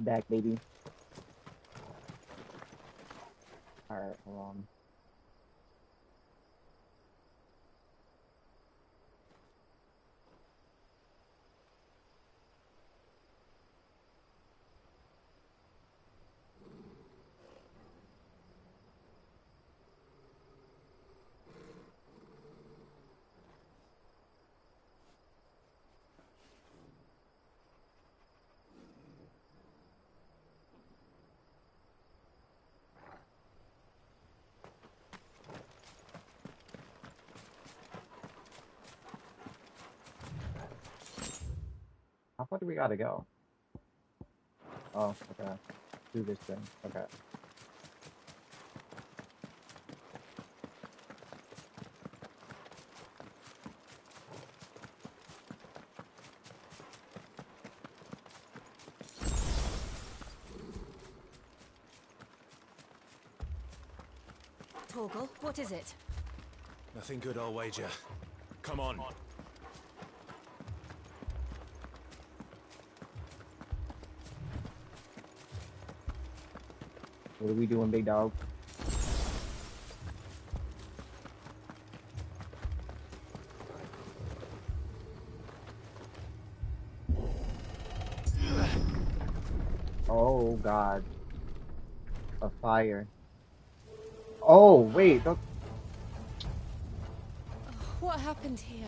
back, baby. Alright, hold on. How far do we gotta go? Oh, okay. Do this thing. Okay. Torgal, what is it? Nothing good, I'll wager. Come on. What are we doing, big dog? Oh God. A fire. Oh wait, don't... What happened here?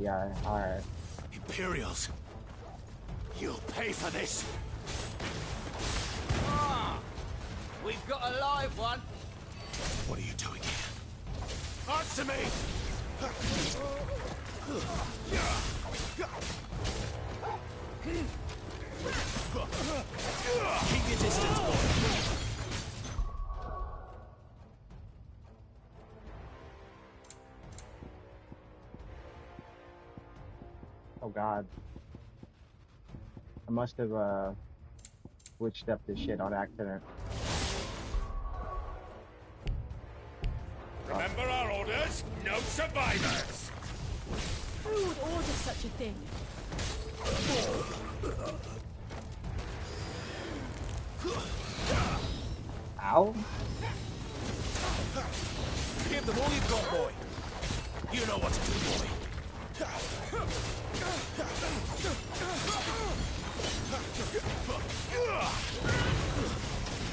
Yeah, alright. Imperials! You'll pay for this! We've got a live one. What are you doing here? Answer me! Keep your distance, boy. Oh God. I must have switched up this shit on accident. Remember our orders? No survivors! Who would order such a thing? Ow. Give them all you've got, boy. You know what to do, boy.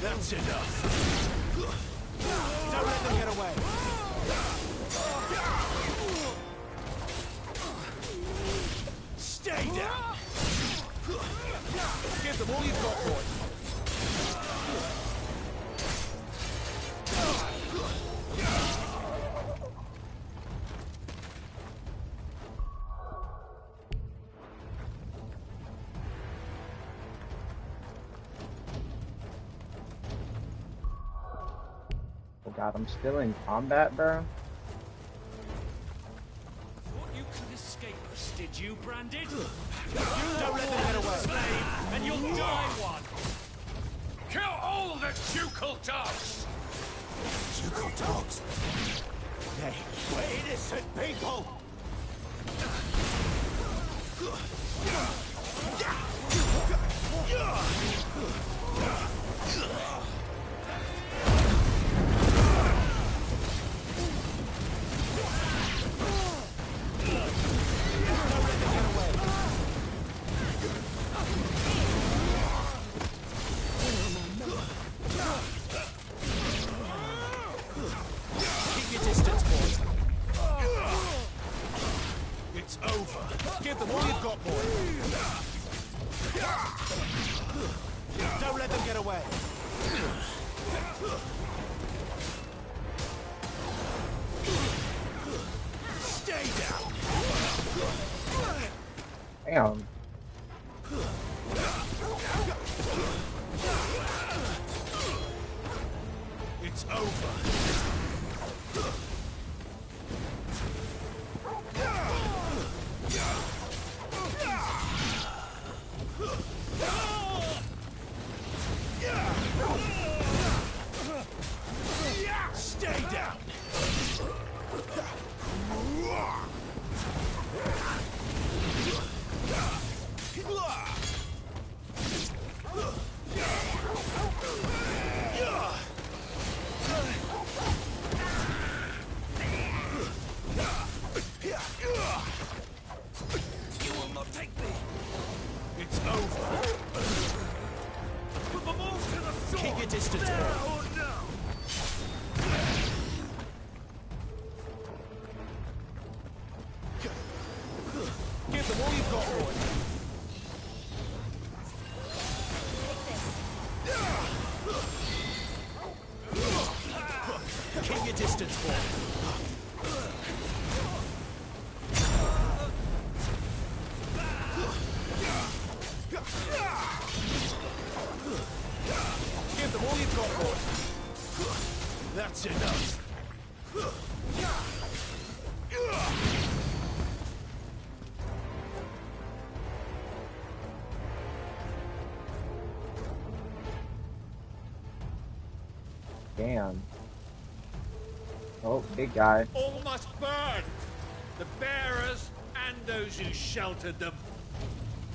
That's enough. Don't let them get away. Stay down. Give them all you've got, boy. Oh God, I'm still in combat, bro. Thought you could escape us, did you, Branded? You don't let them get away. Slave, and you'll die one. Kill all the ducal dogs. Ducal dogs? Nay, we're innocent people! Keep your distance, boys. It's over. Give them all you've got, boy. Don't let them get away. Stay down. Damn. It's over. Stay down. Keep your distance, boy. Give them all you've got, boy. That's enough. Damn. Oh, big guy. All must burn! The bearers and those who sheltered them.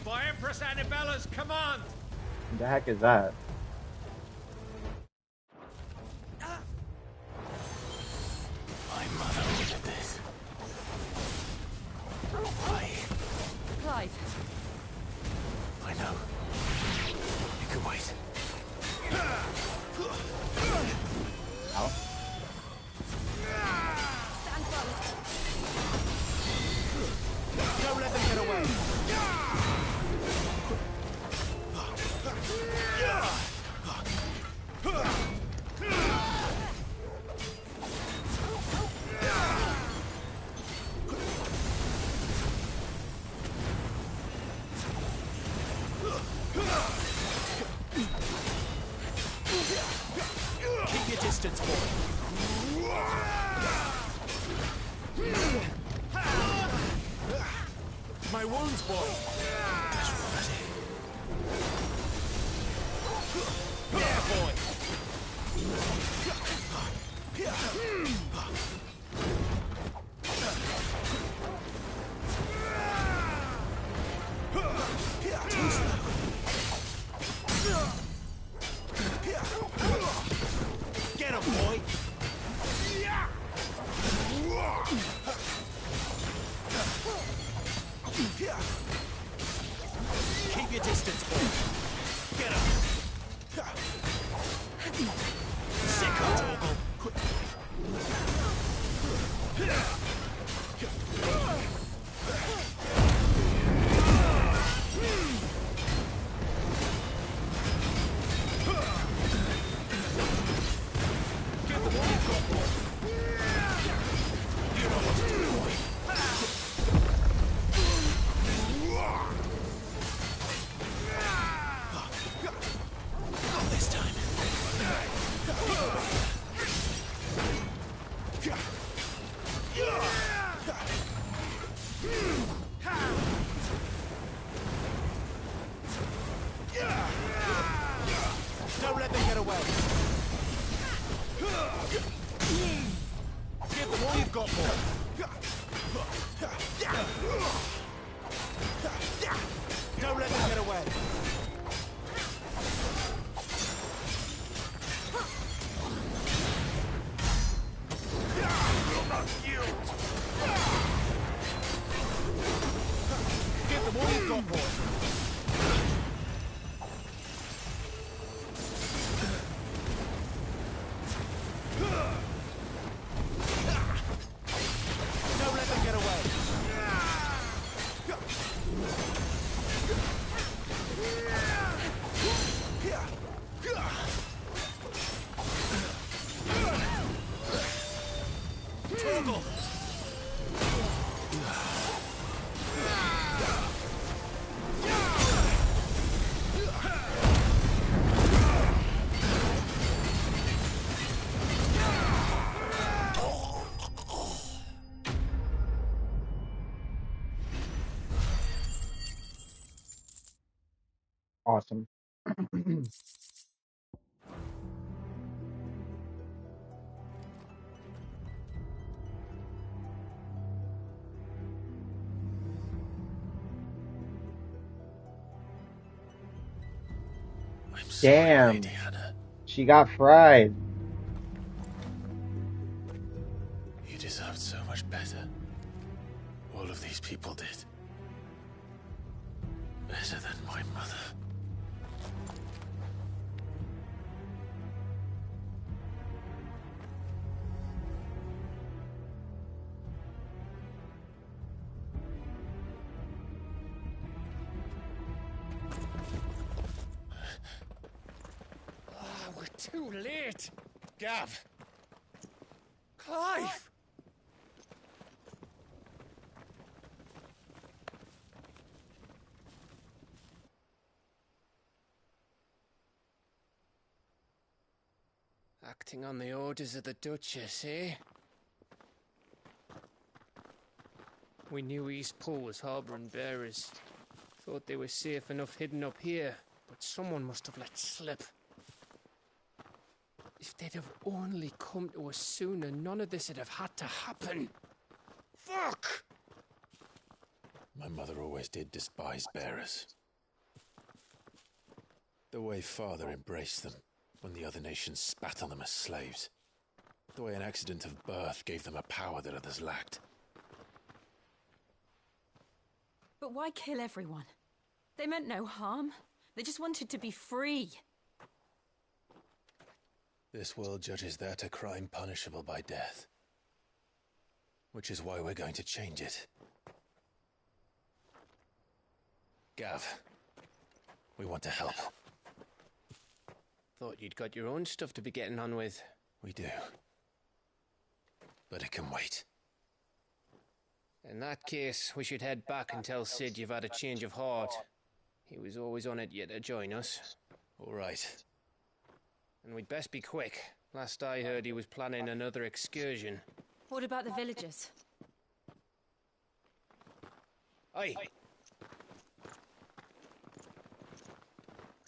By Empress Annabella's command! What the heck is that? My mother ordered this. Why? Clive, I know. You can wait. Ow. stand by. Don't let them get away. Keep your distance, boy. My wounds, boy. Yeah, boy. Too slow. Get him, boy. Keep your distance, boy. Get him. Sick of Torgal. Give them all you've got, boy. You know what to do, boy. Not this time. Don't let them get away. Give them all you've got, boy. Don't let them get away. Will not yield. Give them all you've got, boy. Don't let them get away. Torgal. Awesome. I'm sorry, Damn. Lady Hannah. She got fried. You deserved so much better. All of these people did. Better than my mother. We're too late. Gav, Clive! Acting on the orders of the Duchess, eh? We knew East Pool was harbouring bearers. Thought they were safe enough hidden up here, but someone must have let slip. If they'd have only come to us sooner, none of this would have had to happen. Fuck! My mother always did despise bearers. The way Father embraced them when the other nations spat on them as slaves. The way an accident of birth gave them a power that others lacked. But why kill everyone? They meant no harm. They just wanted to be free. This world judges that a crime punishable by death. Which is why we're going to change it. Gav, we want to help. Thought you'd got your own stuff to be getting on with. We do. But it can wait. In that case, we should head back and tell Sid you've had a change of heart. He was always on it yet to join us. All right. And we'd best be quick. Last I heard, he was planning another excursion. What about the villagers? Aye.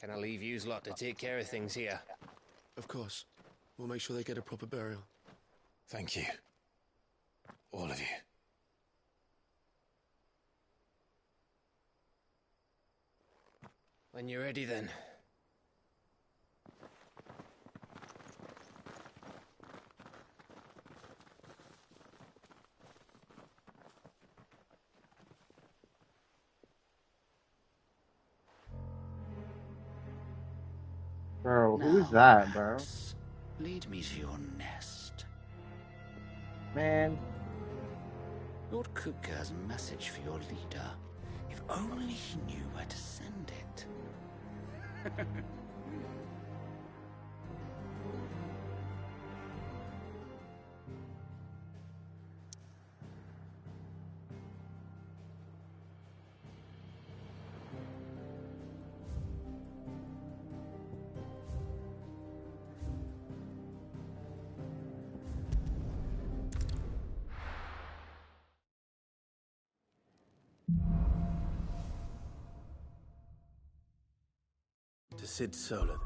Can I leave yous lot to take care of things here? Of course. We'll make sure they get a proper burial. Thank you. All of you. When you're ready, then. Bro, who's Now, that, bro? Max, lead me to your nest. Man, Lord Kupka has a message for your leader. If only he knew where to send it. To Sid Solar.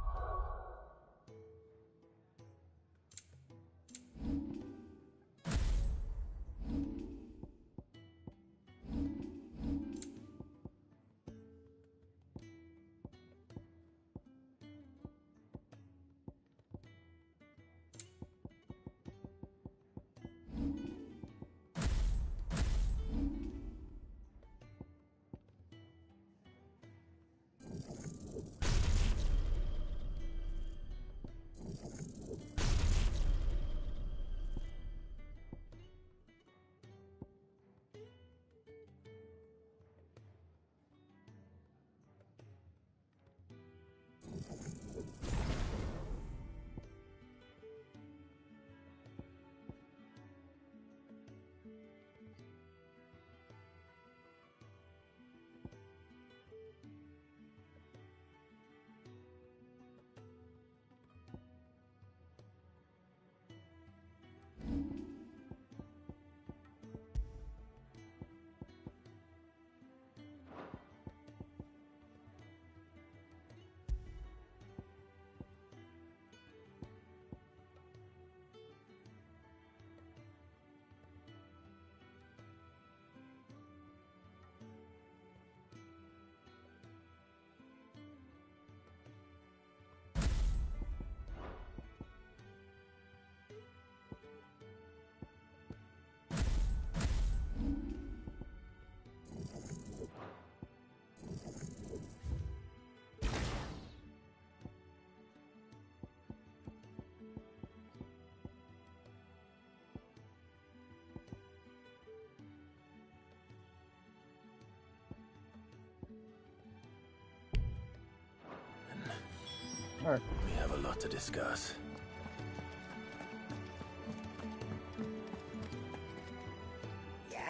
alright. We have a lot to discuss.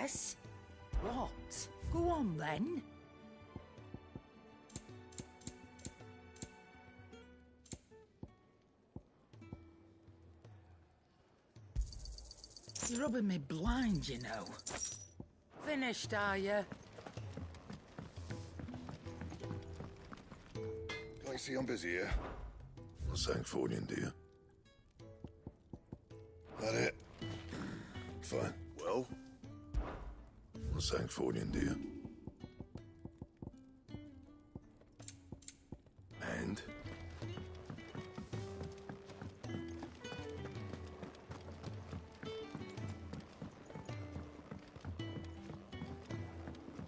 Yes? What? Go on then. It's rubbing me blind, you know. Finished, are you? I see I'm busy here. Not Sancfordian, do you? That it? Fine. Well? Not Sancfordian, do you? And?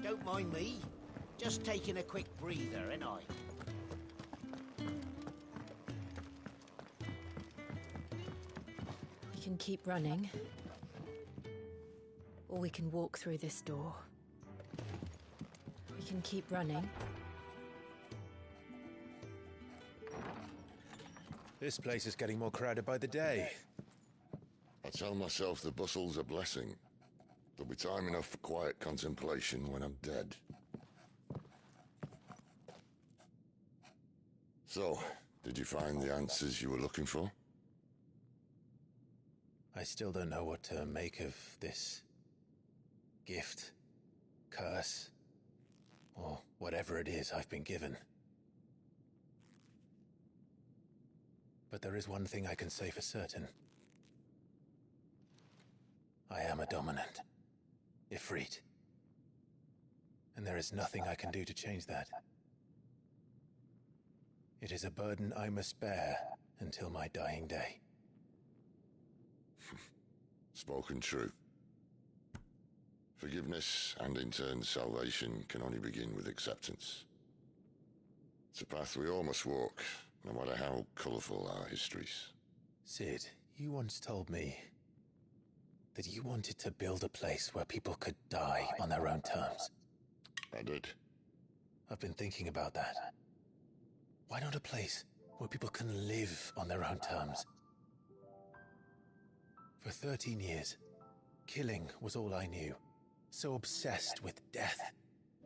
Don't mind me. Just taking a quick breather, ain't I? We can keep running. Or we can walk through this door. We can keep running. This place is getting more crowded by the day. I tell myself the bustle's a blessing. There'll be time enough for quiet contemplation when I'm dead. So, did you find the answers you were looking for? I still don't know what to make of this gift, curse, or whatever it is I've been given. But there is one thing I can say for certain. I am a dominant, Ifrit. And there is nothing I can do to change that. It is a burden I must bear until my dying day. Spoken true. Forgiveness, and in turn salvation, can only begin with acceptance. It's a path we all must walk, no matter how colourful our histories. Sid, you once told me that you wanted to build a place where people could die on their own terms. I did. I've been thinking about that. Why not a place where people can live on their own terms? For 13 years, killing was all I knew. So obsessed with death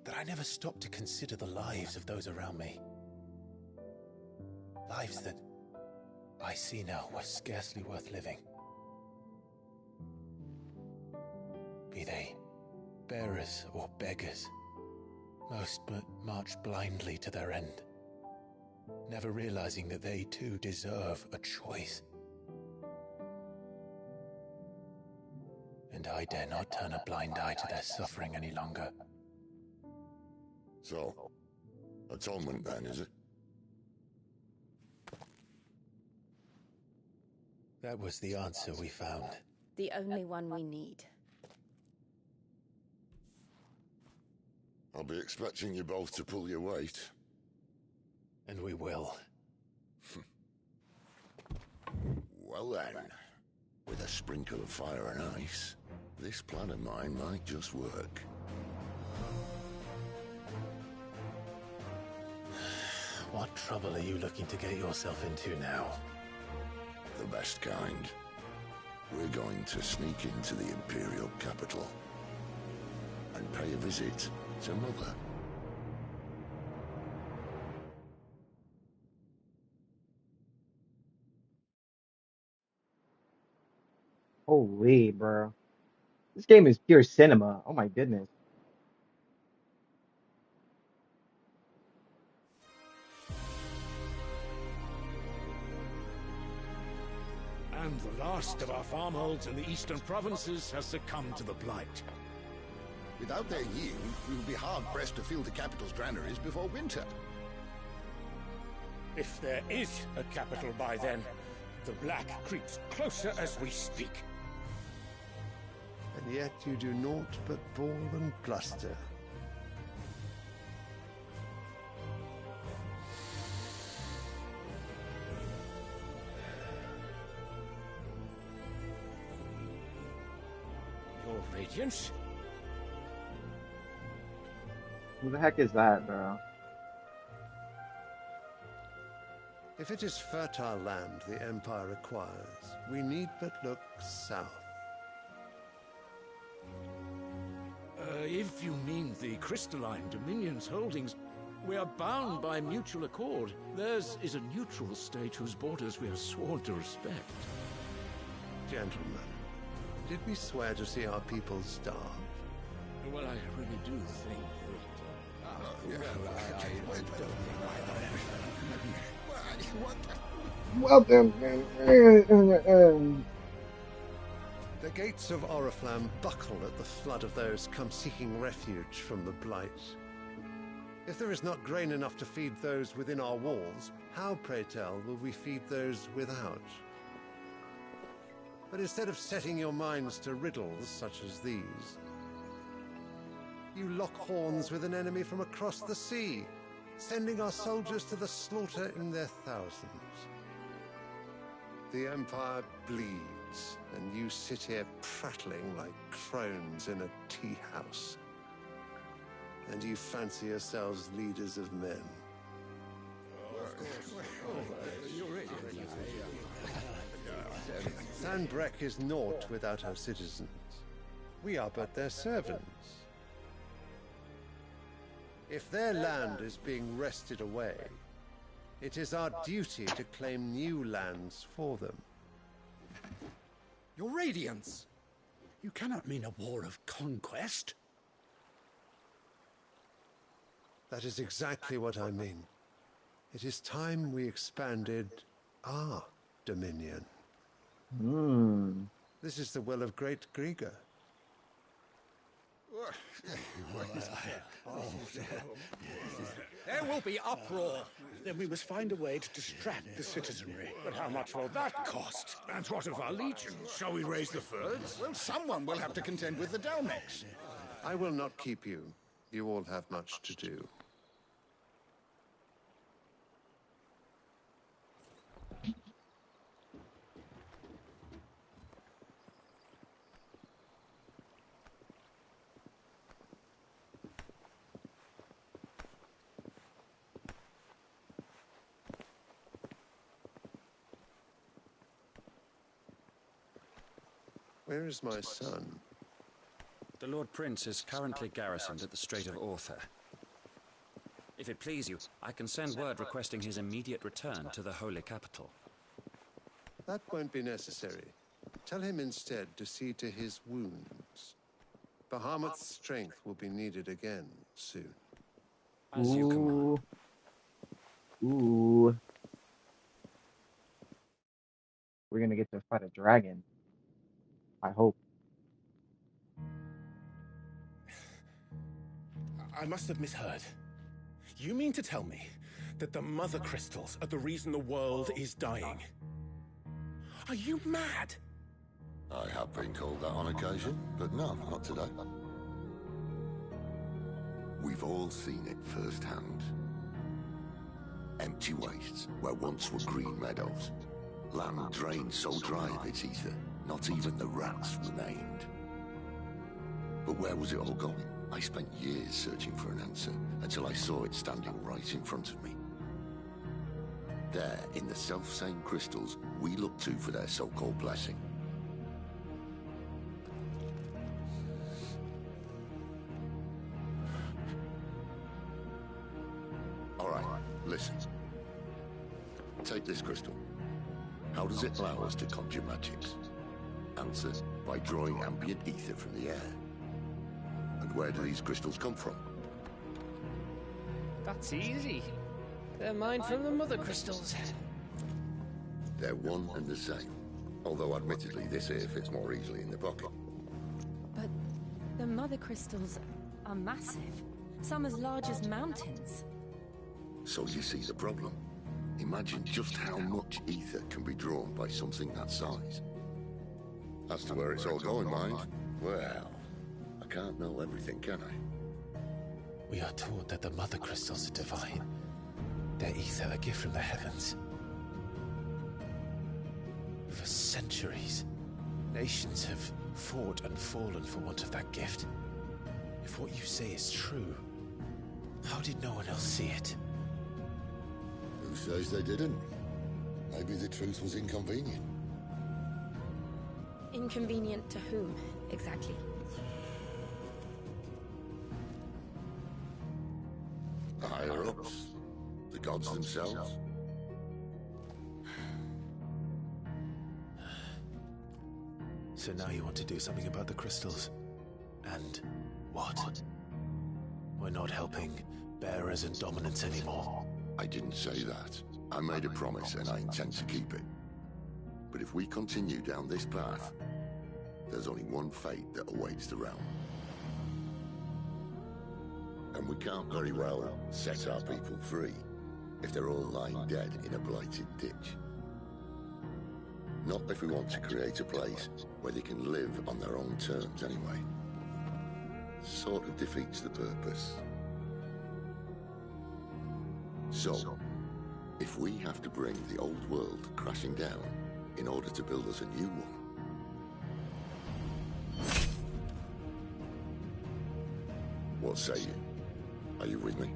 that I never stopped to consider the lives of those around me. Lives that I see now were scarcely worth living. Be they bearers or beggars, most march blindly to their end, never realizing that they too deserve a choice. And I dare not turn a blind eye to their suffering any longer. So, atonement then, is it? That was the answer we found. The only one we need. I'll be expecting you both to pull your weight. And we will. Well then, with a sprinkle of fire and ice, this plan of mine might just work. What trouble are you looking to get yourself into now? The best kind. We're going to sneak into the Imperial capital and pay a visit to Mother. Holy, bro. This game is pure cinema. Oh my goodness. And the last of our farmholds in the eastern provinces has succumbed to the blight. Without their yield, we will be hard-pressed to fill the capital's granaries before winter. If there is a capital by then, the black creeps closer as we speak. And yet you do naught but bawl and bluster. Your Radiance? Who the heck is that, bro? If it is fertile land the Empire acquires, we need but look south. If you mean the crystalline Dominion's holdings, we are bound by mutual accord. Theirs is a neutral state whose borders we are sworn to respect. Gentlemen, did we swear to see our people starve? Well, I really do think that... Well then. The gates of Oriflamme buckle at the flood of those come seeking refuge from the Blight. If there is not grain enough to feed those within our walls, how, pray tell, will we feed those without? But instead of setting your minds to riddles such as these, you lock horns with an enemy from across the sea, sending our soldiers to the slaughter in their thousands. The Empire bleeds, and you sit here prattling like crones in a tea house. And you fancy yourselves leaders of men. Sanbreque is naught without her citizens. We are but their servants. If their land is being wrested away, it is our duty to claim new lands for them. Your Radiance! You cannot mean a war of conquest. That is exactly what I mean. It is time we expanded our dominion. This is the will of great Grieger. There will be uproar. Then we must find a way to distract the citizenry. But how much will that cost? And what of our legions? Shall we raise the furs? Well, someone will have to contend with the Dalmex. I will not keep you. You all have much to do. Where is my son? The Lord Prince is currently garrisoned at the Strait of Author. If it please you, I can send word requesting his immediate return to the Holy Capital. That won't be necessary. Tell him instead to see to his wounds. Bahamut's strength will be needed again soon. As you command. Ooh. We're gonna get to fight a dragon. I hope. I must have misheard. You mean to tell me that the Mother Crystals are the reason the world is dying? Are you mad? I have been called that on occasion, but no, not today. We've all seen it firsthand. Empty wastes where once were green meadows. Land drained so dry of its ether, not even the rats remained. But where was it all going? I spent years searching for an answer, until I saw it standing right in front of me. There, in the self-same crystals we look to for their so-called blessing. Alright, listen. Take this crystal. How does it allow us to conjure magics? Answer, by drawing ambient ether from the air. And where do these crystals come from? That's easy. They're mined from the Mother Crystals. They're one and the same. Although admittedly this here fits more easily in the pocket. But the Mother Crystals are massive. Some as large as mountains. So you see the problem. Imagine just how much ether can be drawn by something that size. As to where it's all going, mind, well, I can't know everything, can I? We are taught that the Mother Crystals are divine. Their ether a gift from the heavens. For centuries, nations have fought and fallen for want of that gift. If what you say is true, how did no one else see it? Who says they didn't? Maybe the truth was inconvenient. Inconvenient to whom, exactly? gods themselves? So now you want to do something about the crystals? And what? We're not helping bearers and dominants anymore. I didn't say that. I made a promise and I intend to keep it. But if we continue down this path, there's only one fate that awaits the realm. And we can't very well set our people free if they're all lying dead in a blighted ditch. Not if we want to create a place where they can live on their own terms anyway. Sort of defeats the purpose. So, if we have to bring the old world crashing down in order to build us a new one, what say you? Are you with me?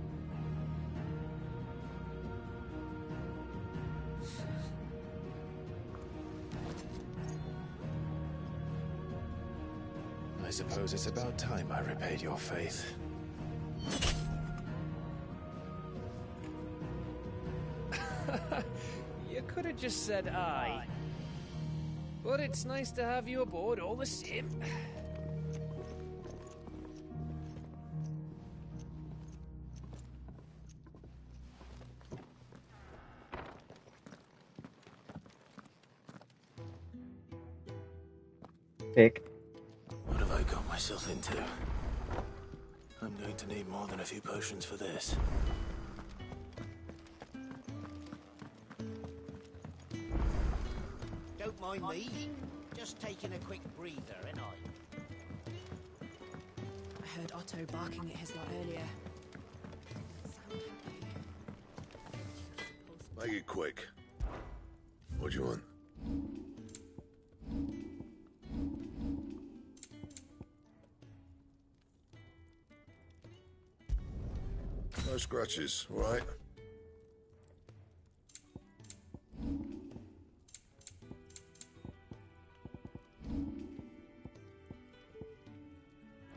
I suppose it's about time I repaid your faith. You could have just said aye. But it's nice to have you aboard all the same. Pick. What have I got myself into? I'm going to need more than a few potions for this. Don't mind me. Just taking a quick breather, ain't I? I heard Otto barking at his lot earlier. Make it quick. What do you want? No scratches, all right?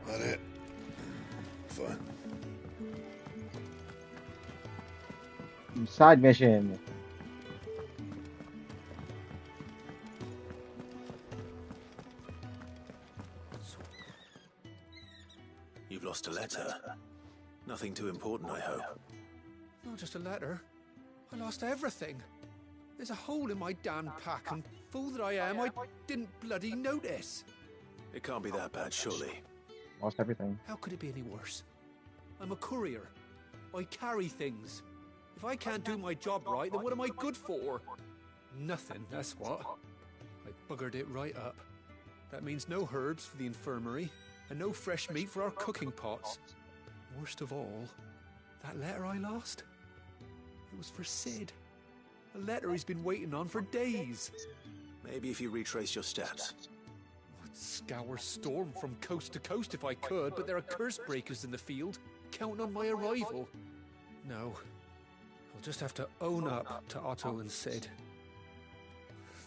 That it? Fine. Side mission. You've lost a letter. Nothing too important, I hope. Not just a letter. I lost everything. There's a hole in my damn pack, and fool that I am, I didn't bloody notice. It can't be that bad, surely. Lost everything. How could it be any worse? I'm a courier. I carry things. If I can't do my job right, then what am I good for? Nothing, that's what. I buggered it right up. That means no herbs for the infirmary, and no fresh meat for our cooking pots. Worst of all, that letter I lost, it was for Sid. A letter he's been waiting on for days. Maybe if you retrace your steps. I'd scour Storm from coast to coast if I could, but there are curse breakers in the field, counting on my arrival. No, I'll just have to own up to Otto and Sid.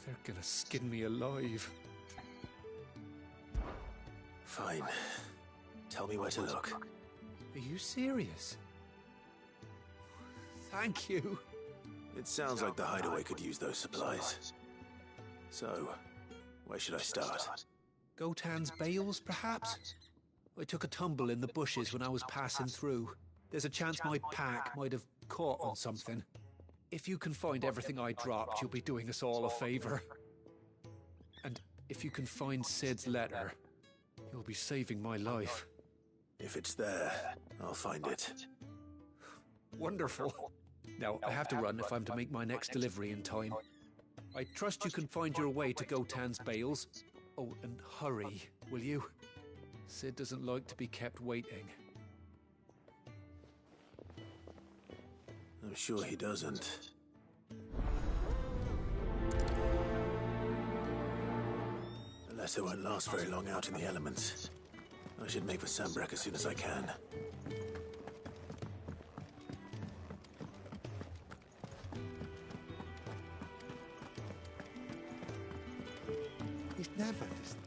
They're gonna skin me alive. Fine. Tell me where to look. Are you serious? Thank you. It sounds like the hideaway could use those supplies. So, where should I start? Gotan's bales, perhaps? I took a tumble in the bushes when I was passing through. There's a chance my pack might have caught on something. If you can find everything I dropped, you'll be doing us all a favor. And if you can find Sid's letter, you'll be saving my life. If it's there, I'll find it. Wonderful. Now, I have to run if I'm to make my next delivery in time. I trust you can find your way to Gotan's bales. Oh, and hurry, will you? Sid doesn't like to be kept waiting. I'm sure he doesn't. The letter won't last very long out in the elements. I should make for Sambrek as soon as I can. He's never listened.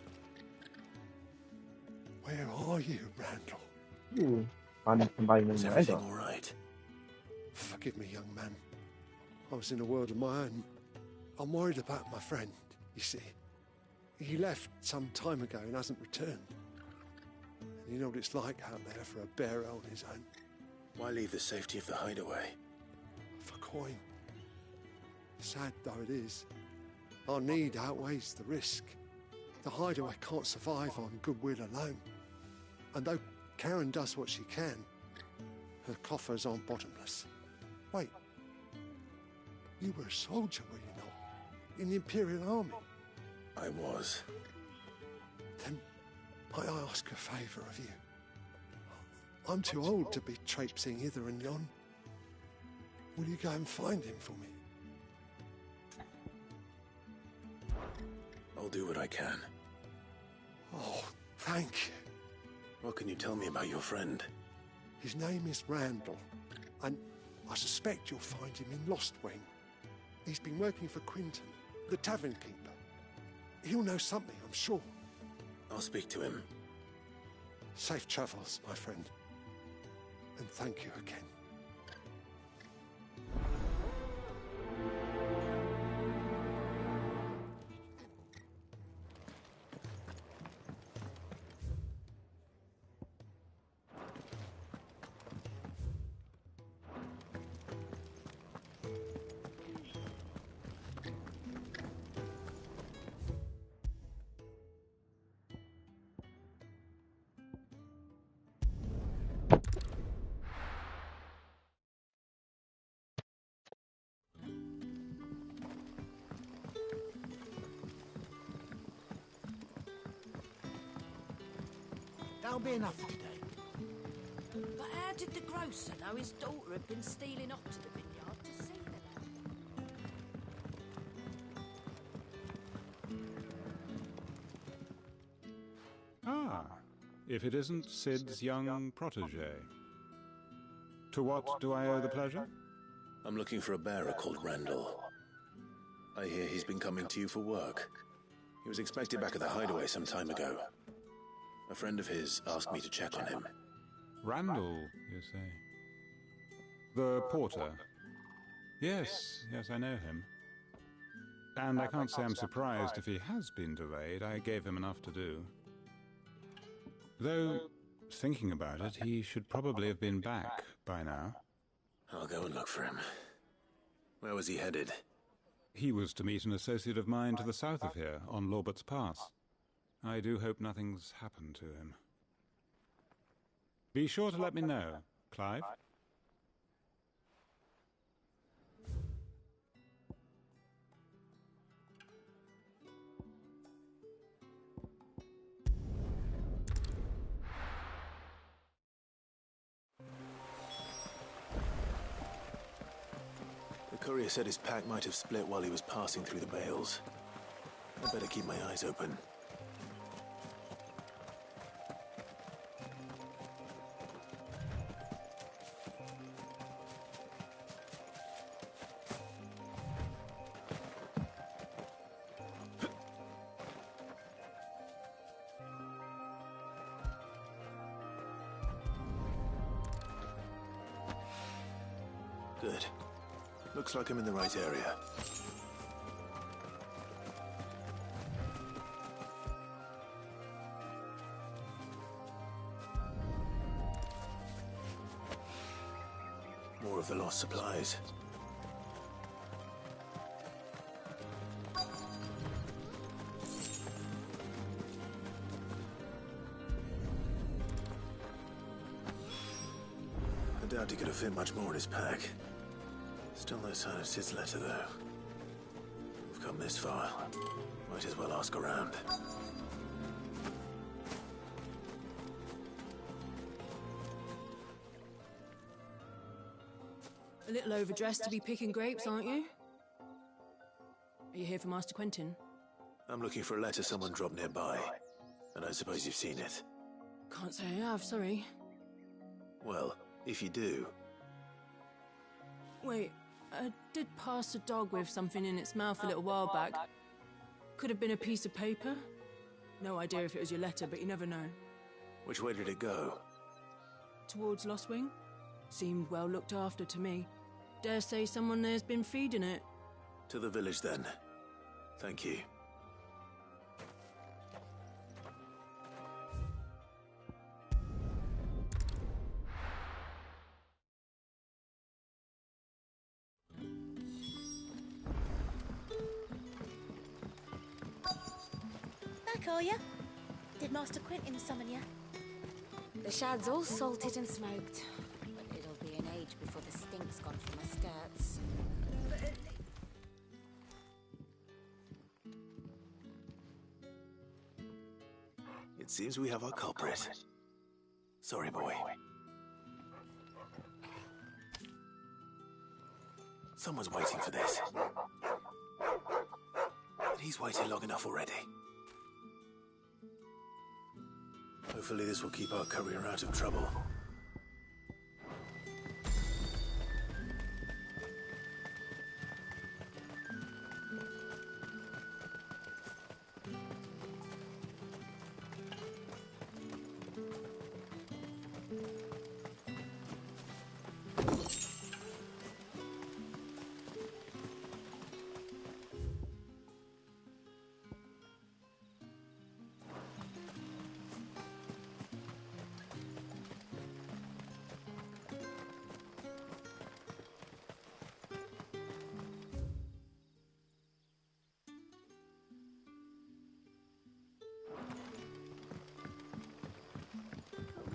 Where are you, Randall? Find somebody in Is the everything all right? Forgive me, young man. I was in a world of my own. I'm worried about my friend, you see. He left some time ago and hasn't returned. And you know what it's like out there for a bearer on his own. Why leave the safety of the hideaway? For coin. Sad though it is, our need outweighs the risk. The hideaway can't survive on goodwill alone. And though Karen does what she can, her coffers aren't bottomless. Wait, you were a soldier, were you not? In the Imperial Army? I was. Then might I ask a favour of you? I'm too old to be traipsing hither and yon. Will you go and find him for me? I'll do what I can. Oh, thank you. What can you tell me about your friend? His name is Randall, and I suspect you'll find him in Lost Wing. He's been working for Quinton, the tavern keeper. He'll know something, I'm sure. I'll speak to him. Safe travels, my friend. And thank you again. That'll be enough for today. But how did the grocer know his daughter had been stealing off to the vineyard to see them? Ah, if it isn't Sid's young protege. To what do I owe the pleasure? I'm looking for a bearer called Randall. I hear he's been coming to you for work. He was expected back at the hideaway some time ago. A friend of his asked me to check on him. Randall, you say? The porter? Yes, I know him. And I can't say I'm surprised if he has been delayed. I gave him enough to do. Though, thinking about it, he should probably have been back by now. I'll go and look for him. Where was he headed? He was to meet an associate of mine to the south of here, on Lorbert's Pass. I do hope nothing's happened to him. Be sure to let me know, Clive. The courier said his pack might have split while he was passing through the bales. I'd better keep my eyes open. Good. Looks like I'm in the right area. More of the lost supplies. I doubt he could have fit much more in his pack. Still no sign of Sid's letter, though. We've come this far. Might as well ask around. A little overdressed to be picking grapes, aren't you? Are you here for Master Quentin? I'm looking for a letter someone dropped nearby. And I suppose you've seen it. Can't say I have, sorry. Well, if you do... Wait, I did pass a dog with something in its mouth a little while back. Could have been a piece of paper. No idea if it was your letter, but you never know. Which way did it go? Towards Lost Wing? Seemed well looked after to me. Dare say someone there's been feeding it. To the village, then. Thank you. Back, are ya? Did Master Quentin summon ya? The shad's all salted and smoked, but it'll be an age before the stink's gone from my skirts. It seems we have our culprit. Sorry, boy. Someone's waiting for this. But he's waited long enough already. Hopefully this will keep our courier out of trouble.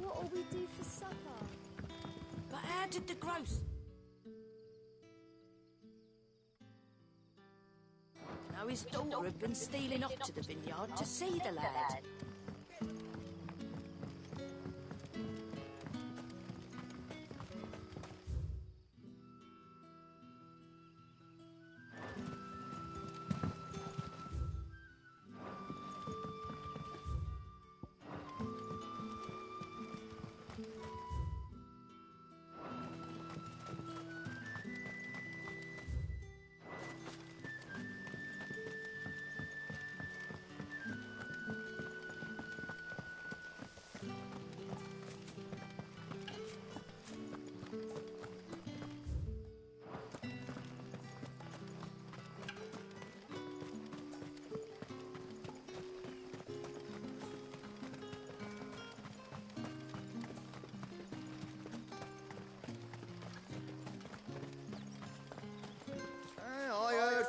What'll we do for supper? But how did the gross... Now his daughter had been stealing off to the vineyard to see the lad.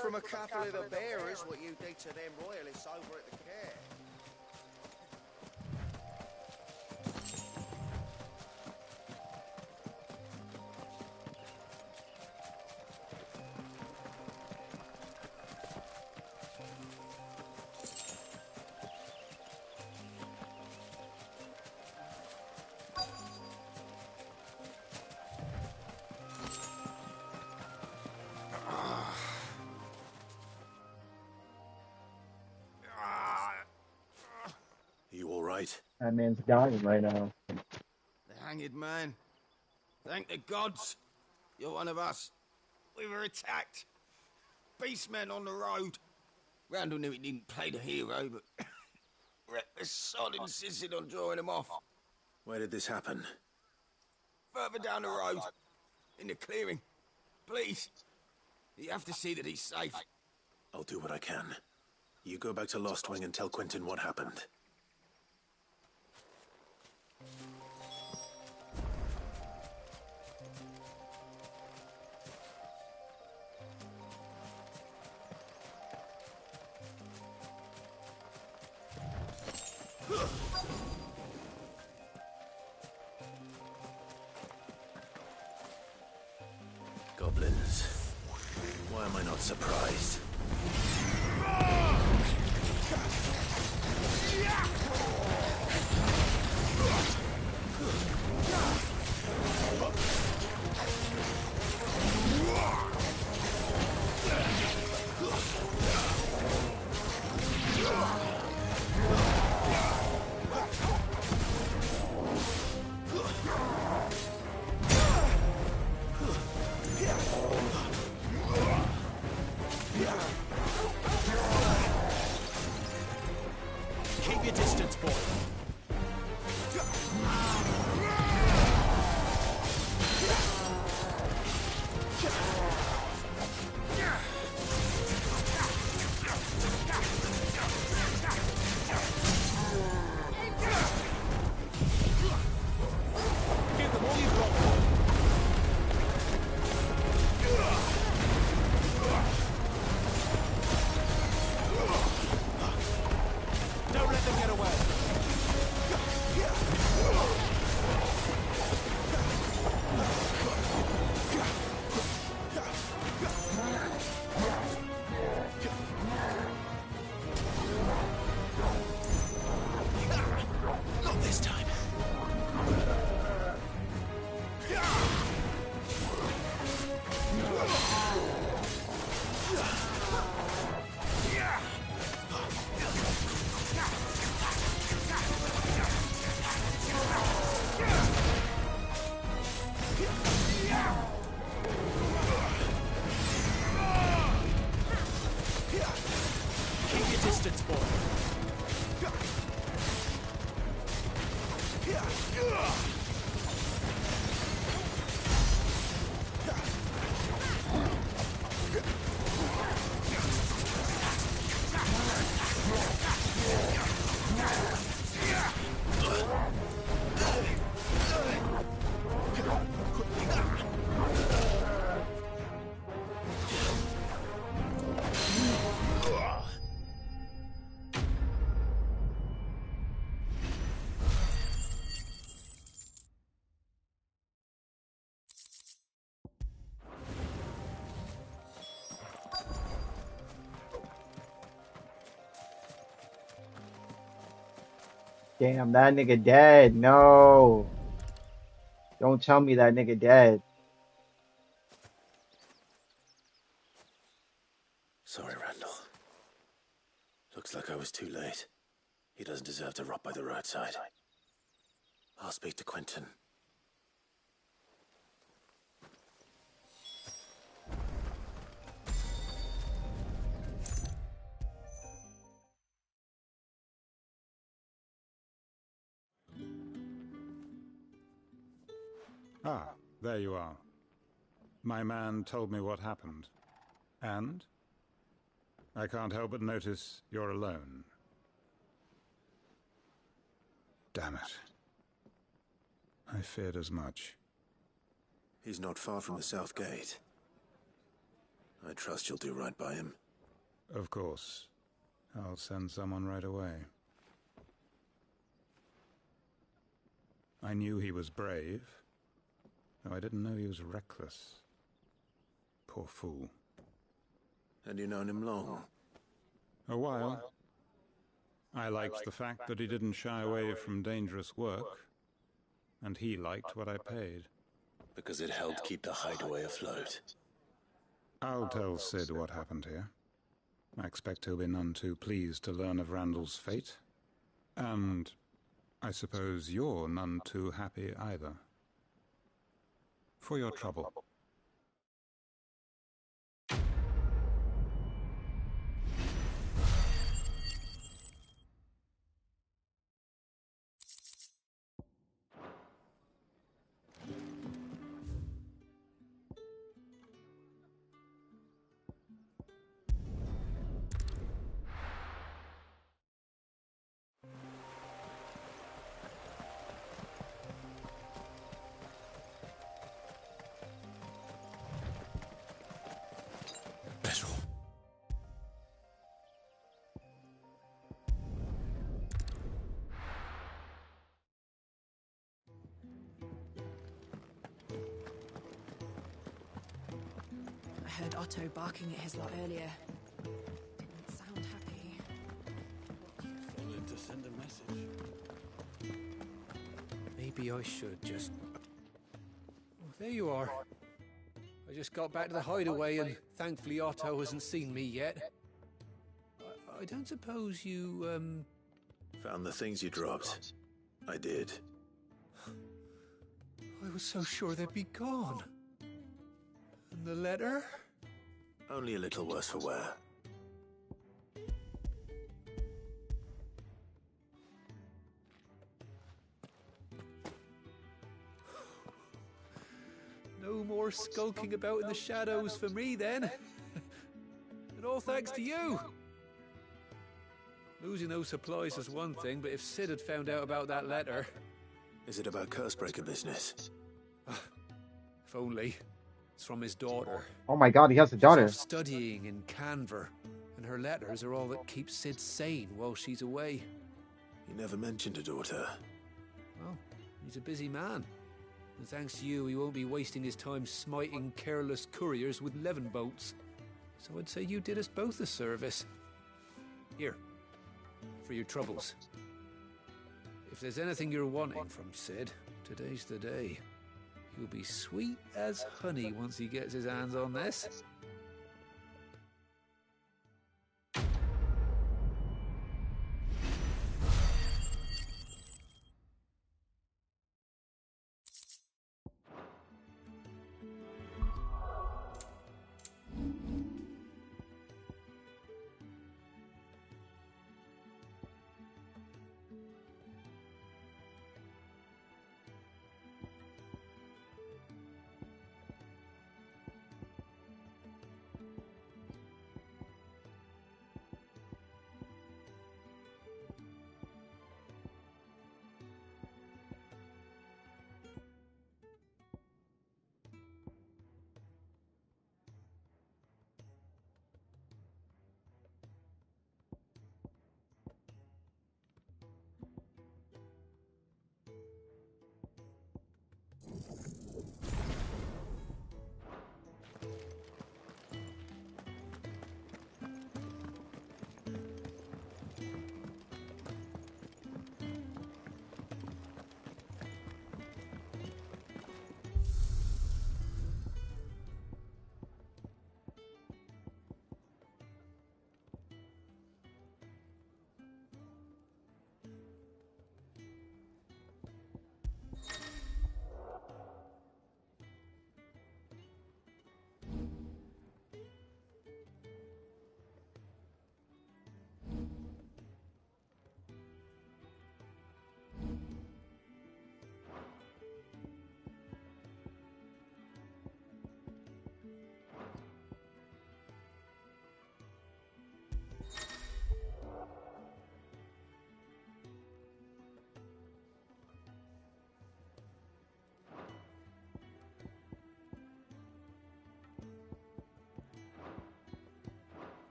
From a couple of the bearers what you did to them royalists over at the care. That man's dying right now. The hanged man. Thank the gods. You're one of us. We were attacked. Beastmen on the road. Randall knew he didn't play the hero, but reckless sod insisted on drawing him off. Where did this happen? Further down the road. In the clearing. Please. You have to see that he's safe. I'll do what I can. You go back to Lost Wing and tell Quentin what happened. Goblins. Why am I not surprised? Keep your distance. Damn, that nigga dead. No. Don't tell me that nigga dead. Sorry, Randall. Looks like I was too late. He doesn't deserve to rot by the roadside. I'll speak to Quentin. Ah, there you are. My man told me what happened. And? I can't help but notice you're alone. Damn it. I feared as much. He's not far from the South Gate. I trust you'll do right by him. Of course. I'll send someone right away. I knew he was brave, though I didn't know he was reckless. Poor fool. And you've known him long? A while. I liked the fact that he didn't shy away from dangerous work, and he liked what I paid. Because it helped keep the hideaway afloat. I'll tell Sid what happened here. I expect he'll be none too pleased to learn of Randall's fate. And I suppose you're none too happy either. For your trouble. I heard Otto barking at his lot earlier. Didn't sound happy. Failing to send a message. Maybe I should just... Oh, there you are. I just got back to the hideaway and thankfully Otto hasn't seen me yet. I don't suppose you, Found the things you dropped. I did. I was so sure they'd be gone. And the letter? Only a little worse for wear. No more skulking about in the shadows for me, then. And all thanks to you. Losing those supplies is one thing, but if Sid had found out about that letter... Is it about Cursebreaker business? If only. It's from his daughter. Oh my god, he has a daughter. She's off studying in Canver, and her letters are all that keeps Sid sane while she's away. He never mentioned a daughter. Well, he's a busy man. And thanks to you, he won't be wasting his time smiting careless couriers with levin bolts. So I'd say you did us both a service. Here, for your troubles. If there's anything you're wanting from Sid, today's the day. He'll be sweet as honey once he gets his hands on this.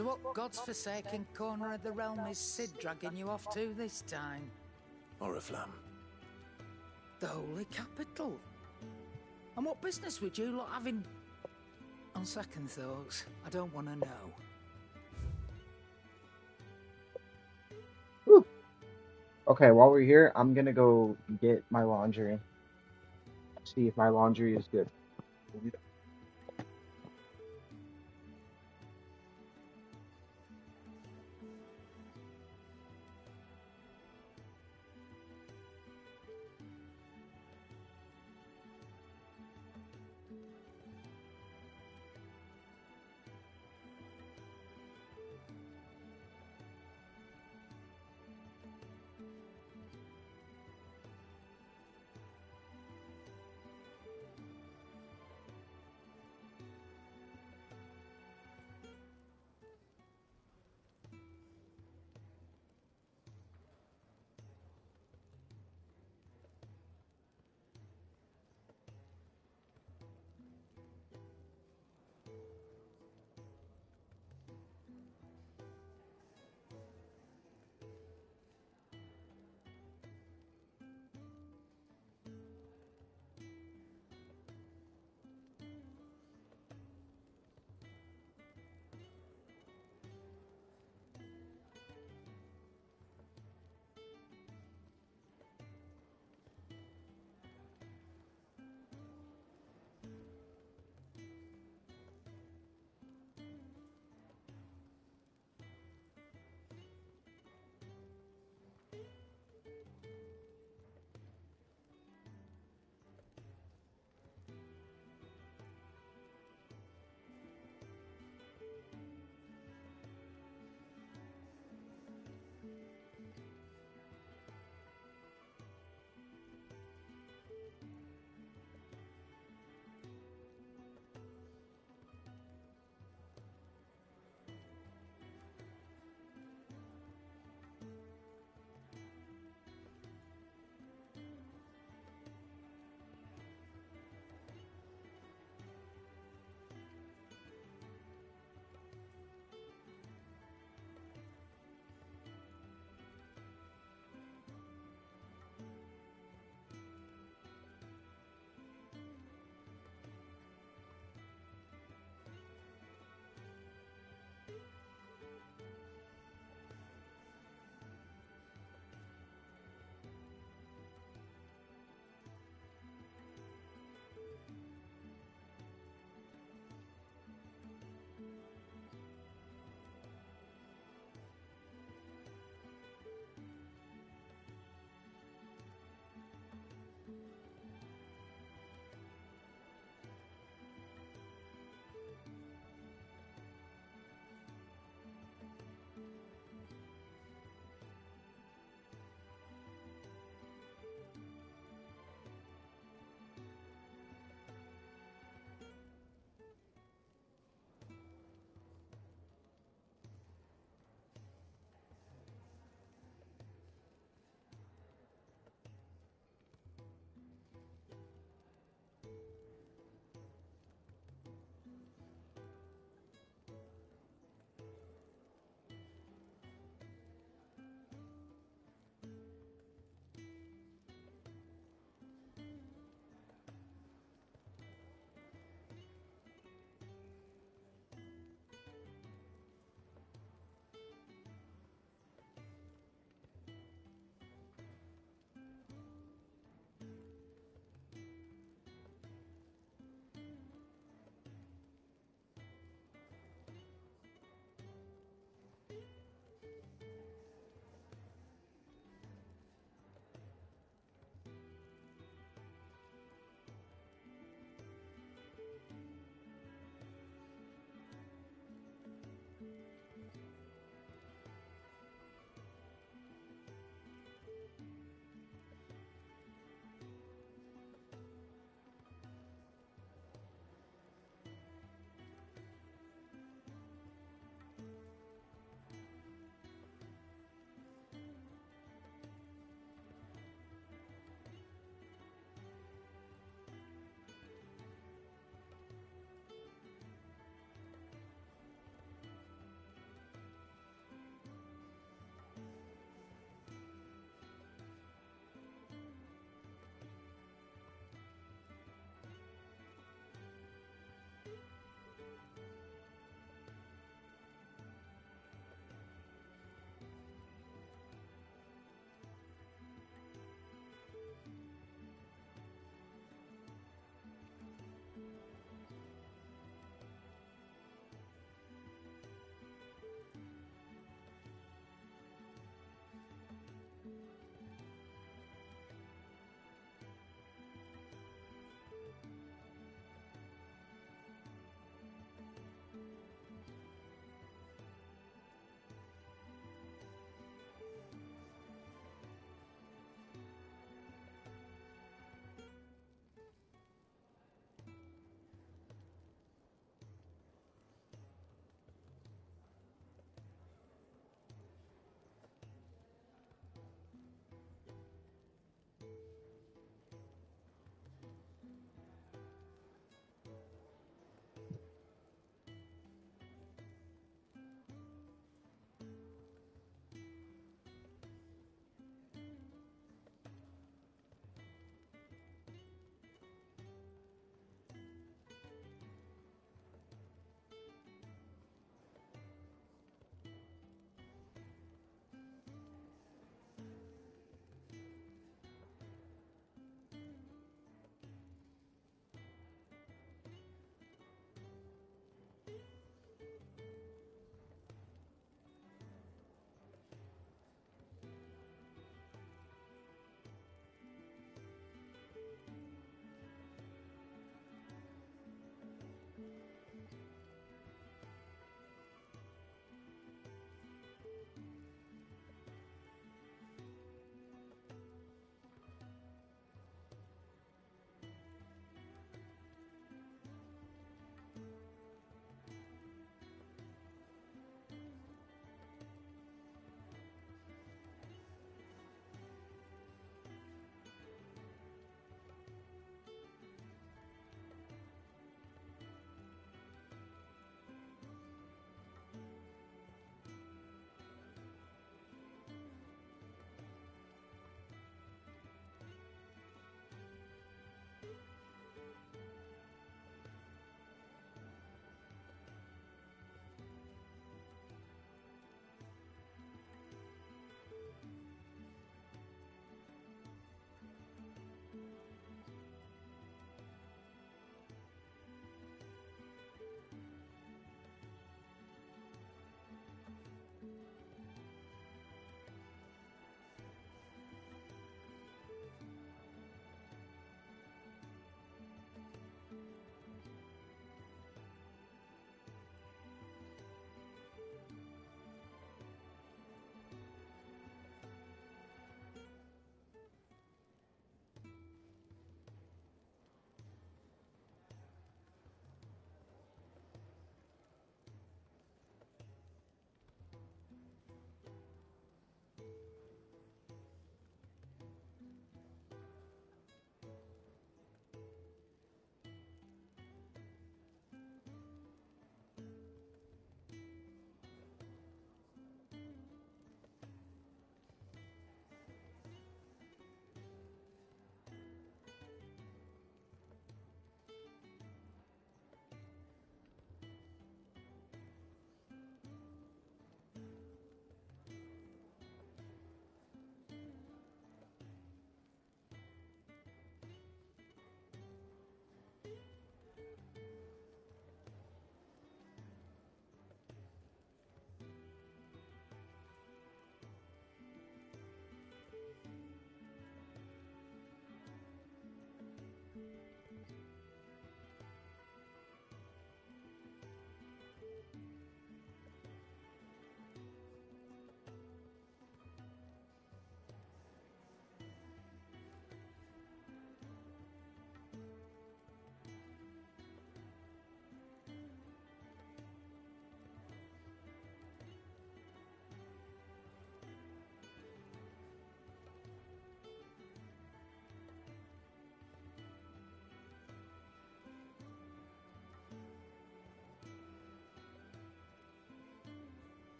So what God's forsaken corner of the realm is Sid dragging you off to this time? Oriflamme. The Holy Capital. And what business would you lot having? On second thoughts, I don't want to know. Whew. Okay, while we're here, I'm gonna go get my laundry. See if my laundry is good.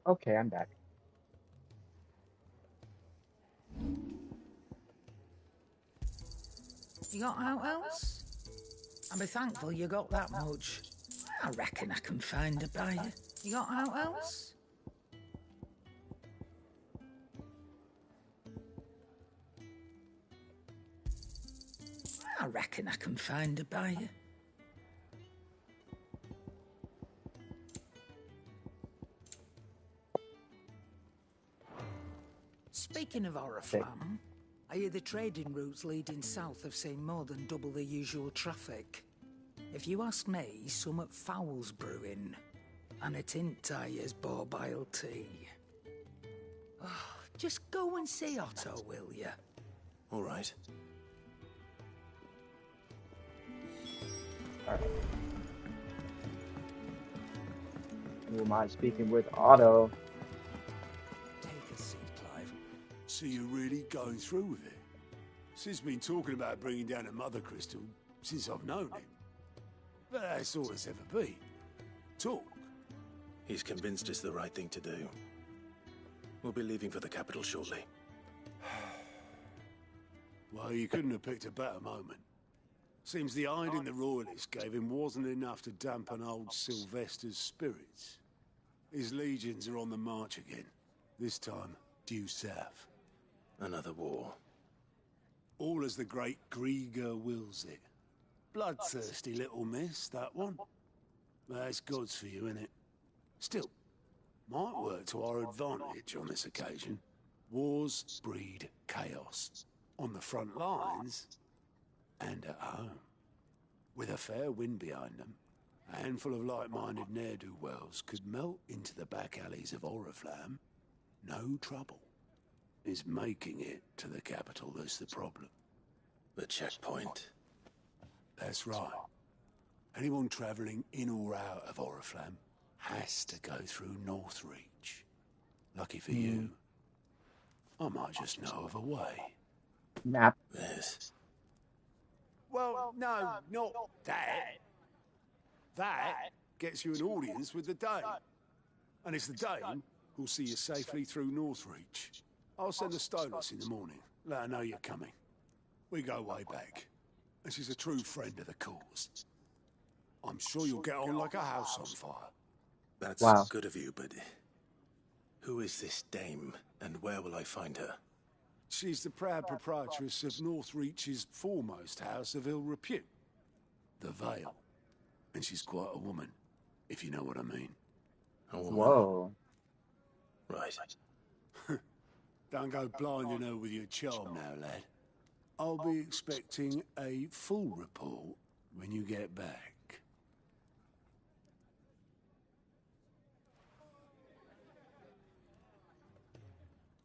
Okay, I'm back. You got out else? I'll be thankful you got that much. I reckon I can find a buyer. You got out else? I reckon I can find a buyer. Speaking of Oriflamme, I hear the trading routes leading south have seen more than double the usual traffic. If you ask me, summat foul's brewing, and it ain't Tyre's borbile tea. Oh, just go and see Otto, will ya? All right. Alright. Who am I speaking with? Otto. Take a seat, Clive. So you're really going through with it? Sid's been talking about bringing down a mother crystal since I've known him. But that's all it's ever been. Talk. He's convinced it's the right thing to do. We'll be leaving for the capital shortly. Well, you couldn't have picked a better moment. Seems the hiding the royalists gave him wasn't enough to dampen old Sylvester's spirits. His legions are on the march again, this time due south. Another war. All as the great Grieger wills it. Bloodthirsty little miss, that one. That's God's for you, innit? Still, might work to our advantage on this occasion. Wars breed chaos. On the front lines, and at home. With a fair wind behind them, a handful of like-minded ne'er-do-wells could melt into the back alleys of Oriflamme. No trouble. It's making it to the capital that's the problem. The checkpoint. That's right. Anyone travelling in or out of Oriflamme has to go through Northreach. Lucky for you, I might just know of a way. Map. Yes. Well, no, not that. That gets you an audience with the Dane. And it's the Dane who'll see you safely through Northreach. I'll send the Stolas in the morning. Let her know you're coming. We go way back. And she's a true friend of the cause. I'm sure you'll get on like a house on fire. That's good of you, but who is this dame, and where will I find her? She's the proud proprietress of Northreach's foremost house of ill repute, the Vale. And she's quite a woman, if you know what I mean. A woman? Whoa. Right. Don't go blinding her with your charm now, lad. I'll be expecting a full report when you get back.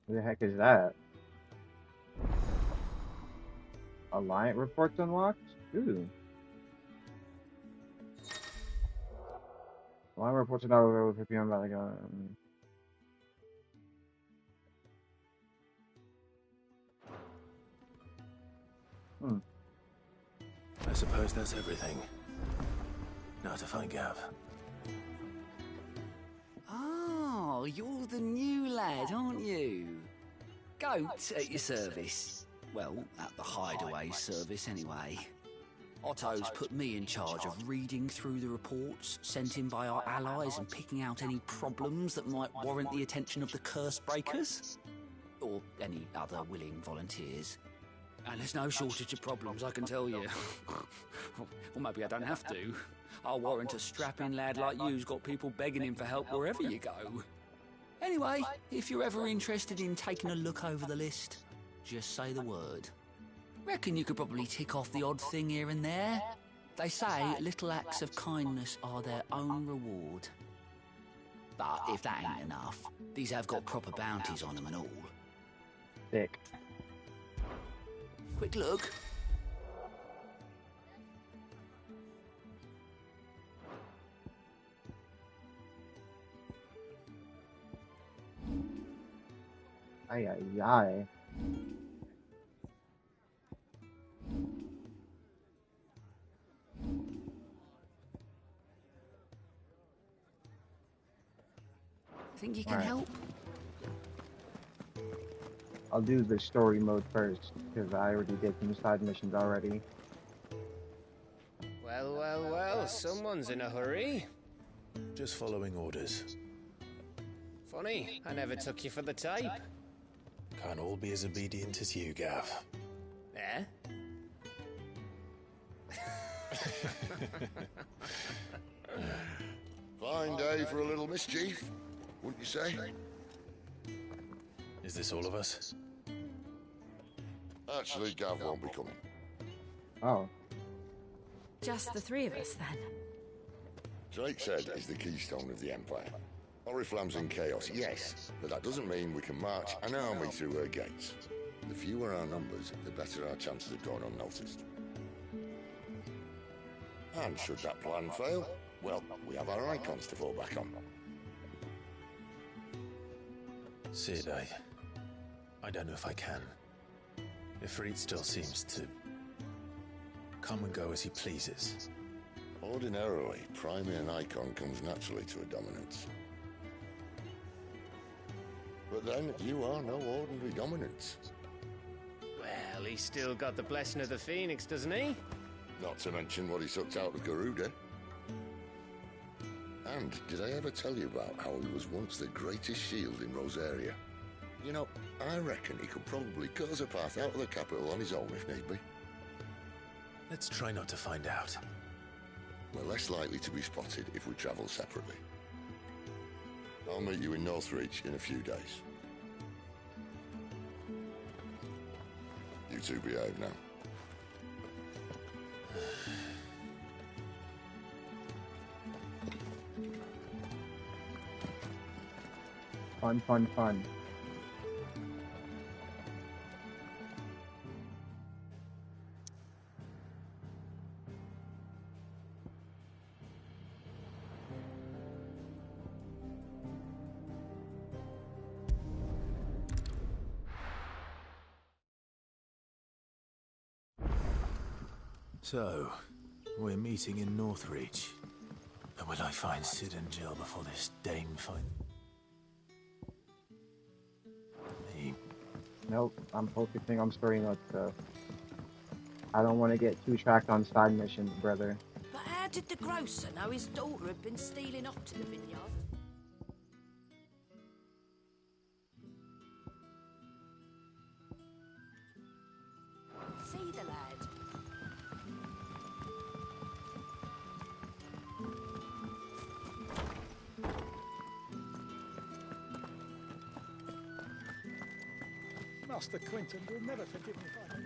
Who the heck is that? Alliant reports unlocked? Ooh. Alliant reports are not over 50 on about I suppose that's everything. Now to find Gav. Oh, you're the new lad, aren't you? Goat at your service. Well, at the hideaway service anyway. Otto's put me in charge of reading through the reports sent in by our allies and picking out any problems that might warrant the attention of the curse breakers. Or any other willing volunteers. And there's no shortage of problems, I can tell you. Or maybe I don't have to. I'll warrant a strapping lad like you's got people begging him for help wherever you go. Anyway, if you're ever interested in taking a look over the list, just say the word. Reckon you could probably tick off the odd thing here and there. They say little acts of kindness are their own reward. But if that ain't enough, these have got proper bounties on them and all. Sick. Quick look. Ay, ay, ay. Think you can Alright. help? I'll do the story mode first, because I already did some side missions already. Well, well, well, someone's in a hurry. Just following orders. Funny, I never took you for the type. Can't all be as obedient as you, Gav. Eh? Fine day for a little mischief, wouldn't you say? Is this all of us? Actually, Gav won't be coming. Oh. Just the three of us, then? Drake's Head is the keystone of the Empire. Oriflamme's in chaos, yes, but that doesn't mean we can march an army through her gates. The fewer our numbers, the better our chances of going unnoticed. And should that plan fail, well, we have our icons to fall back on. Sid, I don't know if I can. Ifrit still seems to come and go as he pleases. Ordinarily, priming an icon comes naturally to a dominance. But then, you are no ordinary dominance. Well, he's still got the blessing of the Phoenix, doesn't he? Not to mention what he sucked out of Garuda. And did I ever tell you about how he was once the greatest shield in Rosaria? You know, I reckon he could probably cut us a path out of the capital on his own if need be. Let's try not to find out. We're less likely to be spotted if we travel separately. I'll meet you in Northreach in a few days. You two behave now. Fun, fun, fun. So, we're meeting in Northreach. And will I find Sid and Jill before this Dane find me? Nope, I'm focusing on story mode stuff. I don't want to get too tracked on side missions, brother. But how did the grocer know his daughter had been stealing up to the vineyard? See the lad. Master Quentin will never forgive me if I don't.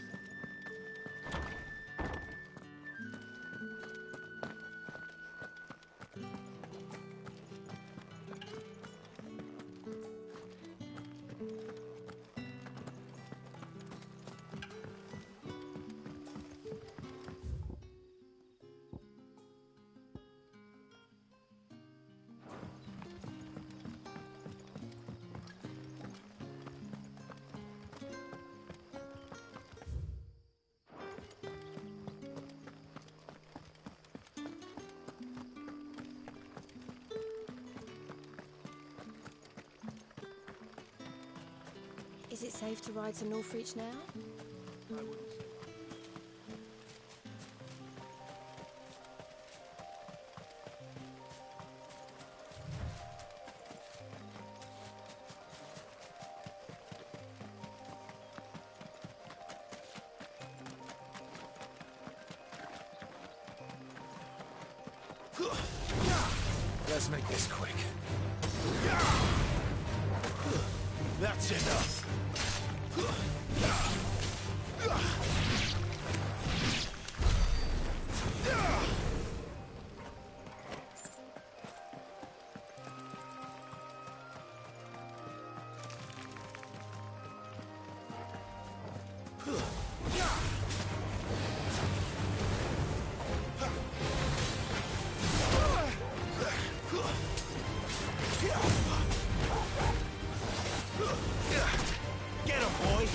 Is it safe to ride to Northreach now? Let's make this quick. That's enough. Get him, boy!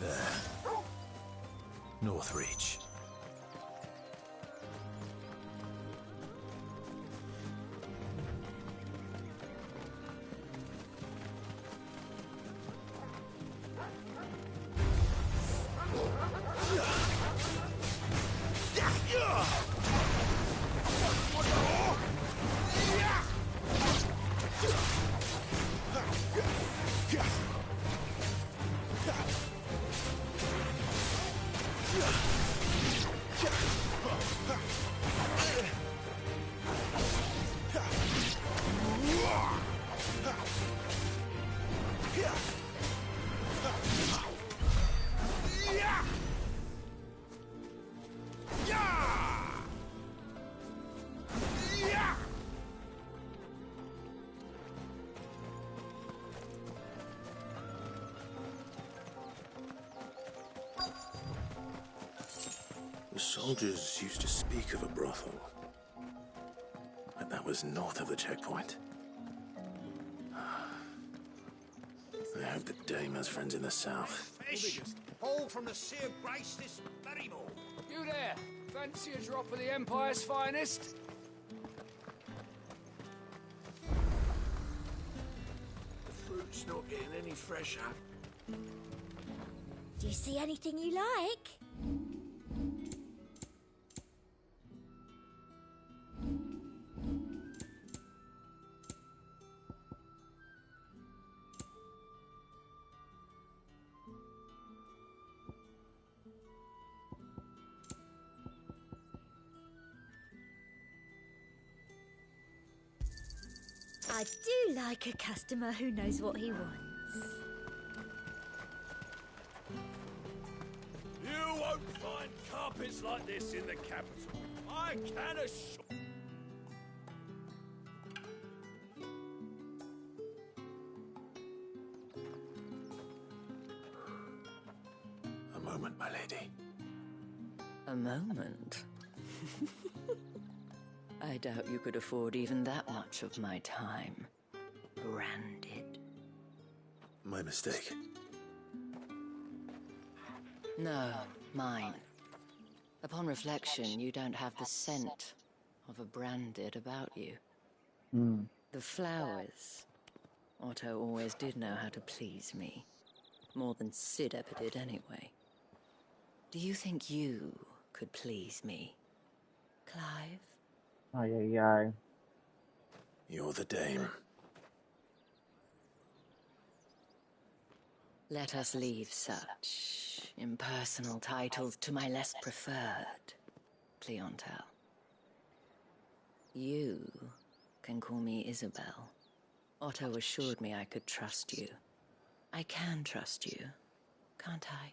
There. Northreach. The soldiers used to speak of a brothel. But that was north of the checkpoint. I hope that Dame has friends in the south. Fish! Haul from the Sea of Grace this very morning. You there! Fancy a drop of the Empire's finest? The fruit's not getting any fresher. Do you see anything you like? I do like a customer who knows what he wants. You won't find carpets like this in the capital. I can assure. A moment, my lady. A moment? I doubt you could afford even that much of my time. Branded. My mistake. No, mine. Upon reflection, you don't have the scent of a branded about you. The flowers. Otto always did know how to please me. More than Sid ever did anyway. Do you think you could please me, Clive? Ay, ay, ay. You're the Dame. Let us leave such impersonal titles to my less preferred clientele. You can call me Isabel. Otto assured me I could trust you. I can trust you, can't I?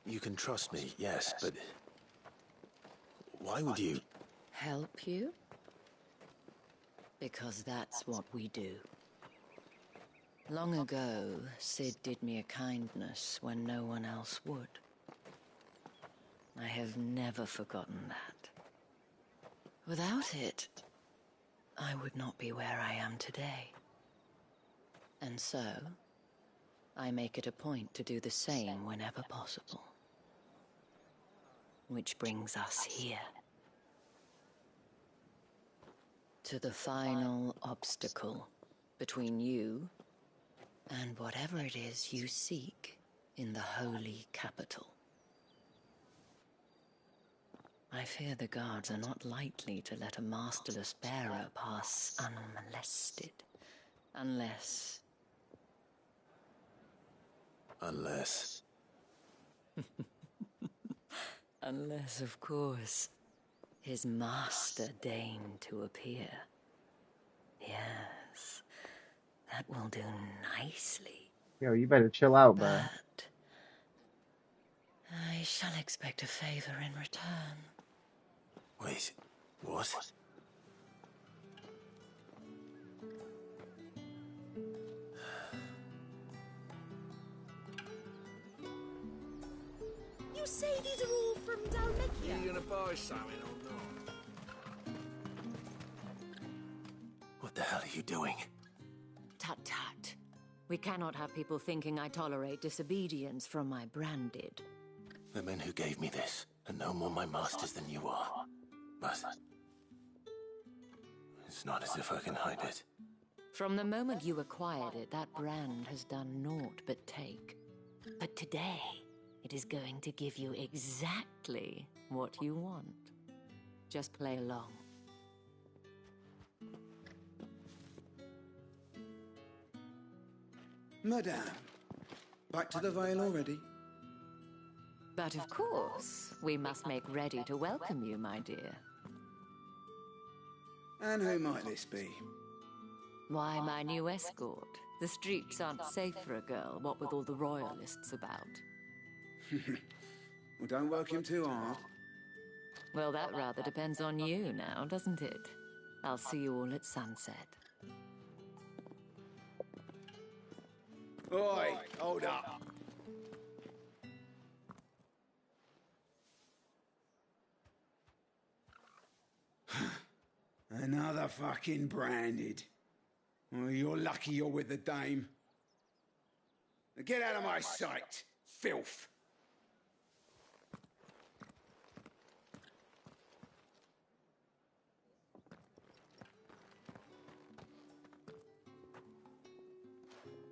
You can trust me, yes, but why would you? Help you? Because that's what we do. Long ago, Sid did me a kindness when no one else would. I have never forgotten that. Without it, I would not be where I am today. And so, I make it a point to do the same whenever possible. Which brings us here. To the final obstacle between you and whatever it is you seek in the holy capital. I fear the guards are not likely to let a masterless bearer pass unmolested, unless... Unless... Unless, of course, his master deigned to appear. Yes, that will do nicely. Yo, you better chill out, bro. But I shall expect a favor in return. Wait, what? You say these are all from Dalmekia? Are you gonna buy something or not? What the hell are you doing? Tut-tut. We cannot have people thinking I tolerate disobedience from my branded. The men who gave me this are no more my masters than you are. But it's not as if I can hide it. From the moment you acquired it, that brand has done naught but take. But today, it is going to give you exactly what you want. Just play along. Madame, back to the Vale already? But of course, we must make ready to welcome you, my dear. And who might this be? Why, my new escort. The streets aren't safe for a girl, what with all the royalists about. Well, don't work him too hard. Well, that rather depends on you now, doesn't it? I'll see you all at sunset. Oi, hold up. Another fucking branded. Well, you're lucky you're with the dame. Now get out of my sight, filth.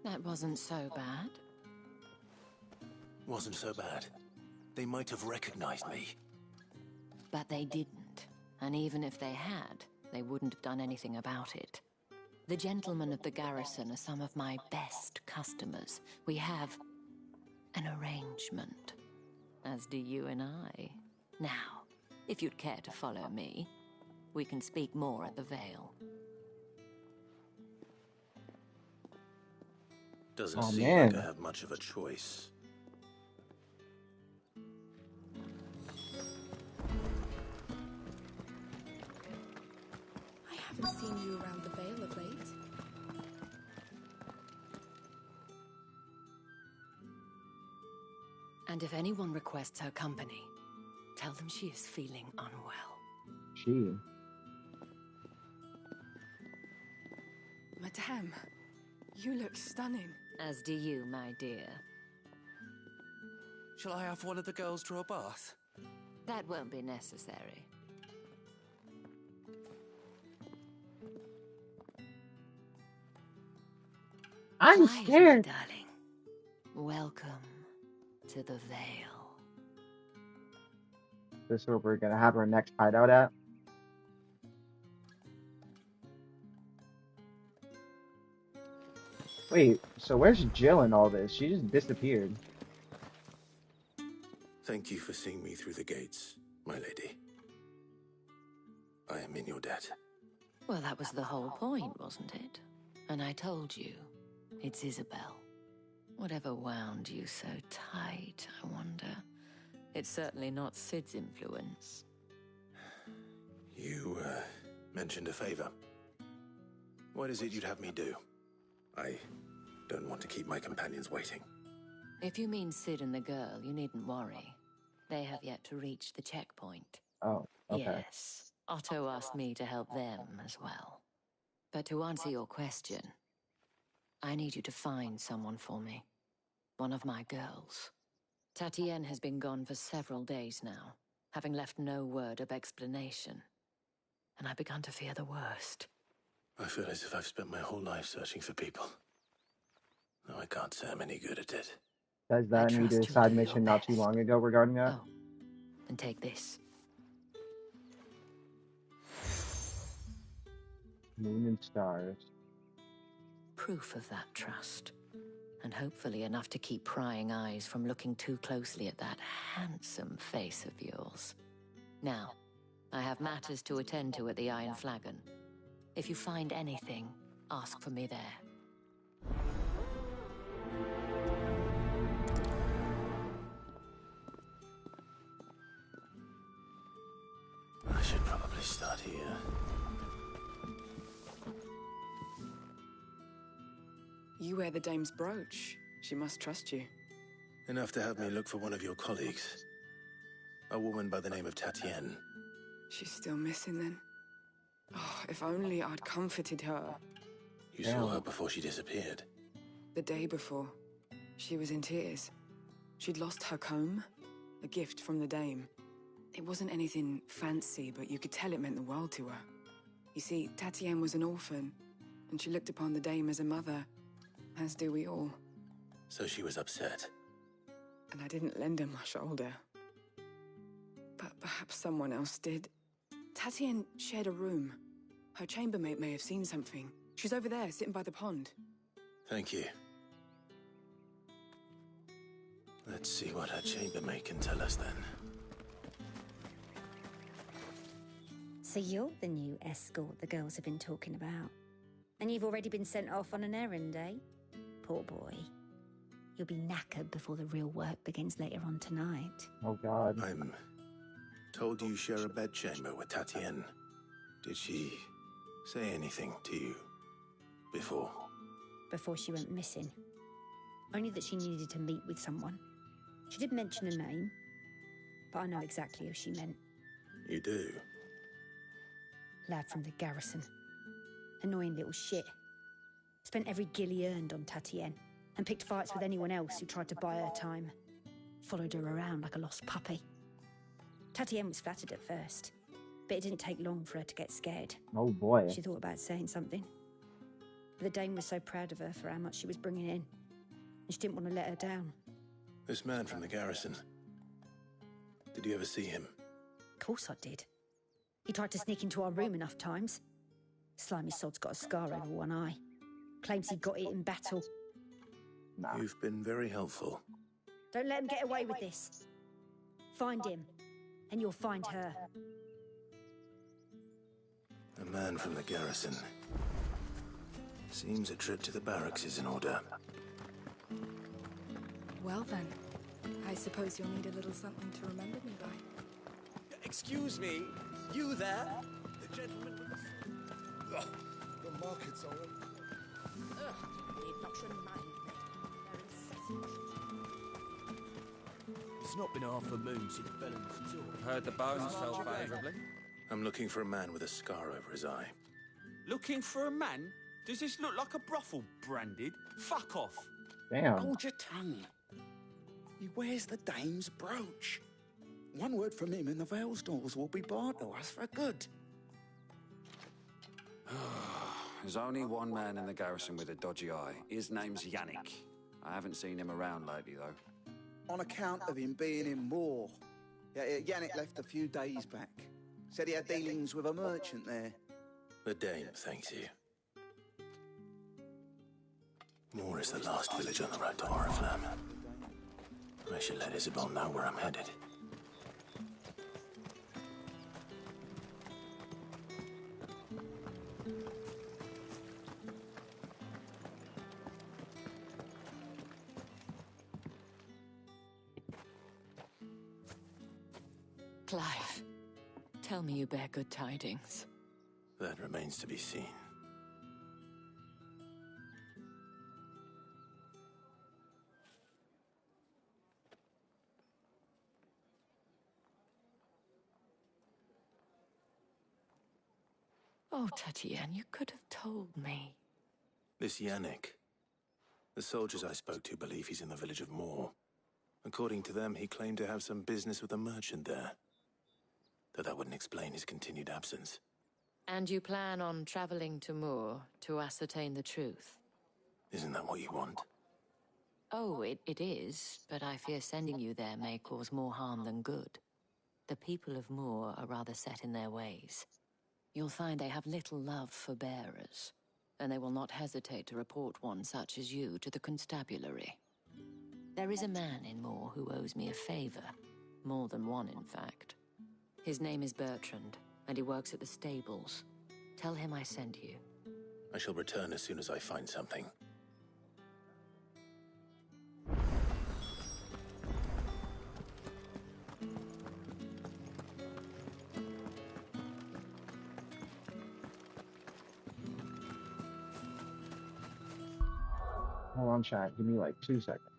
That wasn't so bad. Wasn't so bad. They might have recognized me. But they didn't. And even if they had, they wouldn't have done anything about it. The gentlemen of the garrison are some of my best customers. We have an arrangement, as do you and I. Now, if you'd care to follow me, we can speak more at the Vale. Doesn't seem like I have much of a choice. I haven't seen you around the Vale of late. And if anyone requests her company, tell them she is feeling unwell. She? Madame, you look stunning. As do you, my dear. Shall I have one of the girls draw a bath? That won't be necessary. I'm scared. Darling. Welcome to the Vale. This is where we're gonna have our next hideout at. Wait, so where's Jill in all this? She just disappeared. Thank you for seeing me through the gates, my lady. I am in your debt. Well, that was the whole point, wasn't it? And I told you, it's Isabel. Whatever wound you so tight, I wonder. It's certainly not Sid's influence. You, mentioned a favor. What is it you'd have me do? I don't want to keep my companions waiting. If you mean Sid and the girl, you needn't worry. They have yet to reach the checkpoint. Oh, okay. Yes, Otto asked me to help them as well. But to answer your question, I need you to find someone for me. One of my girls. Tatienne has been gone for several days now, having left no word of explanation. And I've begun to fear the worst. I feel as if I've spent my whole life searching for people. Though I can't say I'm any good at it. Does that need a side mission not too long ago regarding that? Oh, and take this. Moon and stars. Proof of that trust. And hopefully enough to keep prying eyes from looking too closely at that handsome face of yours. Now, I have matters to attend to at the Iron Flagon. If you find anything, ask for me there. I should probably start here. You wear the dame's brooch. She must trust you. Enough to have me look for one of your colleagues. A woman by the name of Tatienne. She's still missing then. Oh, if only I'd comforted her. You saw her before she disappeared. The day before, she was in tears. She'd lost her comb, a gift from the dame. It wasn't anything fancy, but you could tell it meant the world to her. You see, Tatienne was an orphan, and she looked upon the dame as a mother, as do we all. So she was upset. And I didn't lend her my shoulder. But perhaps someone else did. Tatienne shared a room. Her chambermaid may have seen something. She's over there, sitting by the pond. Thank you. Let's see what her chambermaid can tell us then. So you're the new escort the girls have been talking about. And you've already been sent off on an errand, eh? Poor boy. You'll be knackered before the real work begins later on tonight. Oh, God. I'm told you share a bedchamber with Tatienne. Did she say anything to you before? Before she went missing. Only that she needed to meet with someone. She did mention a name, but I know exactly who she meant. You do? Lad from the garrison. Annoying little shit. Spent every guil he earned on Tatienne, and picked fights with anyone else who tried to buy her time. Followed her around like a lost puppy. Tatienne was flattered at first, but it didn't take long for her to get scared. Oh, boy. She thought about saying something. But the dame was so proud of her for how much she was bringing in, and she didn't want to let her down. This man from the garrison. Did you ever see him? Of course I did. He tried to sneak into our room enough times. Slimy sod's got a scar over one eye. Claims he got it in battle. Nah. You've been very helpful. Don't let him get away with this. Find him, and you'll find her. A man from the garrison. Seems a trip to the barracks is in order. Well then, I suppose you'll need a little something to remember me by. Excuse me, you there? The gentleman with the... Ugh, the market's on. Need not remind me. They're incessant. It's not been half a moon since Bellen's tour. Heard the bones fell favourably. I'm looking for a man with a scar over his eye. Looking for a man? Does this look like a brothel, Branded? Fuck off. Damn. Hold your tongue. He wears the dame's brooch. One word from him and the Vale's doors will be barred to us for good. There's only one man in the garrison with a dodgy eye. His name's Yannick. I haven't seen him around lately, though. On account of him being in Moor. Yeah, Yannick left a few days back. Said he had dealings with a merchant there. The dame thanks you. Moor is the last village on the road to Oriflamme. I should let Isabel know where I'm headed. Clive, tell me you bear good tidings. That remains to be seen. Oh, Tatienne, you could have told me. This Yannick. The soldiers I spoke to believe he's in the village of Moor. According to them, he claimed to have some business with a merchant there. Though that wouldn't explain his continued absence. And you plan on traveling to Moor to ascertain the truth? Isn't that what you want? Oh, it is, but I fear sending you there may cause more harm than good. The people of Moor are rather set in their ways. You'll find they have little love for bearers, and they will not hesitate to report one such as you to the constabulary. There is a man in Moor who owes me a favor. More than one, in fact. His name is Bertrand, and he works at the stables. Tell him I sent you. I shall return as soon as I find something. Hold on, chat. Give me like 2 seconds.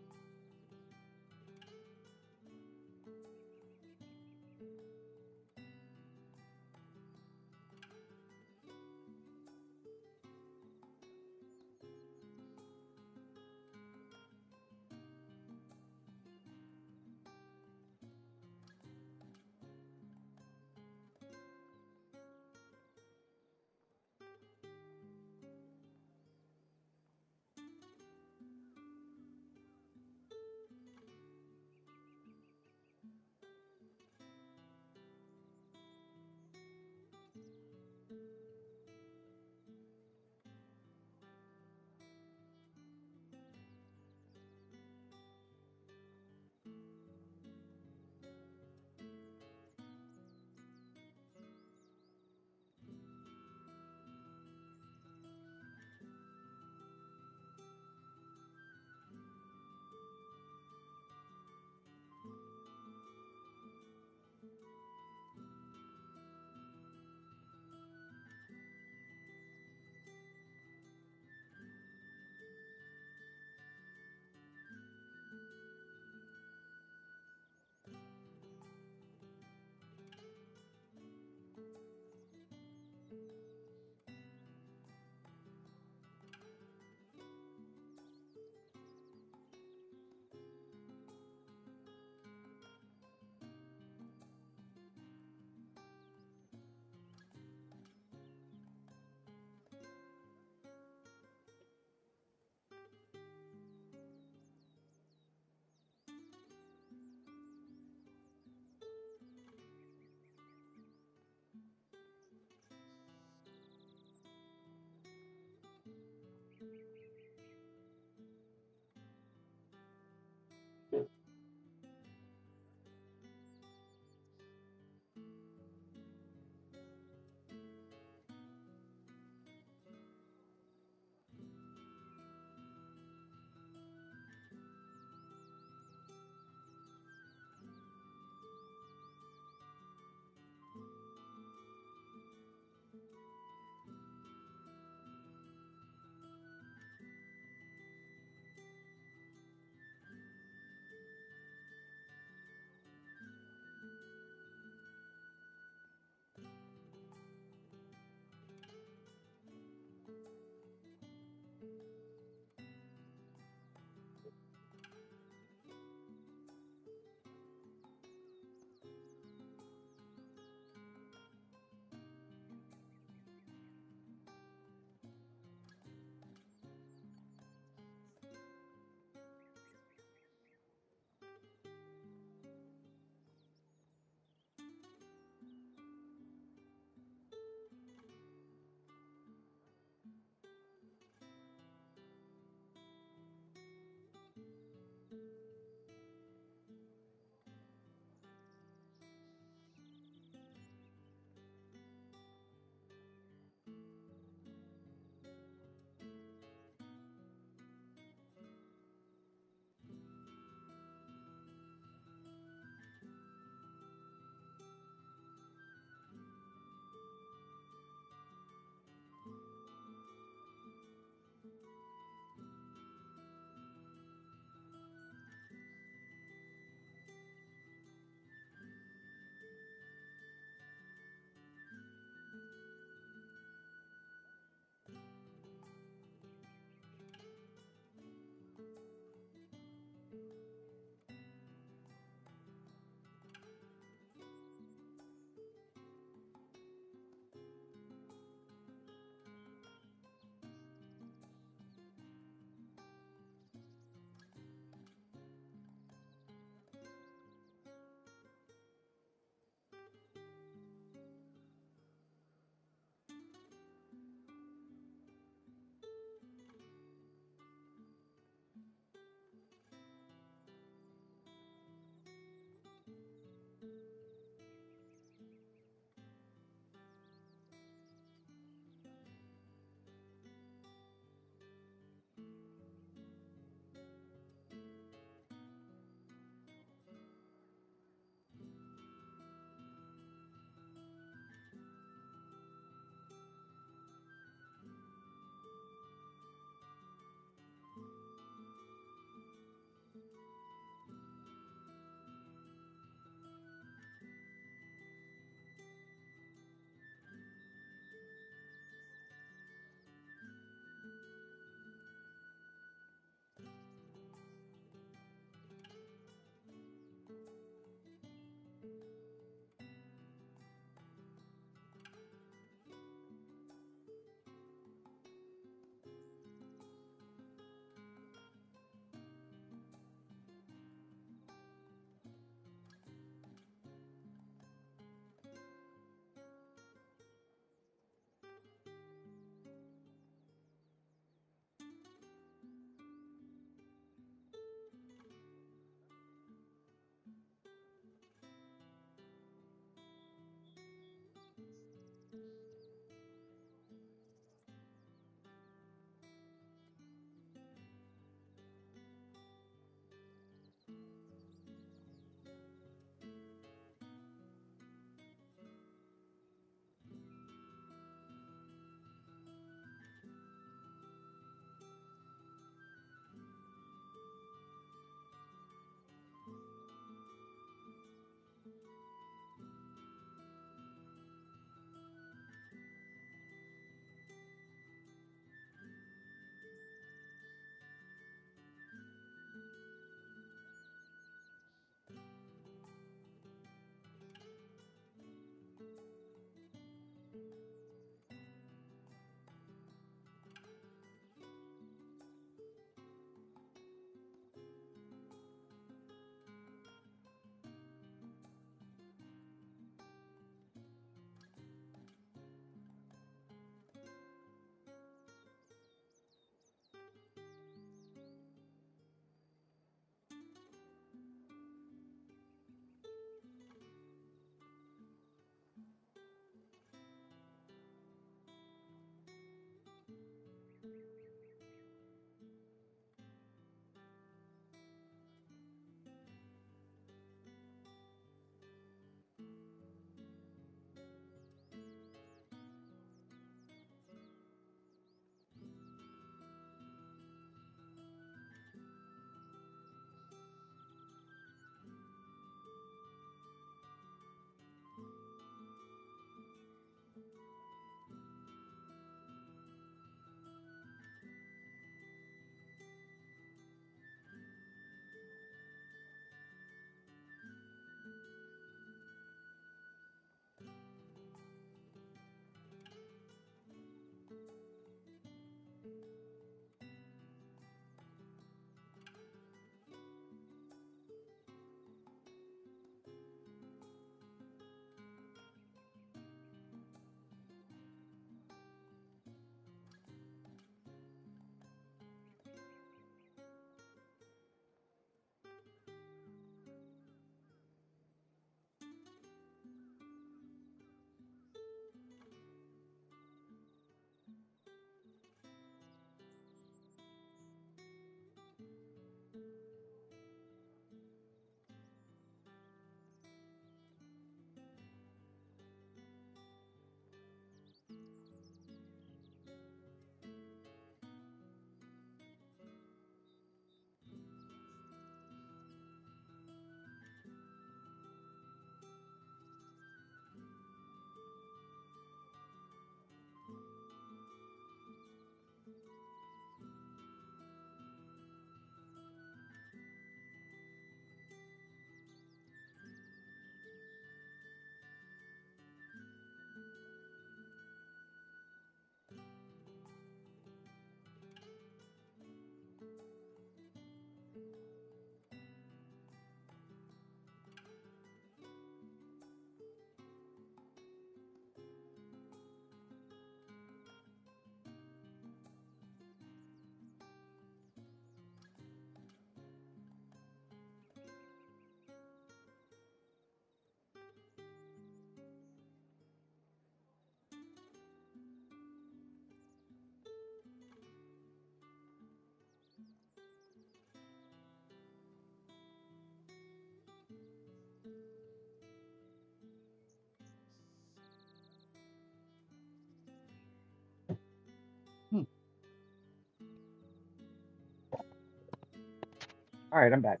Alright, I'm back.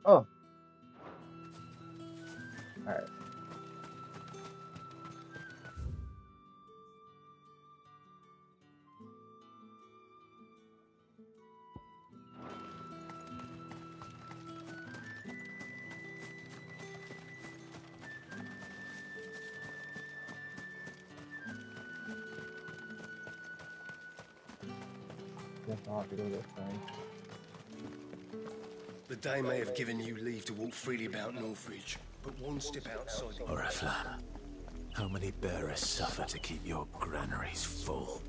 Oh. Alright. Guess I'll have to go this way. The Dame may have given you leave to walk freely about Northridge, but one step outside the... Oriflamme, how many bearers suffer to keep your granaries full?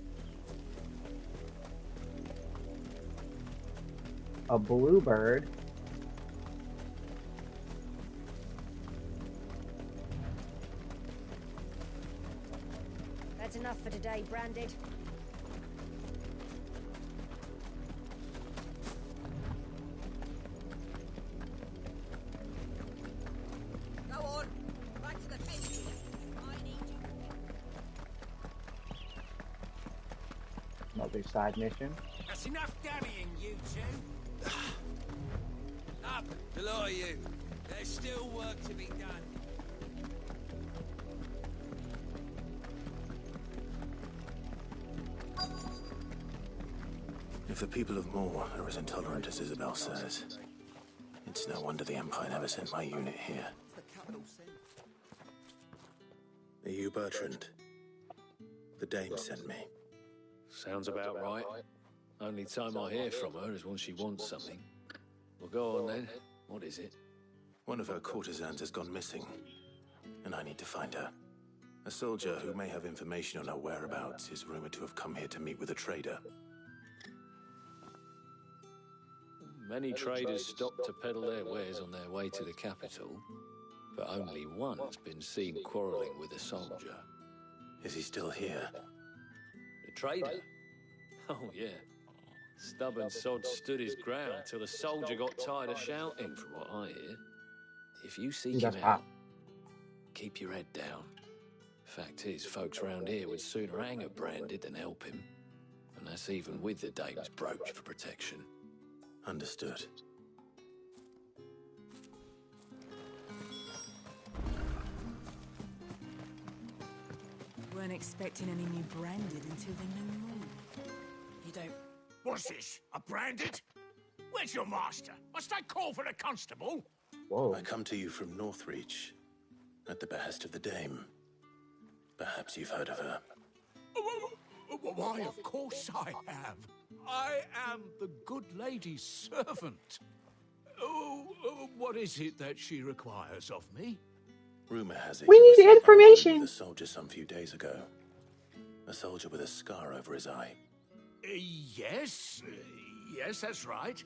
A bluebird. That's enough for today, Branded. Go on. Right to the tent here. I need you. Another side mission. That's enough damning, you two. Up, the lot of you. There's still work to be done. If the people of Moor are as intolerant as Isabel says, it's no wonder the Empire never sent my unit here. Are you Bertrand? The Dame sent me. Sounds about right. Only time I hear from her is when she wants something. Well, go on then. What is it? One of her courtesans has gone missing, and I need to find her. A soldier who may have information on her whereabouts is rumored to have come here to meet with a trader. Many traders stop to peddle their wares on their way to the capital, but only one's been seen quarrelling with a soldier. Is he still here? The trader? Oh, yeah. Stubborn sod stood his ground till the soldier got tired of shouting, from what I hear. If you seek him out, keep your head down. Fact is, folks round here would sooner hang a Branded than help him. And that's even with the Dame's brooch for protection. Understood. Weren't expecting any new Branded until the new moon. You don't... What's this? A Branded? Where's your master? Must I call for the constable? Whoa. I come to you from Northreach, at the behest of the Dame. Perhaps you've heard of her. Why, of course I have. I am the good lady's servant. What is it that she requires of me? Rumor has it We you were need sent by information. the soldier some few days ago. A soldier with a scar over his eye. Yes, that's right.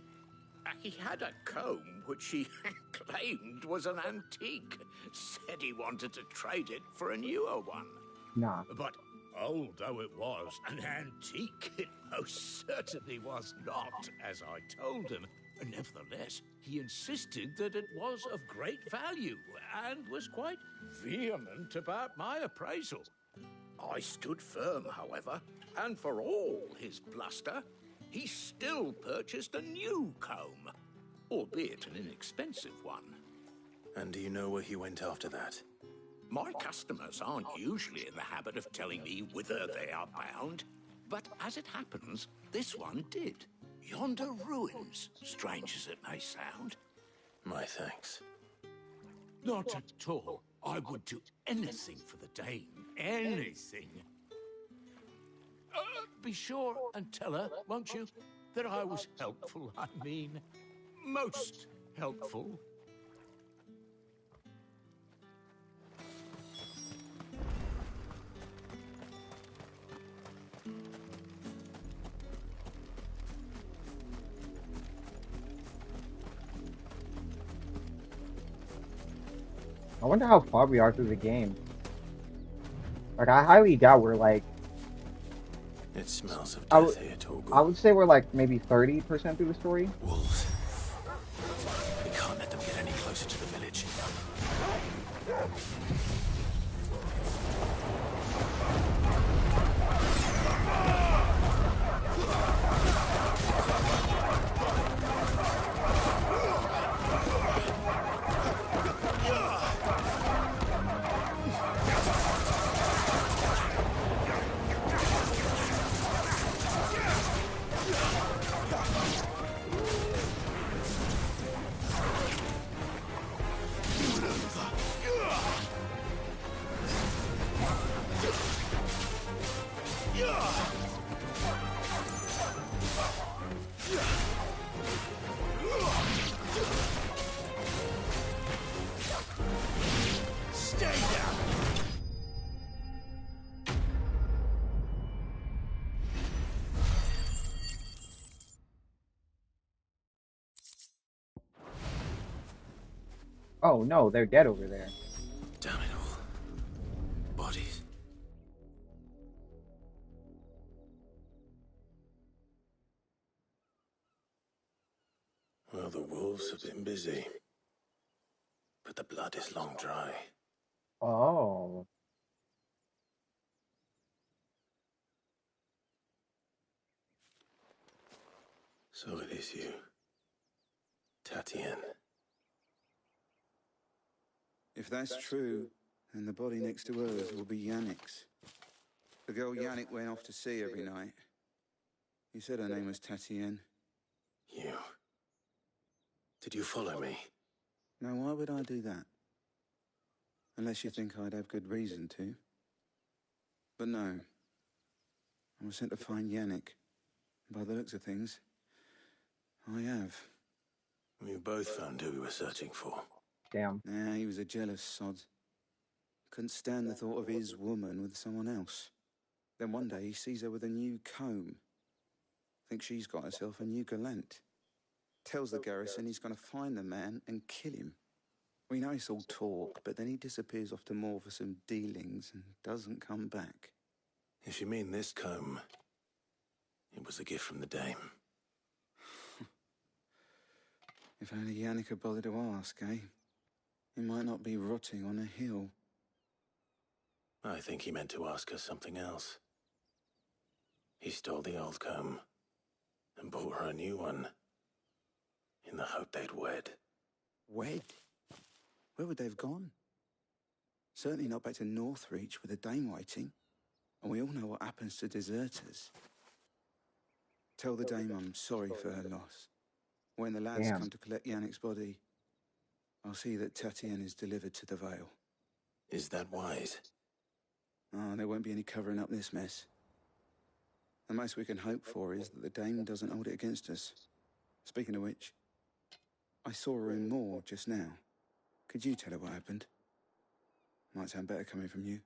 He had a comb which he claimed was an antique. Said he wanted to trade it for a newer one. Nah. But old though it was, an antique it most certainly was not, as I told him. Nevertheless, he insisted that it was of great value, and was quite vehement about my appraisal. I stood firm, however, and for all his bluster, he still purchased a new comb, albeit an inexpensive one. And do you know where he went after that? My customers aren't usually in the habit of telling me whither they are bound, but as it happens, this one did. Yonder ruins, strange as it may sound. My thanks. Not at all. I would do anything for the Dame. Anything. Be sure and tell her, won't you, that I was helpful. I mean, most helpful. I wonder how far we are through the game. Like, I highly doubt we're like... It smells of death here, Torgal. I would say we're like maybe 30% through the story. Wolves. We can't let them get any closer to the village. Oh no, they're dead over there. Damn it all. Bodies. Well, the wolves have been busy. But the blood is long dry. Oh. So it is you, Tatien. If that's true, then the body next to hers will be Yannick's. The girl Yannick went off to sea every night. He said her name was Tatien. You. Did you follow me? Now, why would I do that? Unless you think I'd have good reason to. But no. I was sent to find Yannick. By the looks of things, I have. We both found who we were searching for. Damn. Yeah, he was a jealous sod. Couldn't stand the thought of his woman with someone else. Then one day he sees her with a new comb. Thinks she's got herself a new gallant. Tells the garrison he's going to find the man and kill him. We know it's all talk, but then he disappears off to Moor for some dealings and doesn't come back. If you mean this comb, it was a gift from the dame. If only Yannick had bothered to ask, eh? He might not be rotting on a hill. I think he meant to ask us something else. He stole the old comb and bought her a new one in the hope they'd wed. Wed? Where would they have gone? Certainly not back to Northreach with a dame waiting. And we all know what happens to deserters. Tell the dame I'm sorry for her loss. When the lads come to collect Yannick's body, I'll see that Tatien is delivered to the Vale. Is that wise? Oh, there won't be any covering up this mess. The most we can hope for is that the dame doesn't hold it against us. Speaking of which, I saw her in Moor just now. Could you tell her what happened? Might sound better coming from you.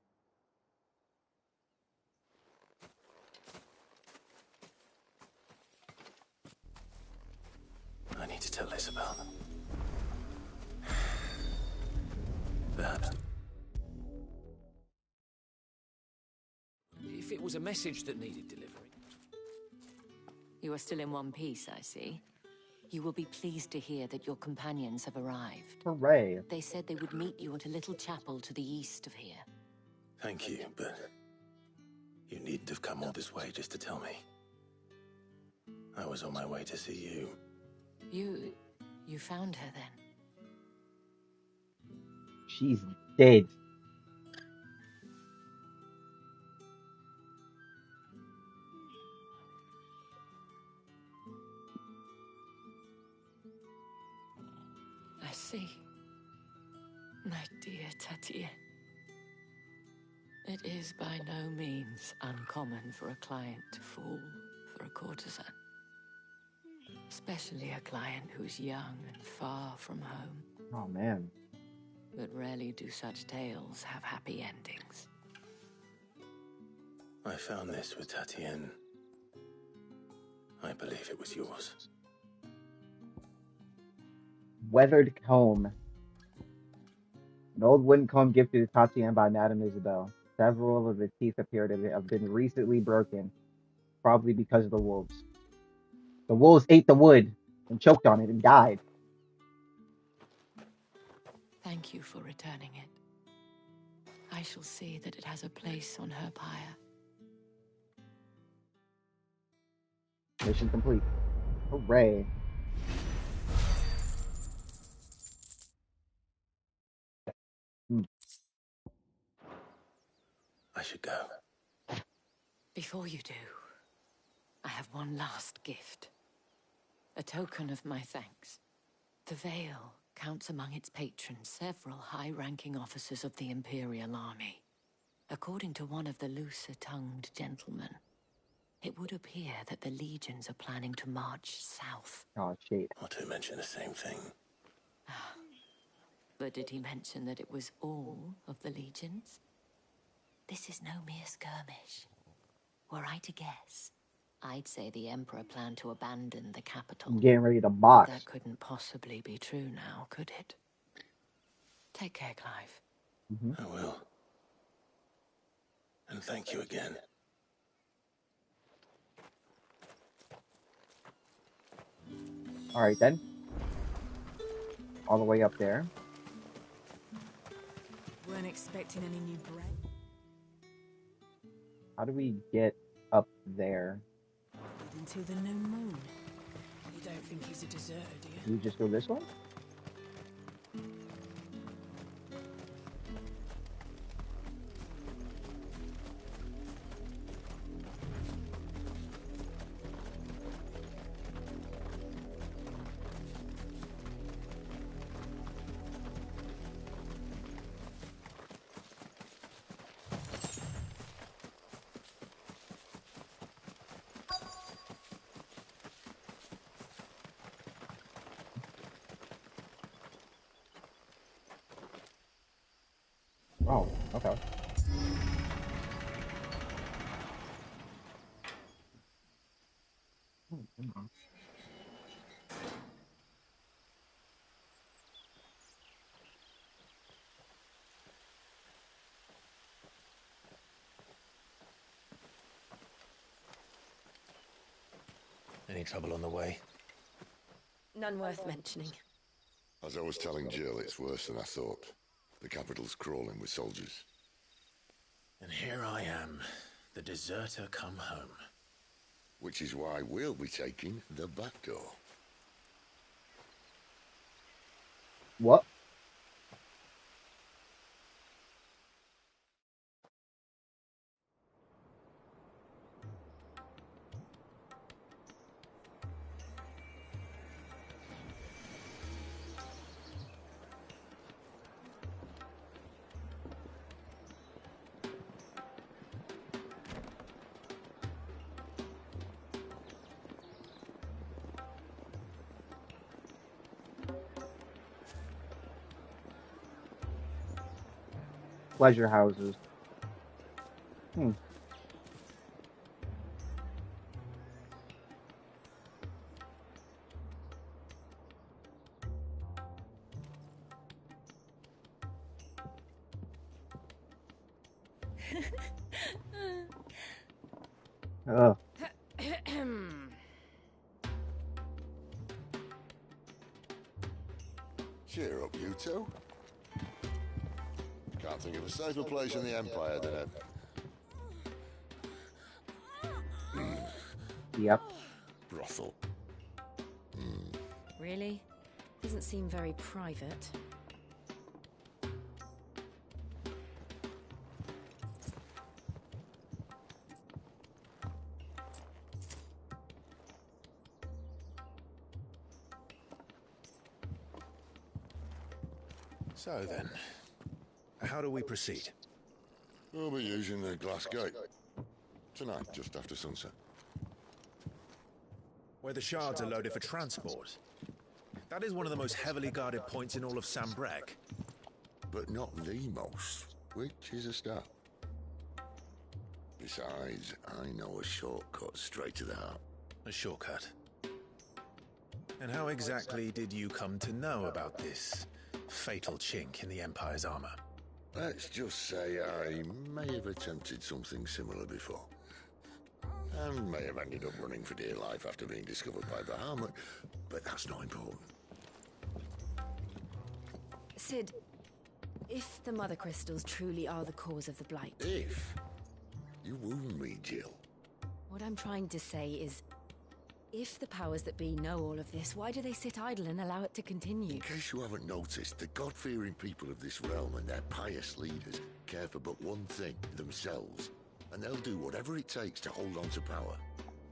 I need to tell Isabel. Perhaps. If it was a message that needed delivering. You are still in one piece, I see. You will be pleased to hear that your companions have arrived. Hooray. They said they would meet you at a little chapel to the east of here. Thank you, but you needn't have come all this way just to tell me. I was on my way to see you. You found her then? She's dead. I see. My dear Tatien. It is by no means uncommon for a client to fall for a courtesan. Especially a client who's young and far from home. Oh, man. But rarely do such tales have happy endings. I found this with Tatien. I believe it was yours. Weathered comb. An old wooden comb gifted to Tatien by Madame Isabel. Several of the teeth appear to have been recently broken, probably because of the wolves. The wolves ate the wood and choked on it and died. Thank you for returning it. I shall see that it has a place on her pyre. Mission complete. Hooray. I should go. Before you do, I have one last gift. A token of my thanks. The Vale counts among its patrons several high-ranking officers of the Imperial Army. According to one of the looser-tongued gentlemen, it would appear that the legions are planning to march south. Oh, shit. Or to mention the same thing. But did he mention that it was all of the legions? This is no mere skirmish. Were I to guess, I'd say the Emperor planned to abandon the capital. I'm getting ready to box. But that couldn't possibly be true now, could it? Take care, Clive. I will. And thank you again. All right then. All the way up there. Weren't expecting any new bread. How do we get up there? Until the new moon. You don't think he's a deserter, do you? Do we just go this way? Oh, okay. Any trouble on the way? None worth mentioning. As I was telling Jill, it's worse than I thought. The capital's crawling with soldiers. And here I am, the deserter come home. Which is why we'll be taking the back door. What? Pleasure houses. Ugh. Cheer up, you two. Can't think of a safer place in the Empire than a... Yep. brothel. Really? Doesn't seem very private. So then, how do we proceed? We'll be using the glass gate. Tonight, just after sunset. Where the shards are loaded for transport. That is one of the most heavily guarded points in all of Sambrek. But not the most, which is a start. Besides, I know a shortcut straight to the heart. A shortcut? And how exactly did you come to know about this fatal chink in the Empire's armor? Let's just say I may have attempted something similar before. And may have ended up running for dear life after being discovered by Bahamut, but that's not important. Sid, if the Mother Crystals truly are the cause of the Blight... If? You wound me, Jill. What I'm trying to say is, if the powers that be know all of this, why do they sit idle and allow it to continue? In case you haven't noticed, the God-fearing people of this realm and their pious leaders care for but one thing, themselves. And they'll do whatever it takes to hold on to power.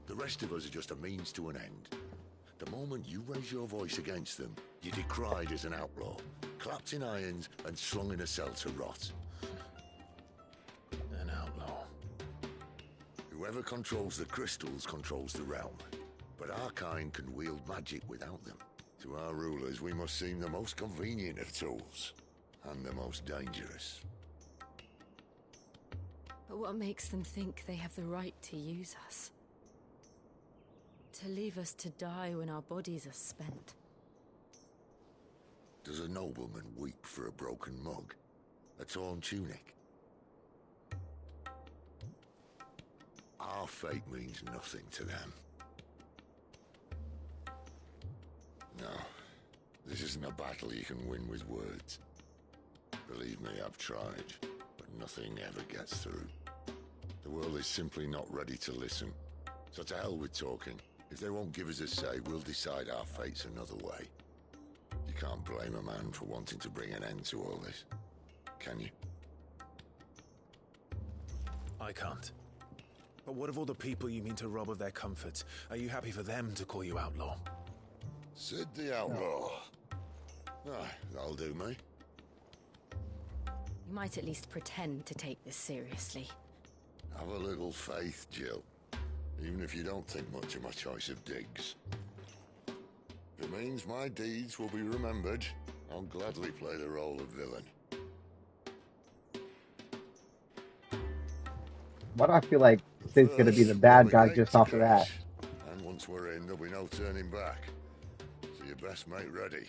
The rest of us are just a means to an end. The moment you raise your voice against them, you're decried as an outlaw, clapped in irons and slung in a cell to rot. An outlaw. Whoever controls the crystals controls the realm. But our kind can wield magic without them. To our rulers, we must seem the most convenient of tools. And the most dangerous. But what makes them think they have the right to use us? To leave us to die when our bodies are spent? Does a nobleman weep for a broken mug? A torn tunic? Our fate means nothing to them. No, this isn't a battle you can win with words. Believe me, I've tried, but nothing ever gets through. The world is simply not ready to listen. So to hell with talking. If they won't give us a say, we'll decide our fates another way. You can't blame a man for wanting to bring an end to all this, can you? I can't. But what of all the people you mean to rob of their comforts? Are you happy for them to call you outlaw? Sid the Outlaw. Ah, that'll do me. You might at least pretend to take this seriously. Have a little faith, Jill. Even if you don't think much of my choice of digs. If it means my deeds will be remembered, I'll gladly play the role of villain. Why do I feel like Sid's gonna be the bad guy just off of that? And once we're in, there'll be no turning back. So you best make ready.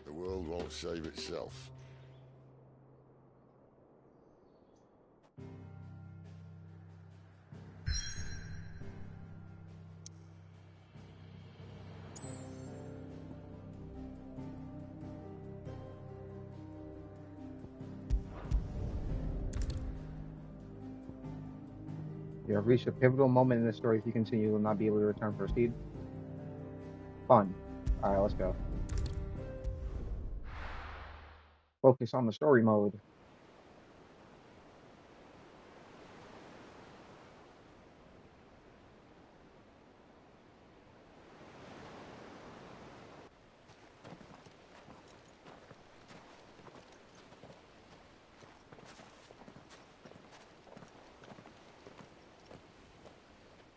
The world won't save itself. You have reached a pivotal moment in the story. If you continue, you will not be able to return. Proceed. Fun. Alright, let's go. Focus on the story mode.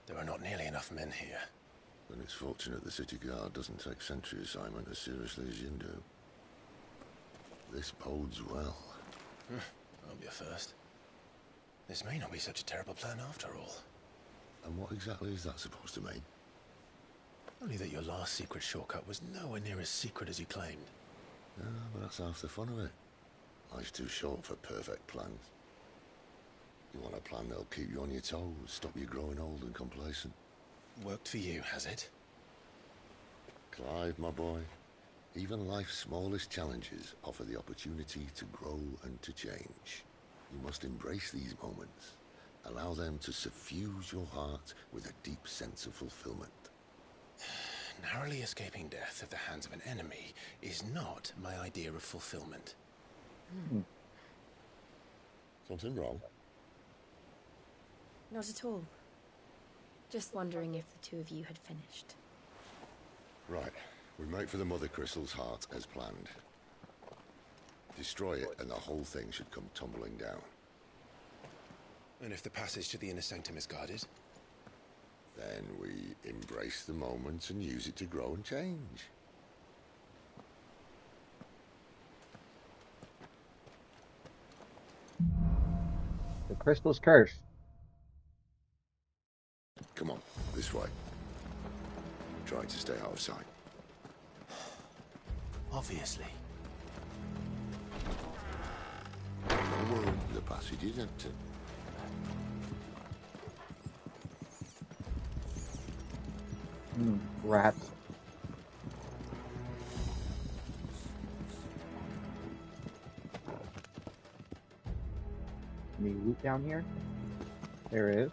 There are not nearly enough men here. Then it's fortunate the city guard doesn't take sentry assignment as seriously as you do. This bodes well. I'll be a first. This may not be such a terrible plan after all. And what exactly is that supposed to mean? Only that your last secret shortcut was nowhere near as secret as you claimed. Yeah, but that's half the fun of it. Life's too short for perfect plans. You want a plan that'll keep you on your toes, stop you growing old and complacent. Worked for you, has it? Clive, my boy, even life's smallest challenges offer the opportunity to grow and to change. You must embrace these moments. Allow them to suffuse your heart with a deep sense of fulfillment. Narrowly escaping death at the hands of an enemy is not my idea of fulfillment. Something wrong? Not at all. Just wondering if the two of you had finished. Right. We make for the Mother Crystal's heart as planned. Destroy it and the whole thing should come tumbling down. And if the passage to the inner sanctum is guarded? Then we embrace the moment and use it to grow and change. The crystal's cursed. Come on, this way. Try to stay out of sight. Obviously. Don't worry, the passage is empty. Rats. Any loot down here? There is.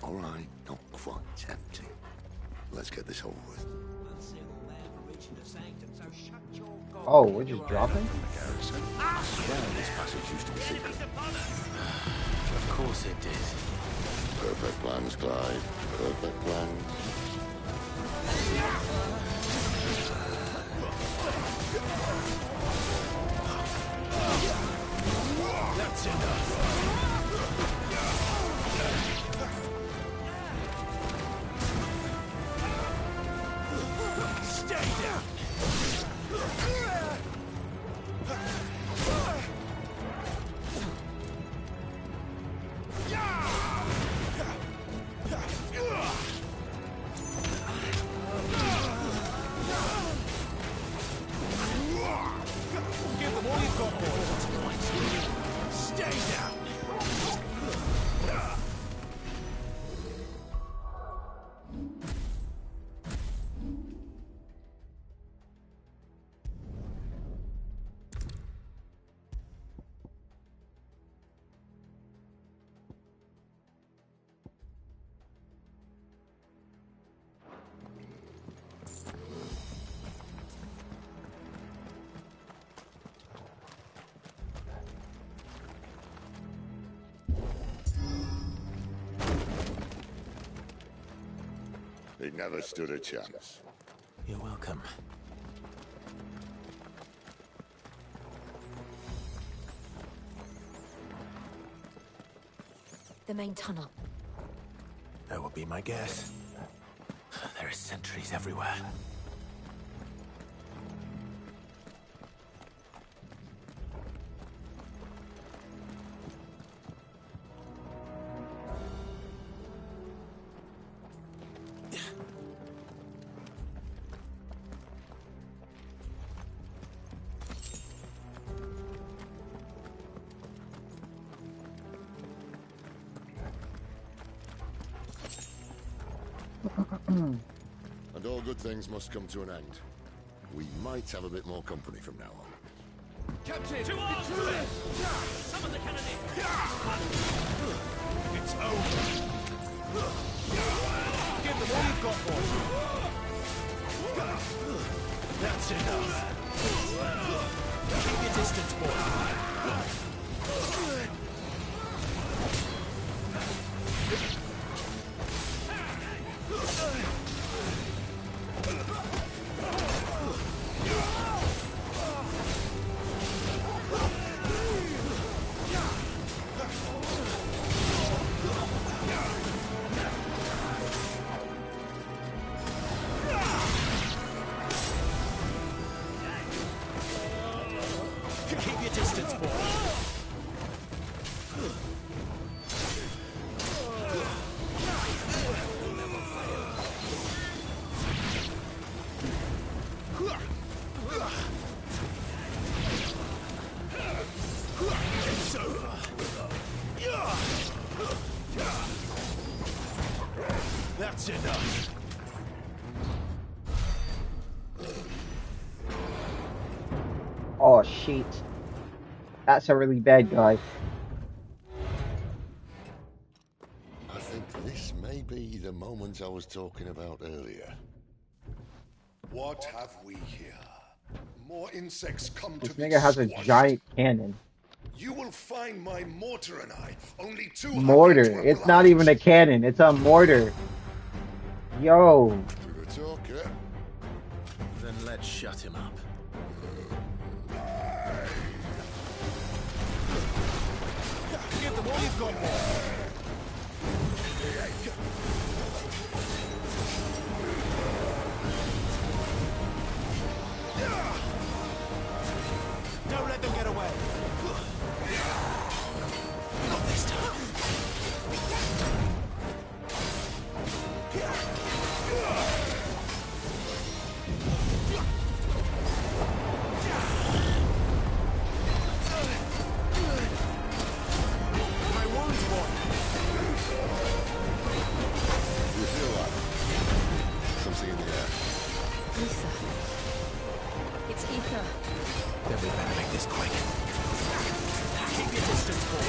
All right, not quite empty. Let's get this over with. Oh, we're just dropping? This passage used to be secret. Of course it did. Perfect plans, Clyde. Perfect plans. That's enough. Stay down! He never stood a chance. You're welcome. The main tunnel. That would be my guess. There are sentries everywhere. And all good things must come to an end. We might have a bit more company from now on. Captain! To arms! Summon the cannoneer! It's over. Give them all you've got, boy. That's enough. Keep your distance, boy. Keep your distance, boy. It's over. That's enough. Oh shit. That's a really bad guy. I think this may be the moment I was talking about earlier. What have we here? More insects come This to be nigga has a squashed. giant cannon. You will find my mortar and I only too happy Mortar. to It's not even a cannon. It's a mortar. Yo. To the talker. Then let's shut him up. Give them all you've got, boy. Don't let them get away. Not this time. My wounds, boy. You feel that? Something in the air. Lisa. It's ether. Then we better make this quick. Keep your distance, boy.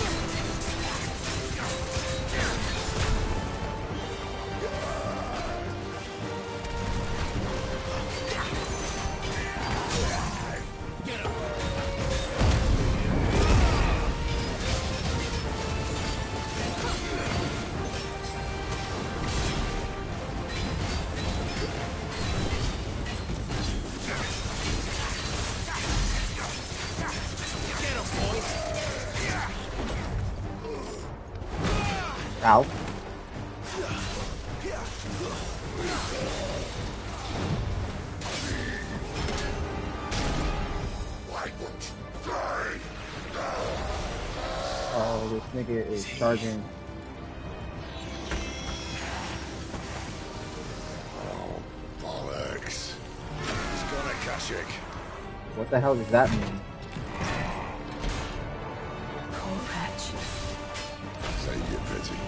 Get him. Get him, boys. Ow. Oh, this nigga is charging. Oh, bollocks. He's gonna Kashik. What the hell does that mean? Coal patch. Save your pity.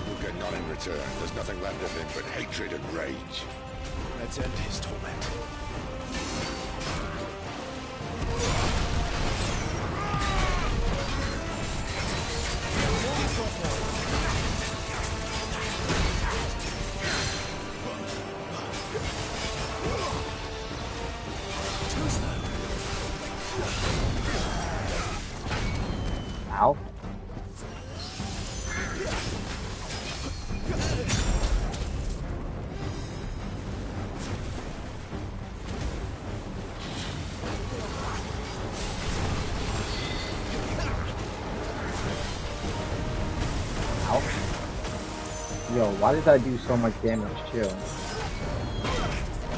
You'll get none in return. There's nothing left of him but hatred and rage. Let's end his torment. Ow. Why did that do so much damage too?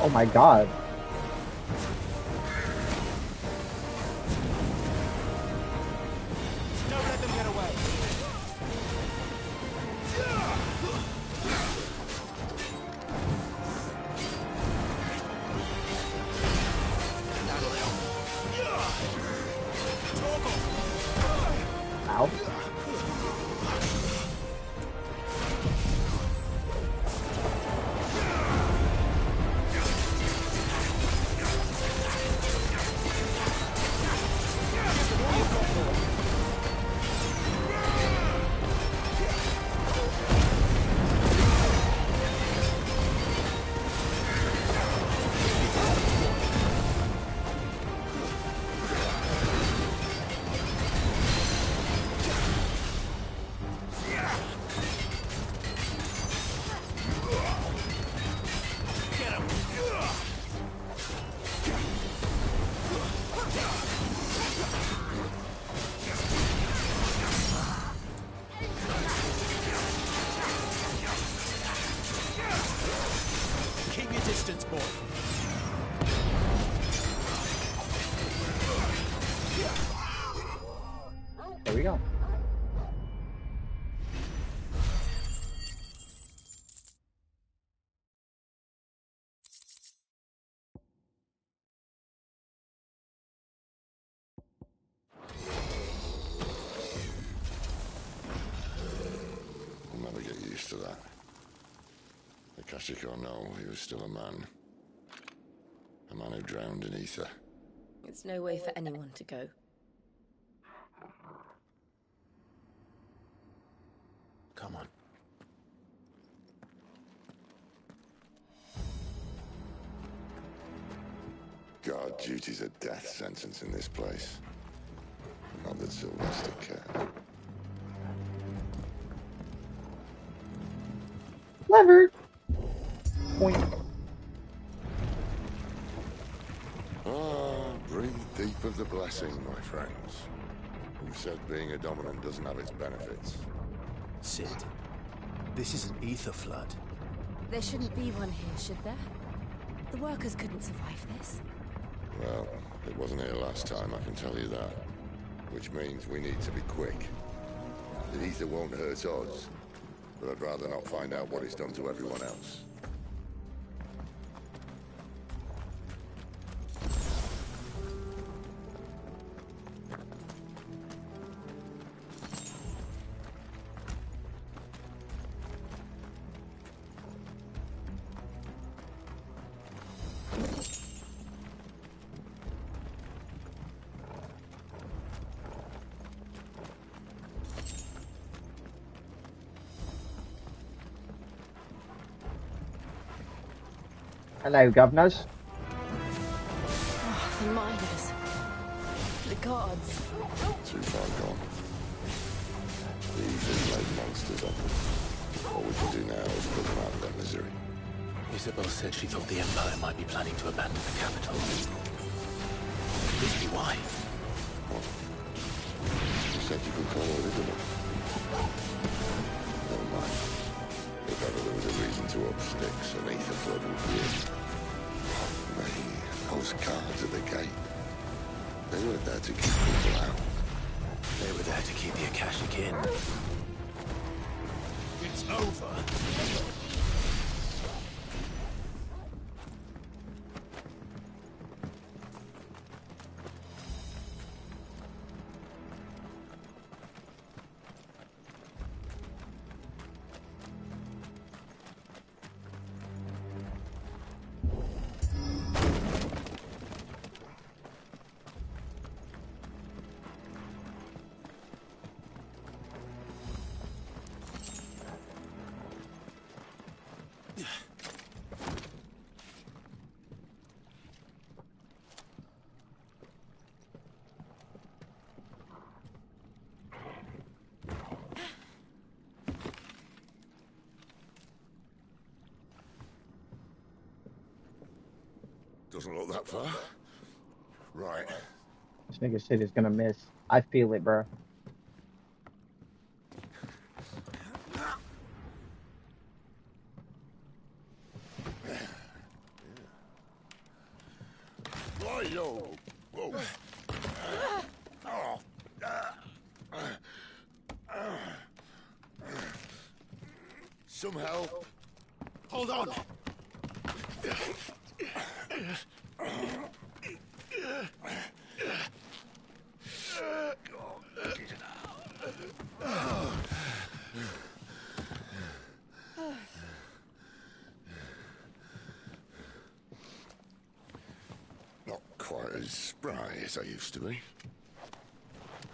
Oh my god. Don't let them get away. Ow. Keep your distance, boy. There we go. I'll never get used to that. Akashic or no, he was still a man. A man who drowned in ether. It's no way for anyone to go. Come on. Guard duty's a death sentence in this place. Not that Sylvester cared. Lever. Point. Ah, breathe deep of the blessing, my friends. Who said being a dominant doesn't have its benefits? Sid, this is an ether flood. There shouldn't be one here, should there? The workers couldn't survive this. Well, it wasn't here last time, I can tell you that. Which means we need to be quick. The ether won't hurt us, but I'd rather not find out what it's done to everyone else. Hello, governors. Oh, the miners. The gods. Too far gone. The ether's made monsters of them. All we can do now is put them out of their misery. Isabel said she thought the Empire might be planning to abandon the capital. Could this be why? What? You said you could call her Isabel. Never mind. If ever there was a reason to up sticks, an ether flood would be it. Those guards at the gate. They weren't there to keep people out. They were there to keep the Akashic in. It's over. Doesn't look that far. Right. This nigga shit is gonna miss. I feel it, bro. Yo. Whoa. Some help. Hold on. Not quite as spry as I used to be.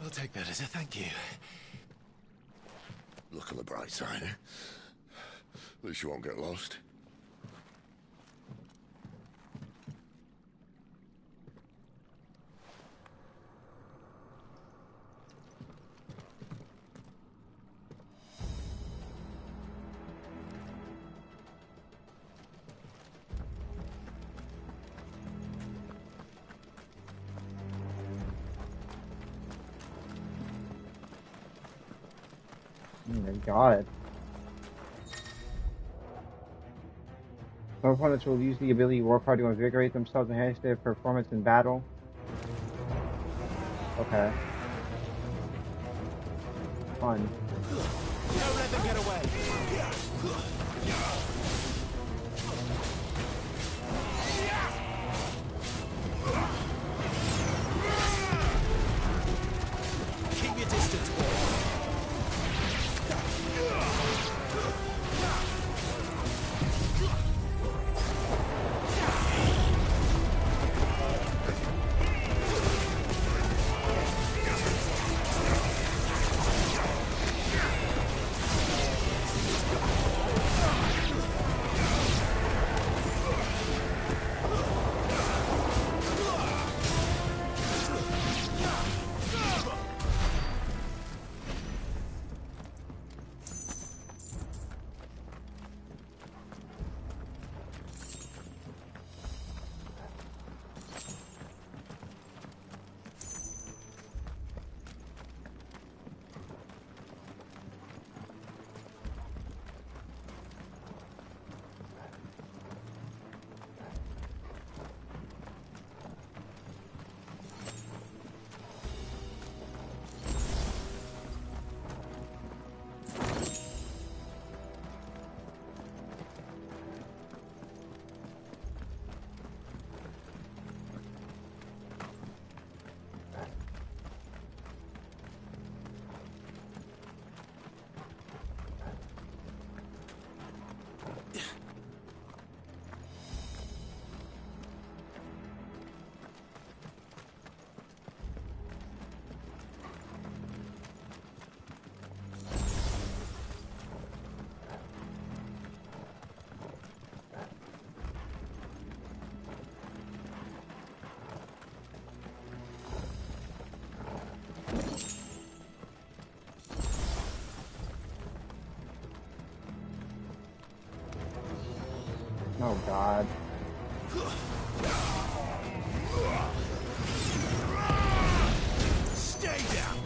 I'll take that as a thank you. Look on the bright side, eh? At least you won't get lost. Oh my god. Some opponents will use the ability work hard to invigorate themselves and enhance their performance in battle. Okay. Fun. Don't let them get away. Keep your distance, boy. Oh god. Stay down.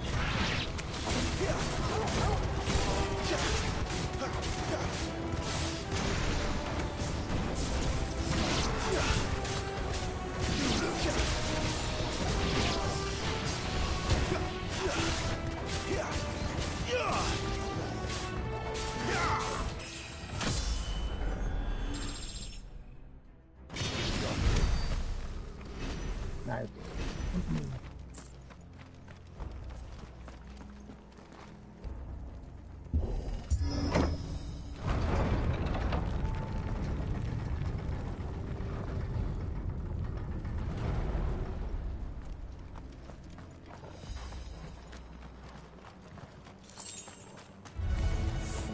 Nice.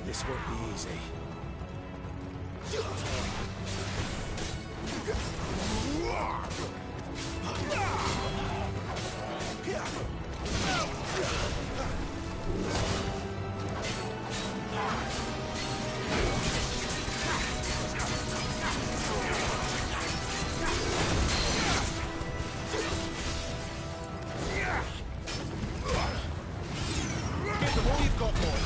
This won't be easy. Give them all you've got, boy.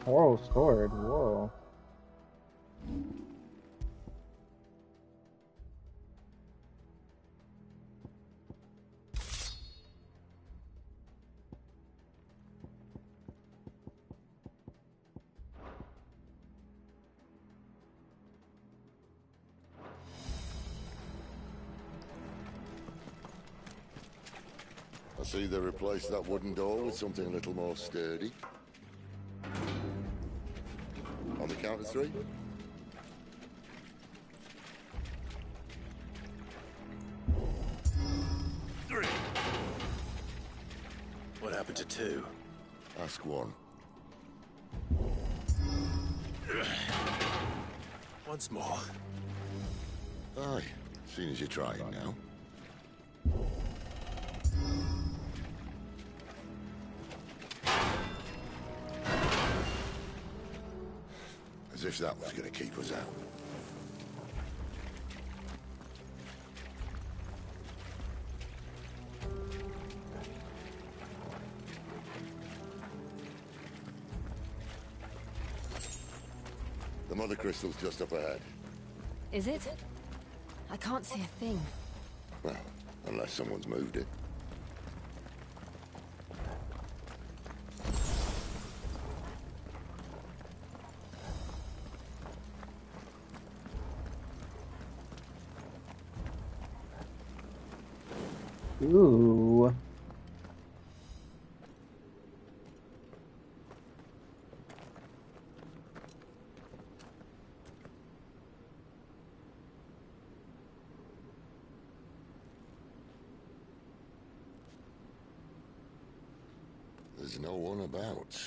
Whoa, sword, whoa. I see they replaced that wooden door with something a little more sturdy. On the count of 3? What happened to 2? Ask 1. Once more. Aye, seeing as you're trying now. As if that was going to keep us out. The mother crystal's just up ahead. Is it? I can't see a thing. Well, unless someone's moved it. Ooh. There's no one about.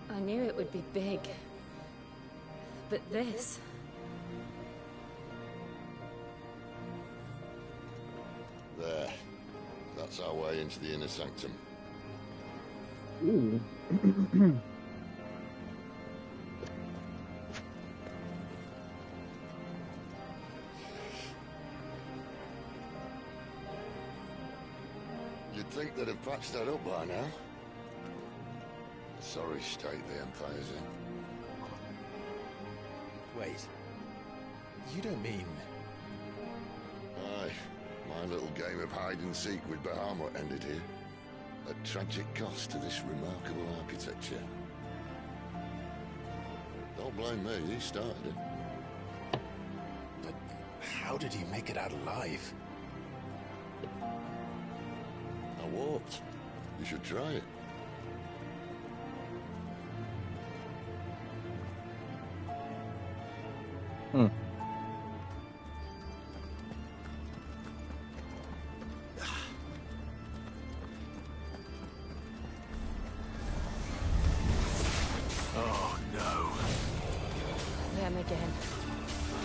I knew it would be big. But this... There. That's our way into the inner sanctum. Ooh. You'd think they'd have patched that up by now. Sorry state the Empire's in. Wait. You don't mean... Aye. My little game of hide-and-seek with Bahamut ended here. At tragic cost to this remarkable architecture. Don't blame me, you started it. But how did he make it out alive? I walked. You should try it. Hmm. Oh, no. Them again.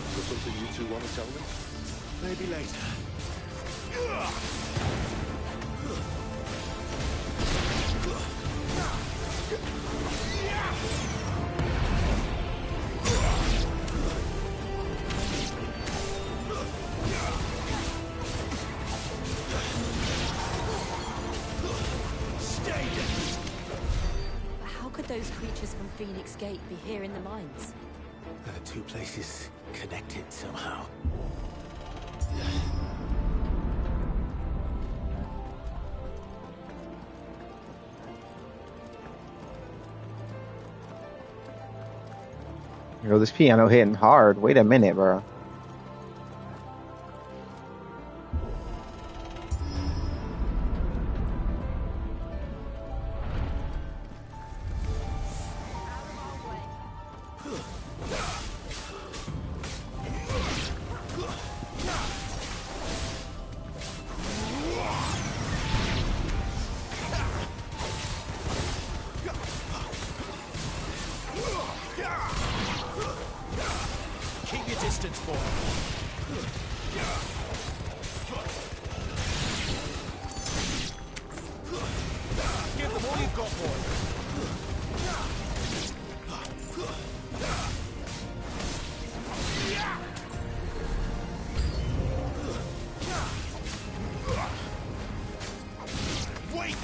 Is there something you two want to tell me? Maybe later. could those creatures from Phoenix Gate be here in the mines? The two places connected somehow. Yo, this piano hitting hard. Wait a minute, bro. Keep your distance, boy. Give them all you've got, boy. Wait!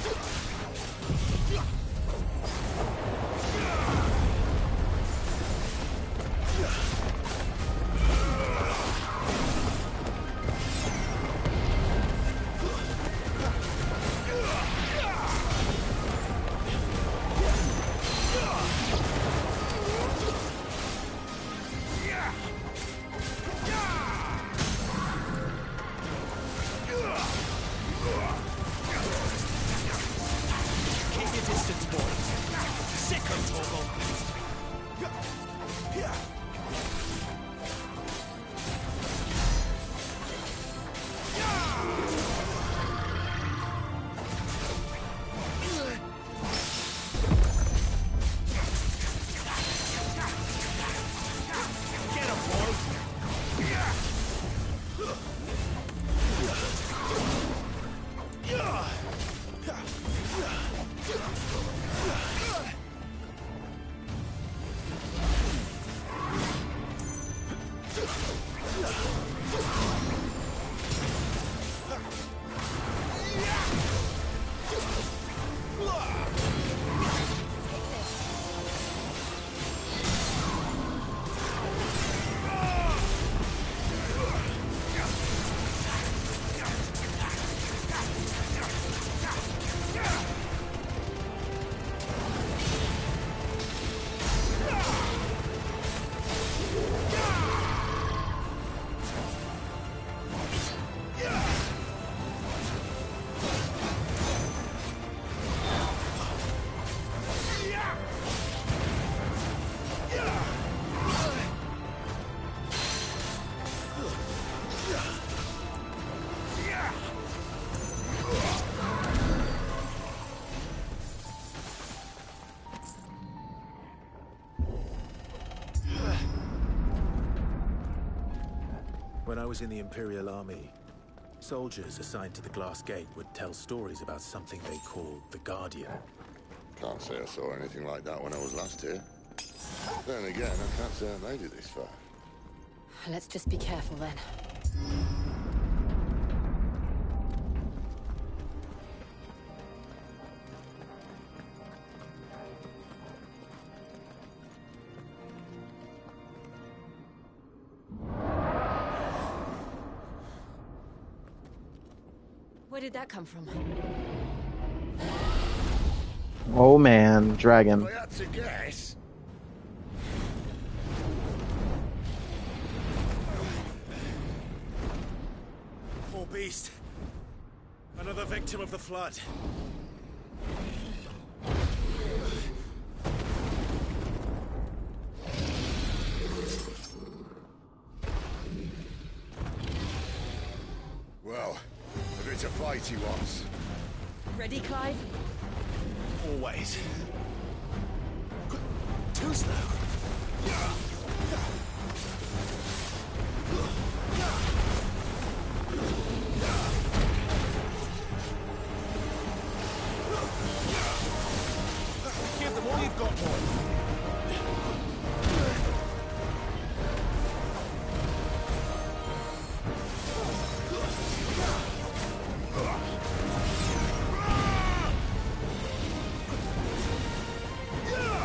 When I was in the Imperial Army, soldiers assigned to the Glass Gate would tell stories about something they called the Guardian. Can't say I saw anything like that when I was last here. Then again, I can't say I made it this far. Let's just be careful then. Where did that come from? Oh man, dragon. If I had to guess. Poor beast. Another victim of the flood. Well, a bit of fight he wants. Ready, Clive? Always. Too slow. Give them all you've got, boy. Yeah!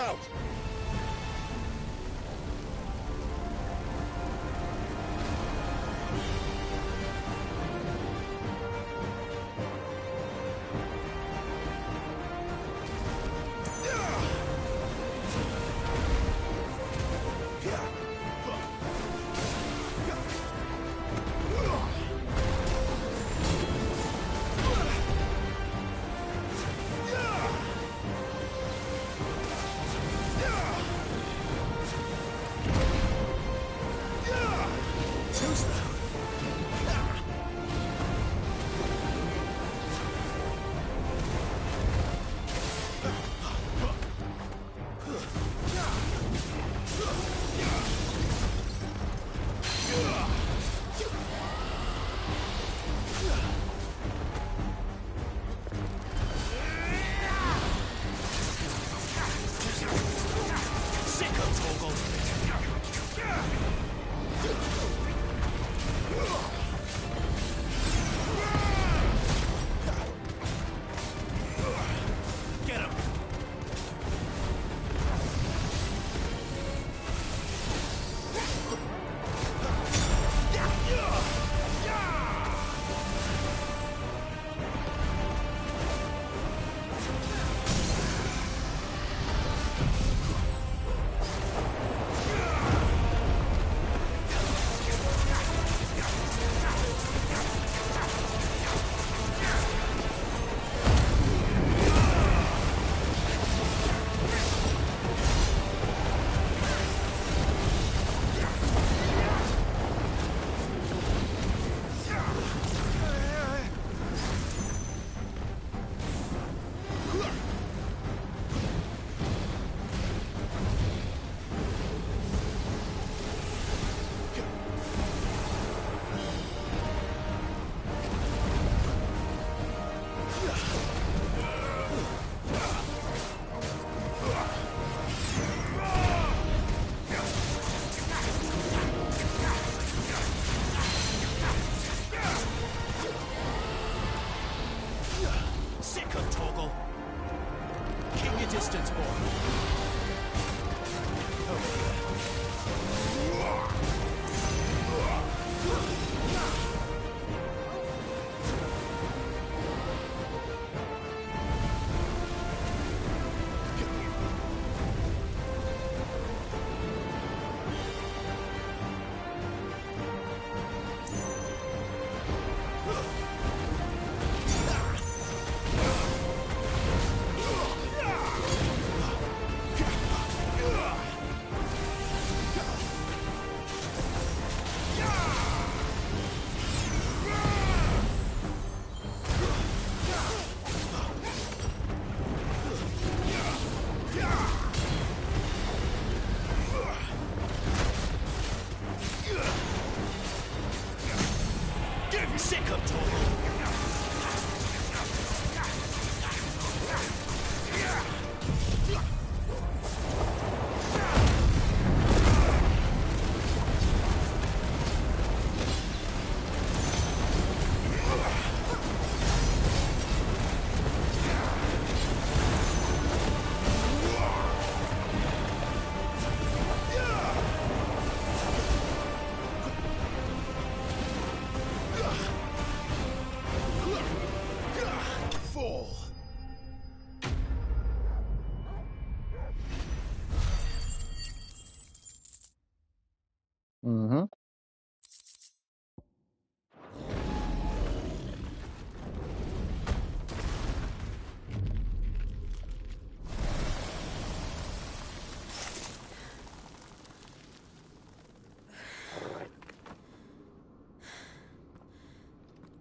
out! Mm-hmm.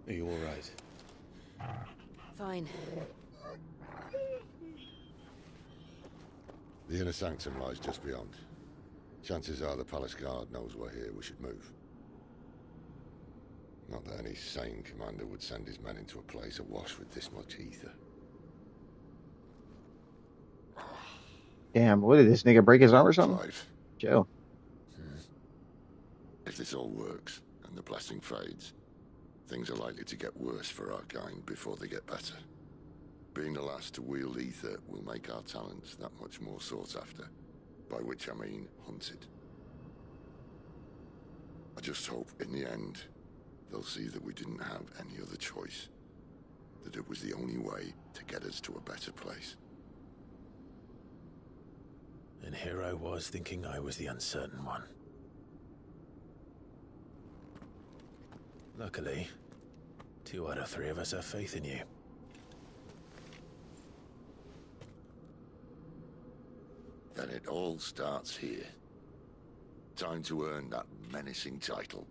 Are you all right? Fine. The inner sanctum lies just beyond. Chances are the palace guard knows we're here. We should move. Not that any sane commander would send his men into a place awash with this much ether. Damn, what did this nigga break his arm or something? Clive. Joe. If this all works, and the blessing fades, things are likely to get worse for our kind before they get better. Being the last to wield ether will make our talents that much more sought after. By which I mean hunted. I just hope, in the end, they'll see that we didn't have any other choice. That it was the only way to get us to a better place. And here I was thinking I was the uncertain one. Luckily, 2 out of 3 of us have faith in you. Then it all starts here. Time to earn that menacing title.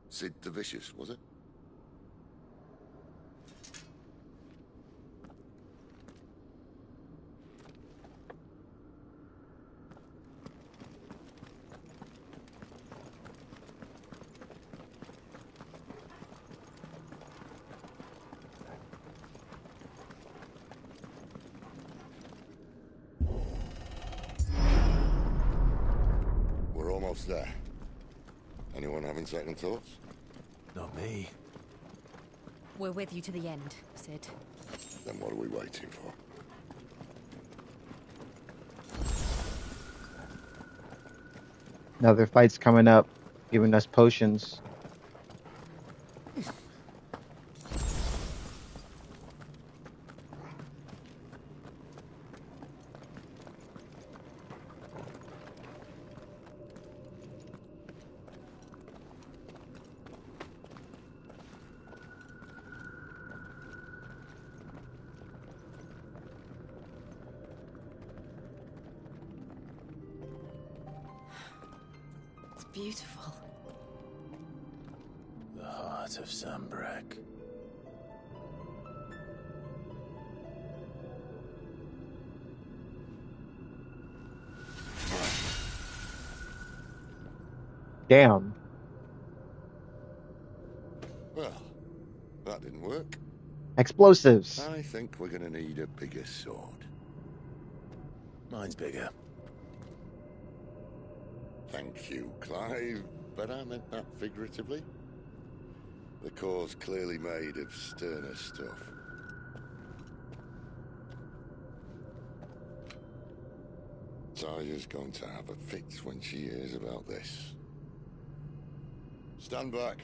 Sid the Vicious, was it? We're almost there. Anyone having second thoughts? Not me. We're with you to the end, Sid. Then what are we waiting for? Another fight's coming up, giving us potions. Beautiful. The heart of Sambrek. Damn. Well, that didn't work. Explosives. I think we're gonna need a bigger sword. Mine's bigger. Thank you, Clive, but I meant that figuratively. The core's clearly made of sterner stuff. Taya's going to have a fit when she hears about this. Stand back.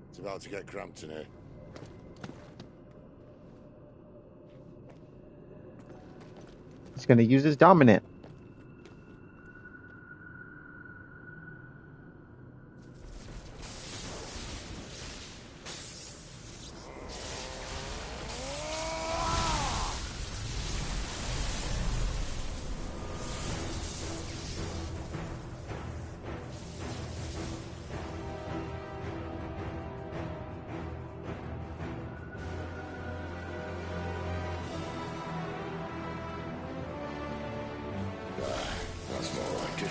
It's about to get cramped in here. He's gonna use his dominant. That's more like it.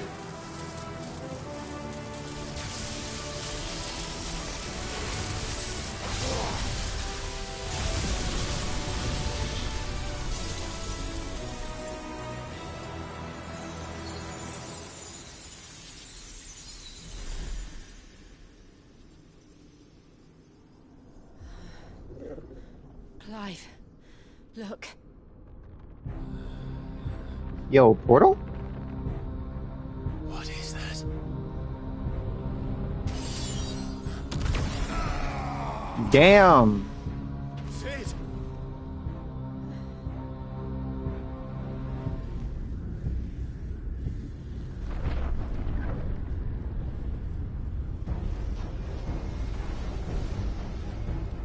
Clive, look. Yo, portal? What is that? Damn. Sid!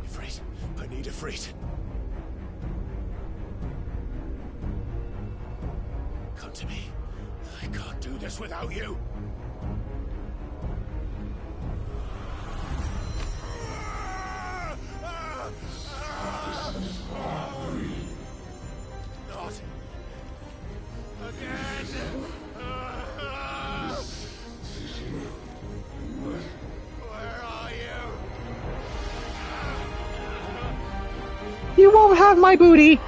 Ifrit, I need Ifrit. Come to me. I can't do this without you. Not again. Where are you? You won't have my booty.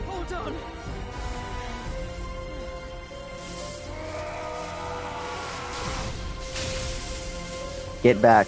Hold on. Get back.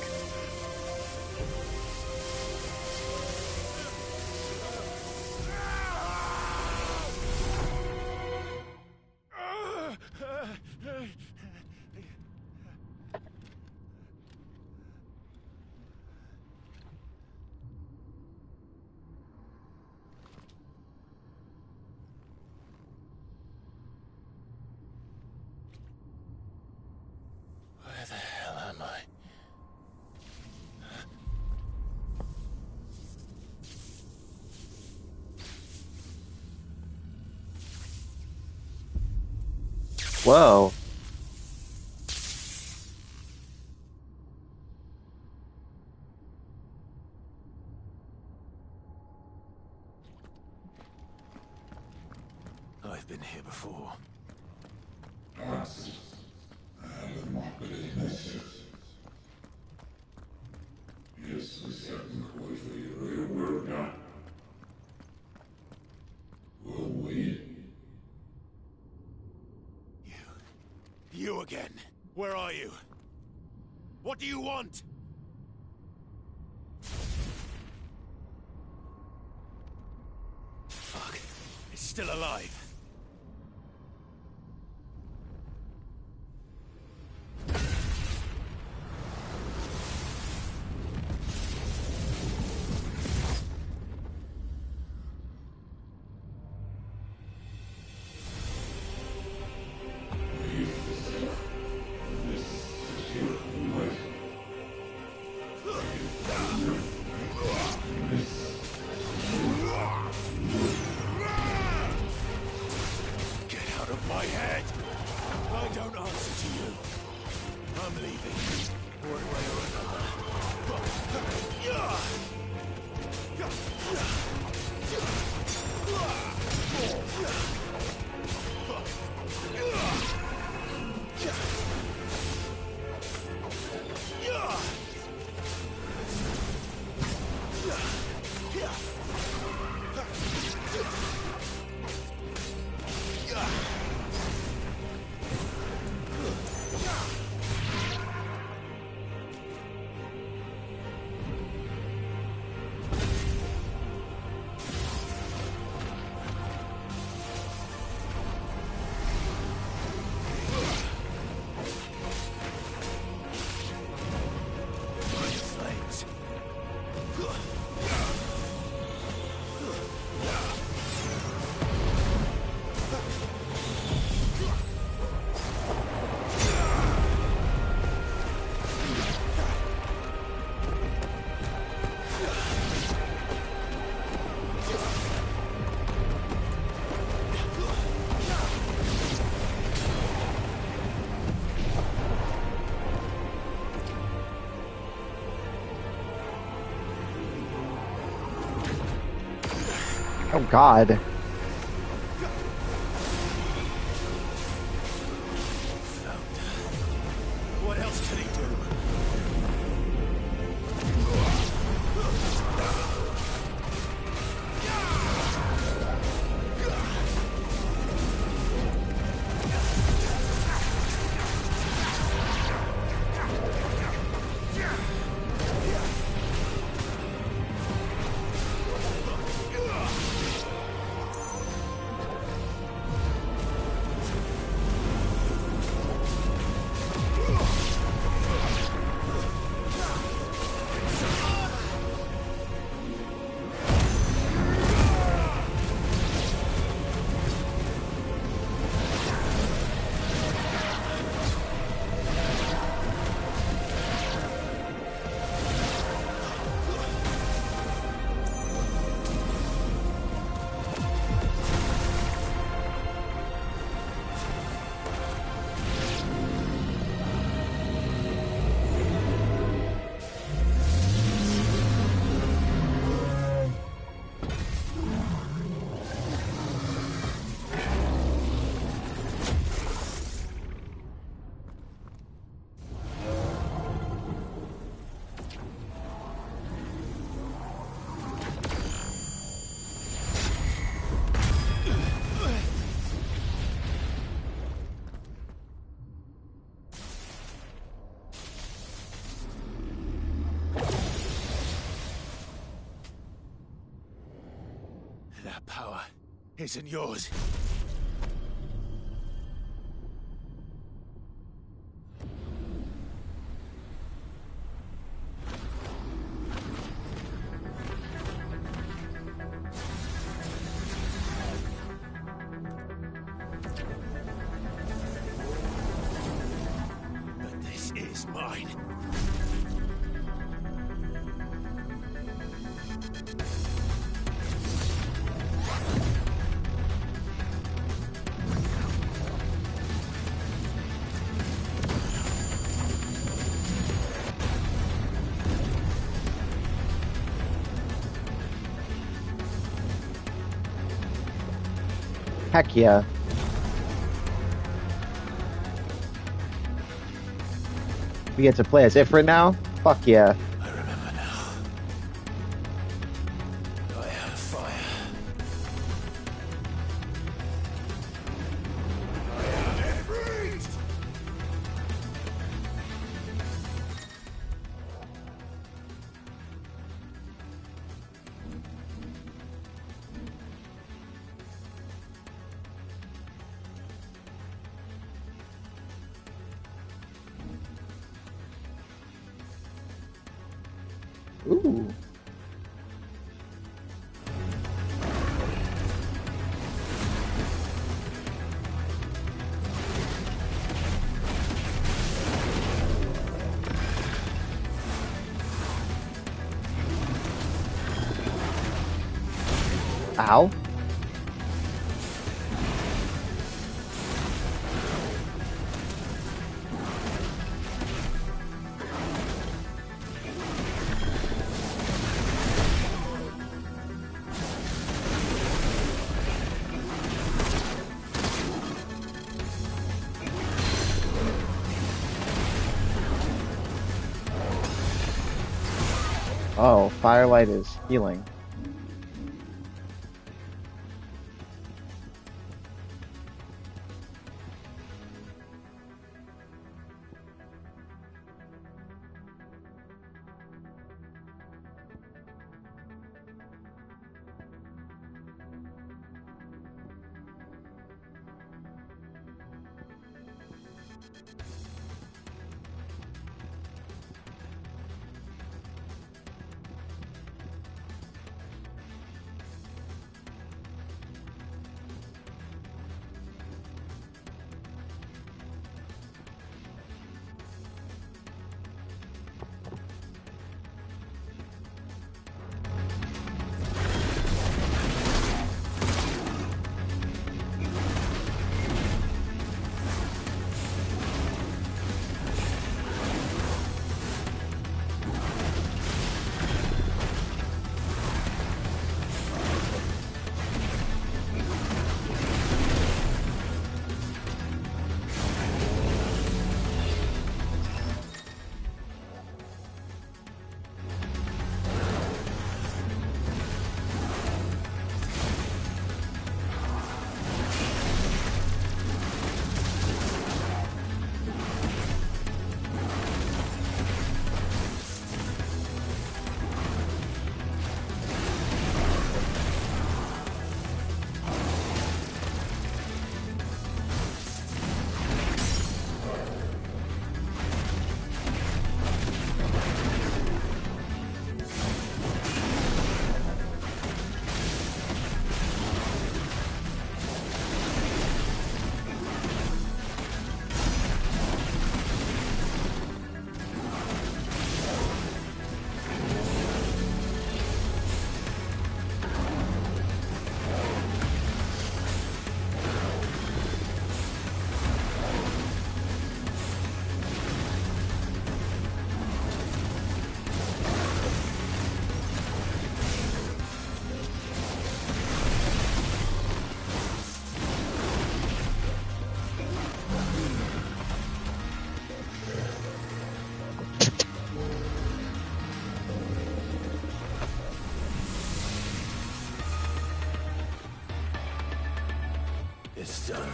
Where the hell am I? Whoa. I've been here before. You again. Where are you? What do you want? Fuck. It's still alive. Oh God. What else can he do? That power isn't yours. But this is mine. Heck yeah. We get to play as Ifrit now? Fuck yeah. I remember now. I have fire. I am Ifrit! Ooh. Ow. Oh, Firelight is healing. It's done.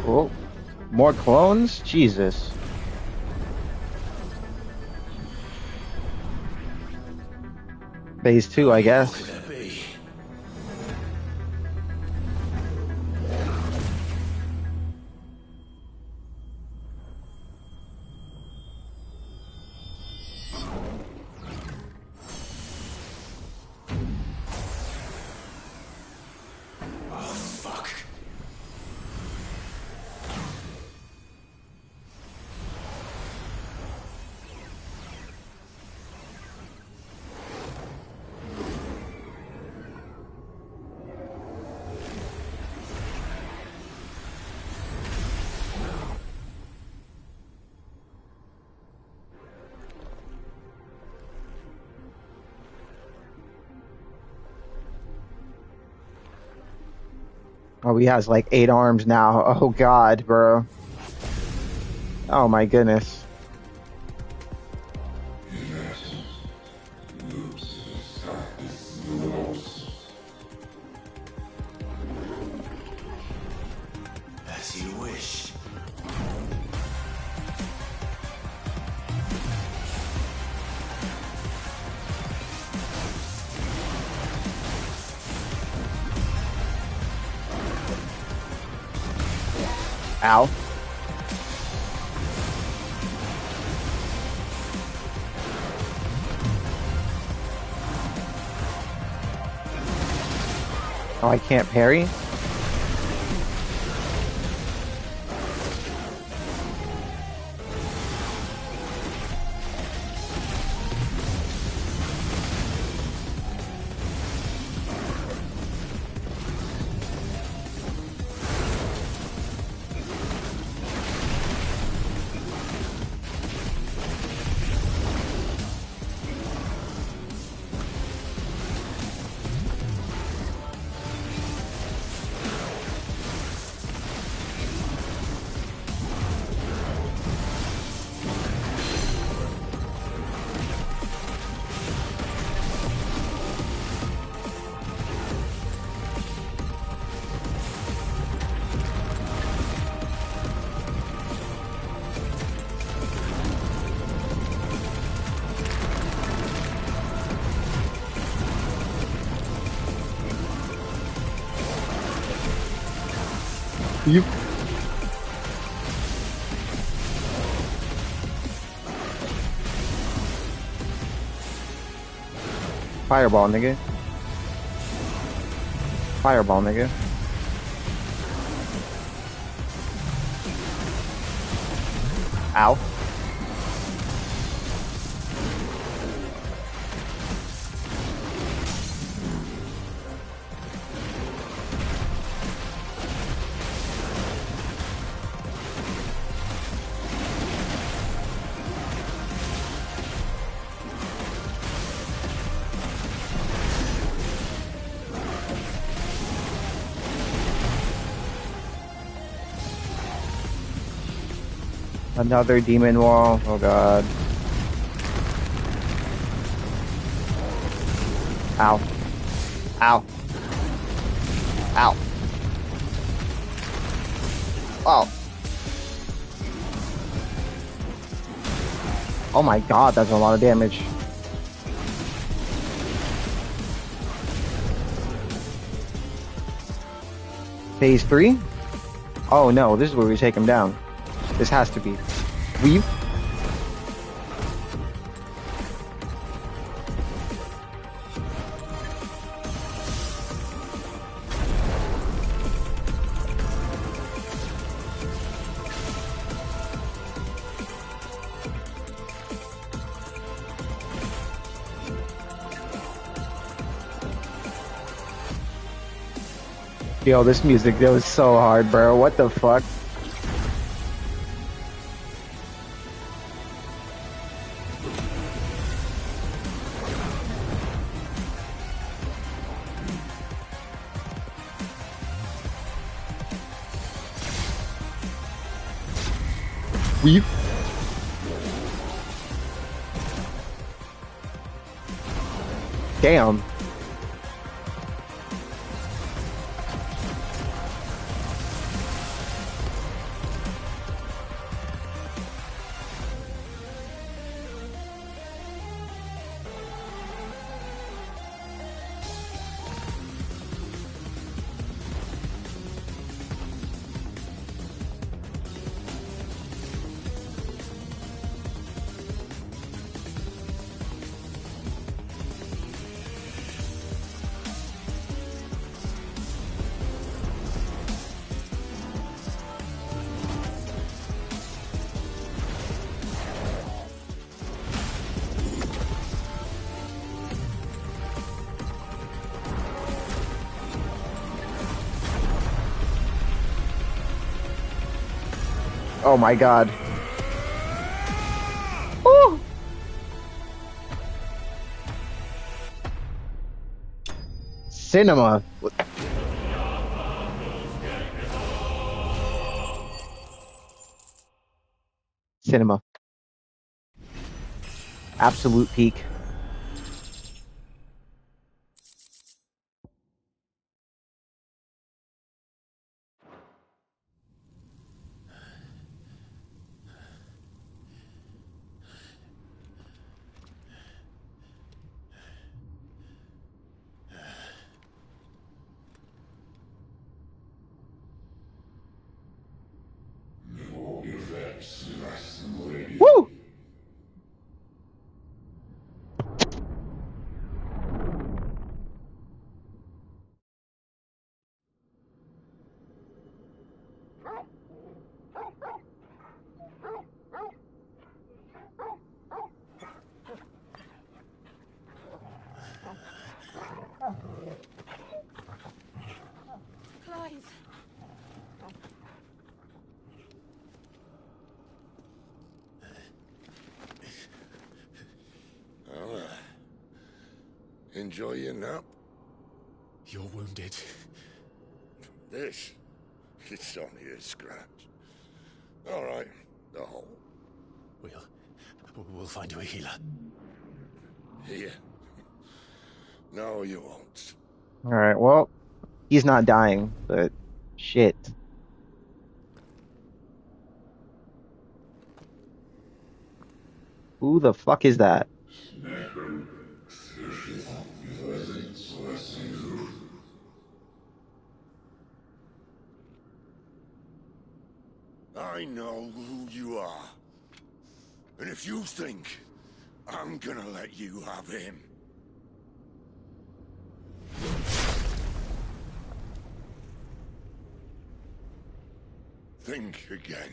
Oh, more clones? Jesus. Phase 2, I guess. Oh, he has like 8 arms now. Oh god, bro. Oh my goodness. As you wish. Ow. Oh, I can't parry? You. Fireball, nigga. Fireball, nigga. Ow. Another demon wall. Oh god. Ow. Ow. Ow. Oh. Oh my god, that's a lot of damage. Phase 3? Oh no, this is where we take him down. This has to be. Weave. Yo, this music, that was so hard, bro. What the fuck? Weave. Damn. Oh my god. Oh! Cinema. Cinema. Absolute peak. Woo! Clive. Well, enjoy your nap. You're wounded. This? It's only a scratch. All right, the hole. We'll find you a healer. Here. No, you won't. Alright, well, he's not dying, but shit. Who the fuck is that? I know who you are. And if you think I'm gonna let you have him... think again.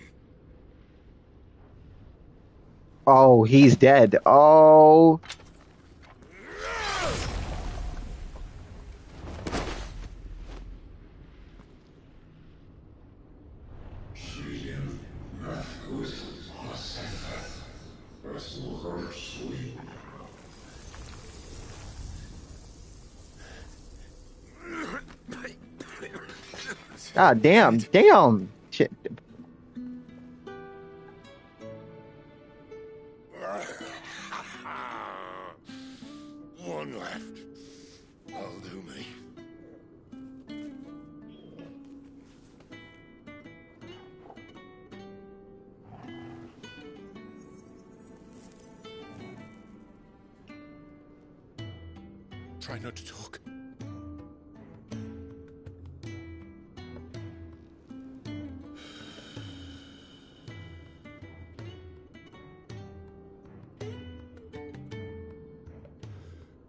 Oh, he's dead. Oh. God damn, damn. Shit. One left. That'll do me. Try not to talk.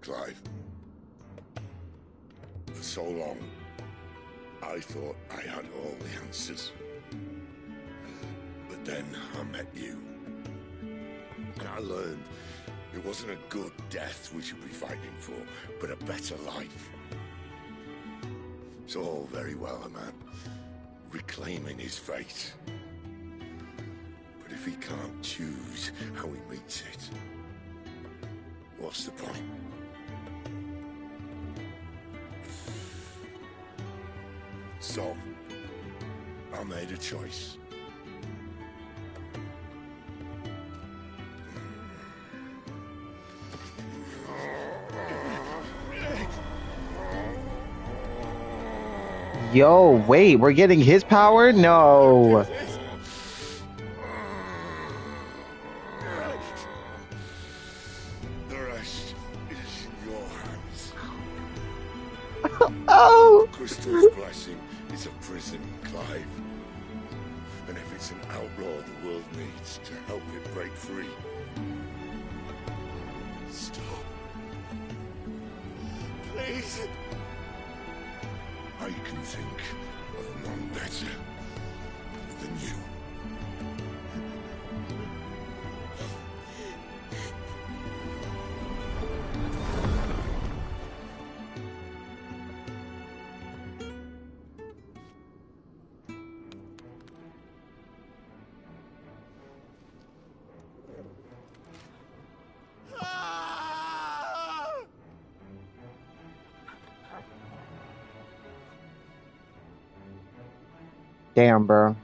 Clive. For so long, I thought I had all the answers. But then I met you. And I learned it wasn't a good death we should be fighting for, but a better life. It's all very well, a man reclaiming his fate. But if he can't choose how he meets it, what's the point? So, I made a choice. Yo, wait, we're getting his power? No. The rest is in your hands. Oh! Crystal's blessing is a prison, Clive. And if it's an outlaw the world needs to help it break free. Stop. Please. I can think of none better than you. Damn, bro.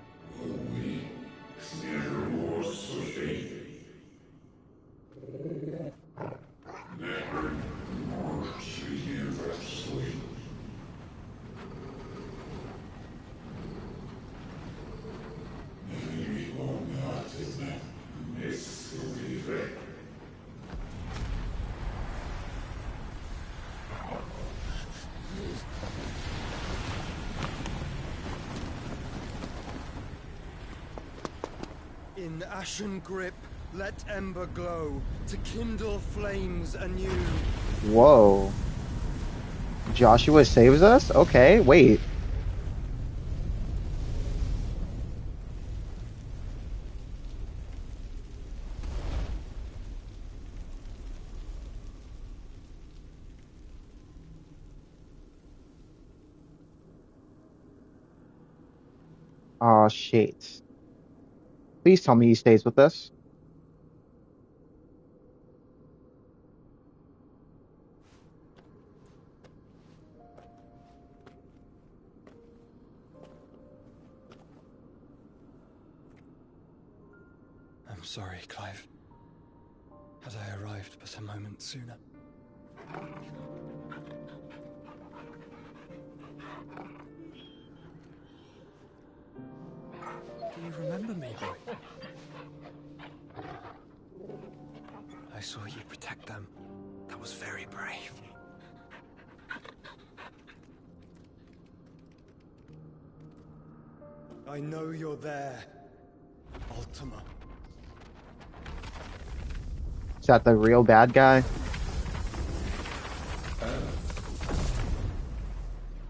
In ashen grip, let ember glow, to kindle flames anew. Whoa. Joshua saves us? Okay, wait. Oh, shit. Please tell me he stays with us. I'm sorry, Clive. Had I arrived but a moment sooner. Do you remember me, boy? I saw you protect them. That was very brave. I know you're there, Ultima. Is that the real bad guy?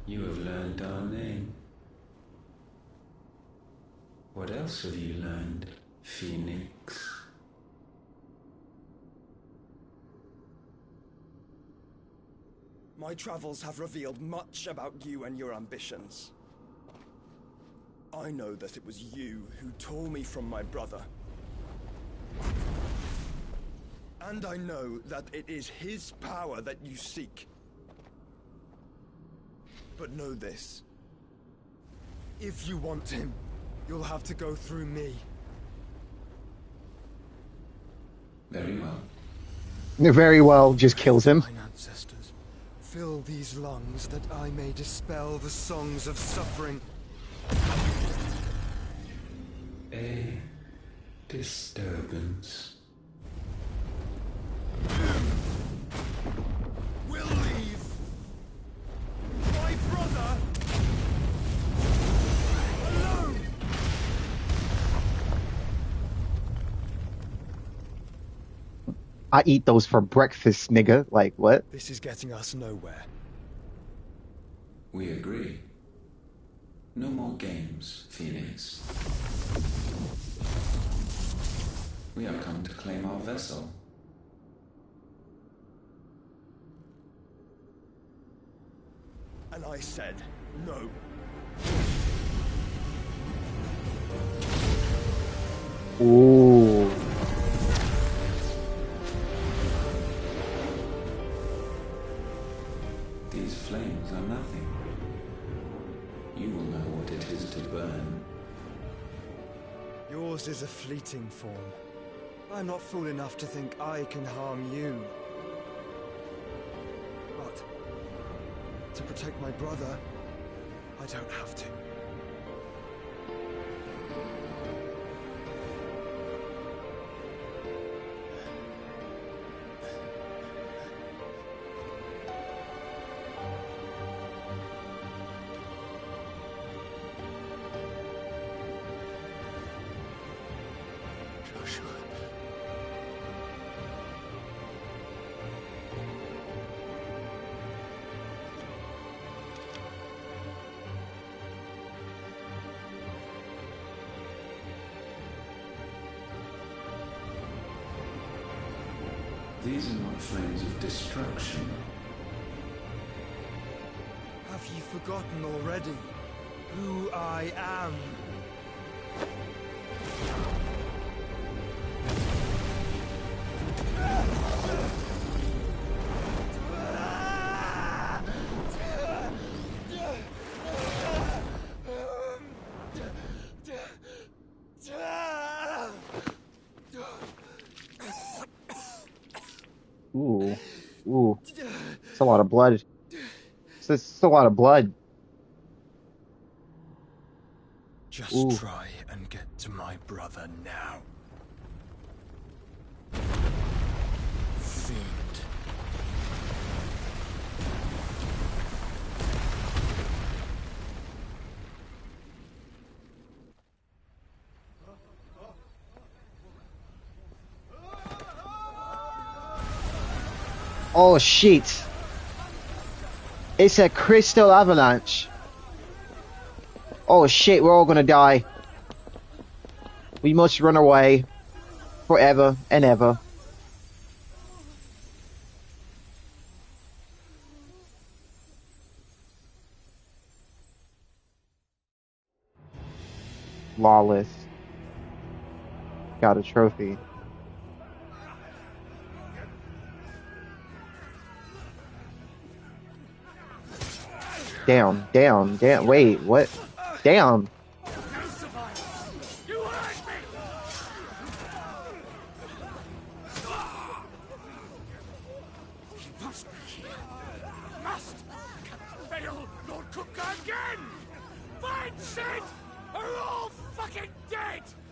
You have learned our name. What else have you learned, Phoenix? My travels have revealed much about you and your ambitions. I know that it was you who tore me from my brother. And I know that it is his power that you seek. But know this. If you want him, you'll have to go through me. Very well. Very well, just kills him. Mine ancestors, fill these lungs that I may dispel the songs of suffering. A disturbance. We'll leave. My brother alone. I eat those for breakfast, nigga. Like, what? This is getting us nowhere. We agree. No more games, Phoenix. We have come to claim our vessel. And I said no. Ooh. These flames are nothing. You will know what it is to burn. Yours is a fleeting form. I'm not fool enough to think I can harm you. But to protect my brother, I don't have to. Joshua. These are not flames of destruction. Have you forgotten already who I am? It's a lot of blood. It's a lot of blood. Just try and get to my brother now. Fiend. Oh shit. It's a crystal avalanche. Oh shit, we're all gonna die. We must run away. Forever and ever. Lawless. Got a trophy. Down, down, down. Wait, what? Down.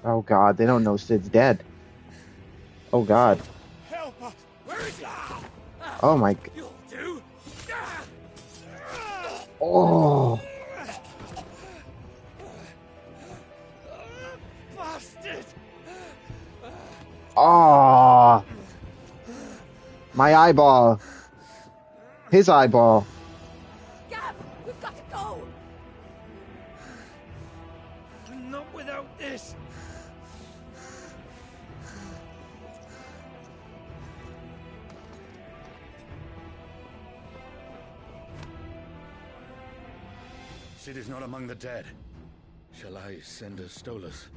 Oh god, they don't know Sid's dead. Oh god. Oh my. Oh. Oh. My eyeball. His eyeball. Gab, we've got to go. Not without this. Sid is not among the dead. Shall I send a Stolas?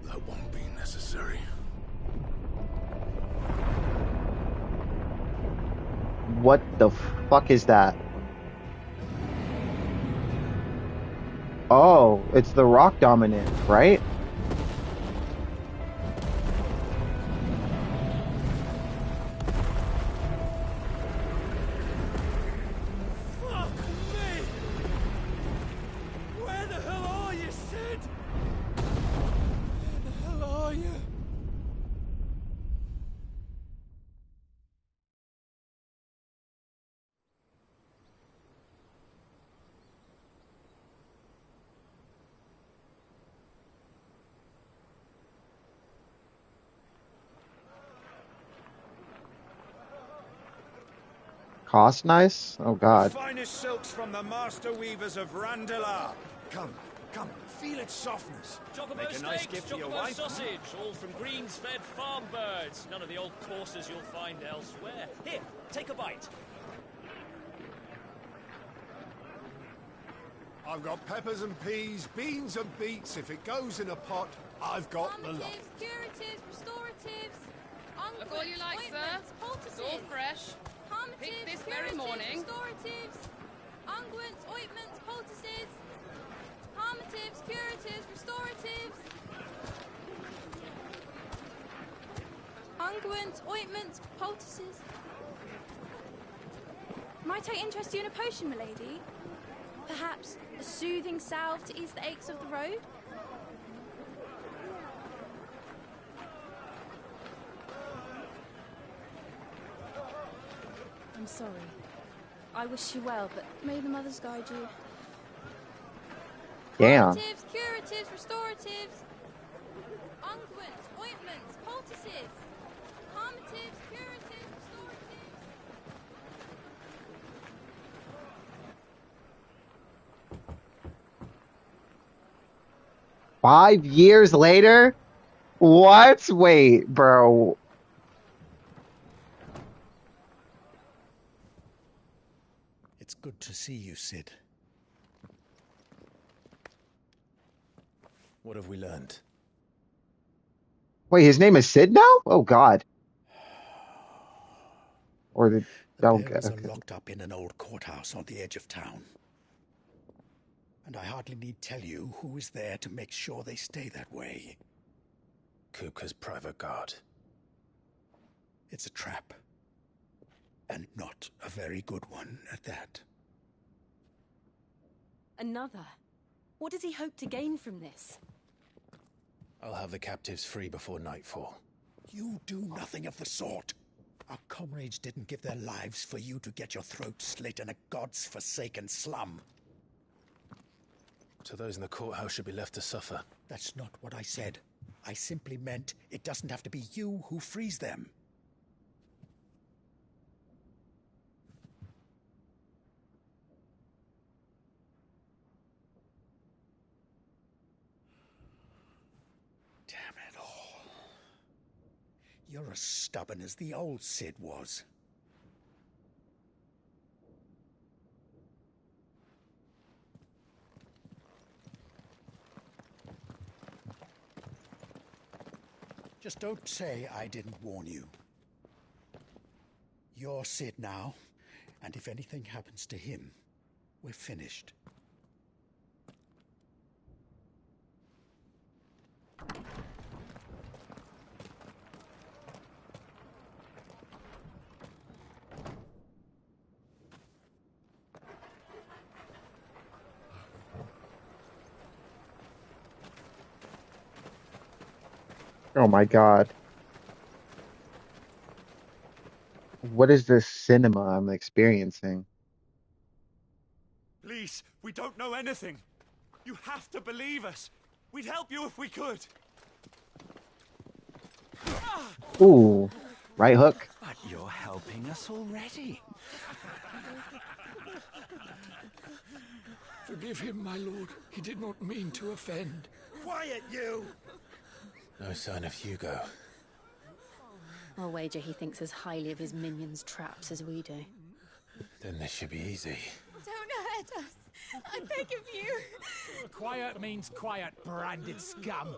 That won't be necessary. What the fuck is that? Oh, it's the rock dominant, right? Cost nice? Oh god. The finest silks from the master weavers of Randalar. Come, come, feel its softness. Chocobo Make a nice steaks, gift for your chocobo wife. sausage, all from greens-fed farm birds. None of the old courses you'll find elsewhere. Here, take a bite. I've got peppers and peas, beans and beets. If it goes in a pot, I've got the lot. Curatives, restoratives, Look all you like, sir. It's all fresh. Picked this very morning. Restoratives, unguents, ointments, poultices, palmatives, curatives, restoratives, unguents, ointments, poultices. Might I interest you in a potion, milady? Perhaps a soothing salve to ease the aches of the road? I'm sorry. I wish you well, but may the mothers guide you. Damn. Palmatives, curatives, restoratives, unguents, ointments, poultices, palmatives, curatives, restoratives. 5 years later? What? Wait, bro. It's good to see you, Sid. What have we learned? Wait, his name is Sid now? Oh god. Or the bearers are locked up in an old courthouse on the edge of town. And I hardly need tell you who is there to make sure they stay that way. Kupka's private guard. It's a trap. And not a very good one at that. Another? What does he hope to gain from this? I'll have the captives free before nightfall. You do nothing of the sort. Our comrades didn't give their lives for you to get your throat slit in a god's forsaken slum. So those in the courthouse should be left to suffer. That's not what I said. I simply meant it doesn't have to be you who frees them. Damn it all. You're as stubborn as the old Cid was. Just don't say I didn't warn you. You're Cid now, and if anything happens to him, we're finished. Oh my god. What is this cinema I'm experiencing? Please, we don't know anything. You have to believe us. We'd help you if we could. Ooh, right hook. But you're helping us already. Forgive him, my lord. He did not mean to offend. Quiet, you! No sign of Hugo. I'll wager he thinks as highly of his minions' traps as we do. Then this should be easy. Don't hurt us. I beg of you. Quiet means quiet, branded scum.